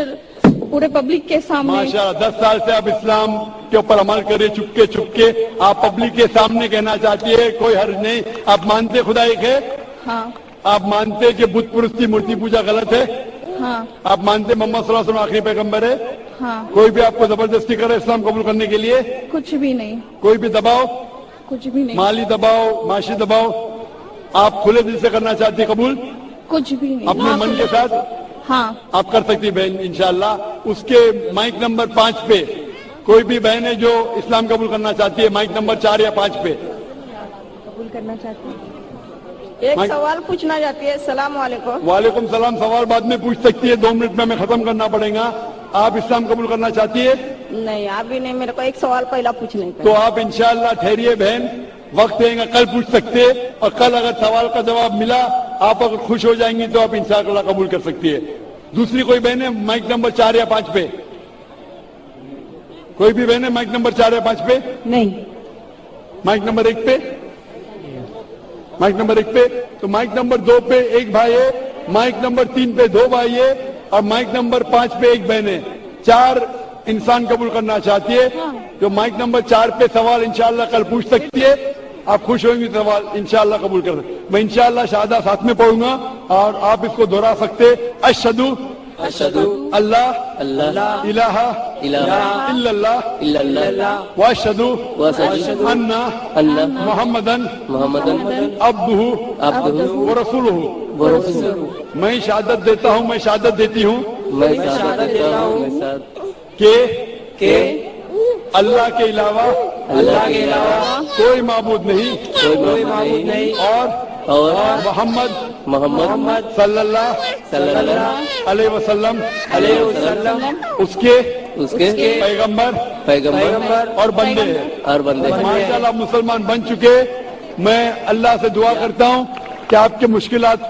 [SPEAKER 13] پورے پبلک کے سامنے
[SPEAKER 1] ماشاءاللہ 10 سال سے آپ اسلام کے اوپر عمل کرے چھپ کے آپ پبلک کے سامنے کہنا چاہتی ہے کوئی حرج نہیں. آپ مانتے خدا ایک ہے؟
[SPEAKER 13] ہاں.
[SPEAKER 1] آپ مانتے کہ بت پرستی مورتی پوجا غلط ہے؟
[SPEAKER 13] ہاں.
[SPEAKER 1] آپ مانتے محمد صلی اللہ علیہ وسلم آخری پیغمبر ہے؟
[SPEAKER 13] ہاں.
[SPEAKER 1] کوئی بھی آپ کو زبردستی کرے اسلام قبول کرنے کے لیے؟
[SPEAKER 13] کچھ بھی نہیں.
[SPEAKER 1] کوئی بھی دباؤ؟
[SPEAKER 13] کچھ بھی نہیں.
[SPEAKER 1] مالی دباؤ, معاشی دباؤ, آپ کھلے دل سے کرنا چاہتی قبول؟
[SPEAKER 13] کچھ بھی نہیں.
[SPEAKER 1] اپنے من کے ساتھ؟
[SPEAKER 13] ہاں
[SPEAKER 1] آپ کر سکتی بہن انشاءاللہ. اس کے مائک نمبر 5 پہ کوئی بھی بہن ہے جو اسلام قبول کرنا چاہتی ہے, مائک نمبر 4 یا 5 پہ
[SPEAKER 2] قبول کرنا چاہتی ہوں.
[SPEAKER 13] ایک سوال پوچھنا چاہتی ہے. السلام علیکم.
[SPEAKER 1] وعلیکم السلام. سوال بعد میں پوچھ سکتی ہے, 2 منٹ میں ہمیں ختم کرنا پڑے گا. آپ اسلام قبول کرنا چاہتی ہے؟
[SPEAKER 13] نہیں ابھی نہیں, میرے کو ایک سوال پہلا پوچھنا ہے.
[SPEAKER 1] تو آپ انشاءاللہ ٹھہریے بہن, وقت دیں گا, کل پوچھ سکتے, اور کل اگر سوال کا جواب ملا آپ اگر خوش ہو جائیں گی تو آپ انشاءاللہ قبول کر سکتی ہے. دوسری کوئی بہن ہے مائک نمبر 4 یا 5 پہ؟ کوئی بھی بہن ہے مائک نمبر 4 یا 5 پہ؟
[SPEAKER 2] نہیں.
[SPEAKER 1] مائک نمبر 1 پہ؟ مائک نمبر 1 پہ. تو مائک نمبر 2 پہ ایک بھائی ہے, مائک نمبر 3 پہ 2 بھائی ہے, اور مائک نمبر 5 پہ ایک بہن ہے. 4 انسان قبول کرنا چاہتی ہے. جو مائک نمبر 4 پہ سوال انشاءاللہ کل پوچھ سکتی ہے. آپ خوش ہوئیں گے سوال انشاءاللہ قبول کر سکتے. میں انشاءاللہ شہادہ ساتھ میں پڑھوں گا اور آپ اس کو دہرا سکتے. اشہدو اللہ الہ الا اللہ واشہدو ان محمدن عبدہ ورسولہ. میں شہادت دیتا ہوں, میں شہادت دیتی ہوں کہ اللہ کے علاوہ کوئی معبود نہیں, اور محمد صلی اللہ علیہ وسلم اس کے پیغمبر اور بندے ہیں. ماشاءاللہ مسلمان بن چکے. میں اللہ سے دعا کرتا ہوں کہ آپ کے مشکلات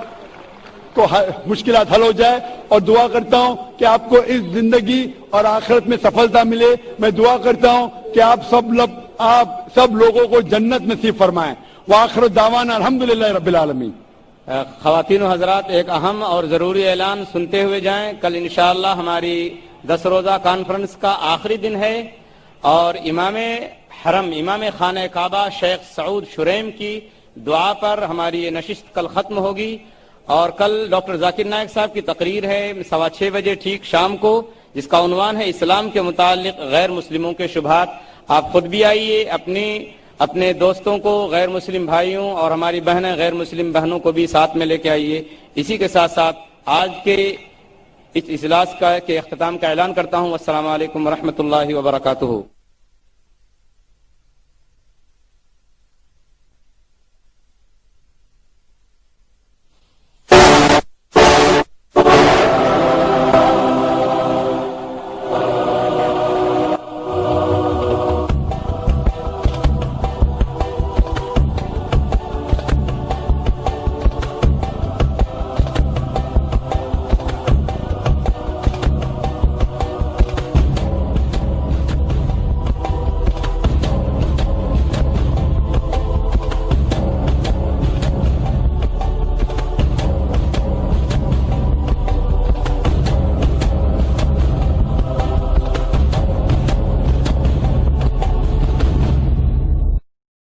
[SPEAKER 1] حل ہو جائے, اور دعا کرتا ہوں کہ آپ کو اس زندگی اور آخرت میں سفلتا ملے. میں دعا کرتا ہوں کہ آپ سب لوگوں کو جنت نصیب فرمائیں. وآخر دعوانا الحمدللہ رب العالمین.
[SPEAKER 3] خواتین و حضرات, ایک اہم اور ضروری اعلان سنتے ہوئے جائیں. کل انشاءاللہ ہماری 10 روزہ کانفرنس کا آخری دن ہے, اور امام حرم, امام خانہ کعبہ شیخ سعود شریم کی دعا پر ہماری یہ نشست کل ختم ہوگی. اور کل ڈاکٹر ذاکر نائک صاحب کی تقریر ہے 6:15 بجے ٹھیک شام کو, جس کا عنوان ہے اسلام کے متعلق غیر مسلموں کے شبہات. آپ خود بھی آئیے, اپنے دوستوں کو, غیر مسلم بھائیوں اور ہماری بہنیں غیر مسلم بہنوں کو بھی ساتھ میں لے کے آئیے. اسی کے ساتھ ساتھ آج کے اس اجلاس کے اختتام کا اعلان کرتا ہوں. السلام علیکم ورحمۃ اللہ وبرکاتہ.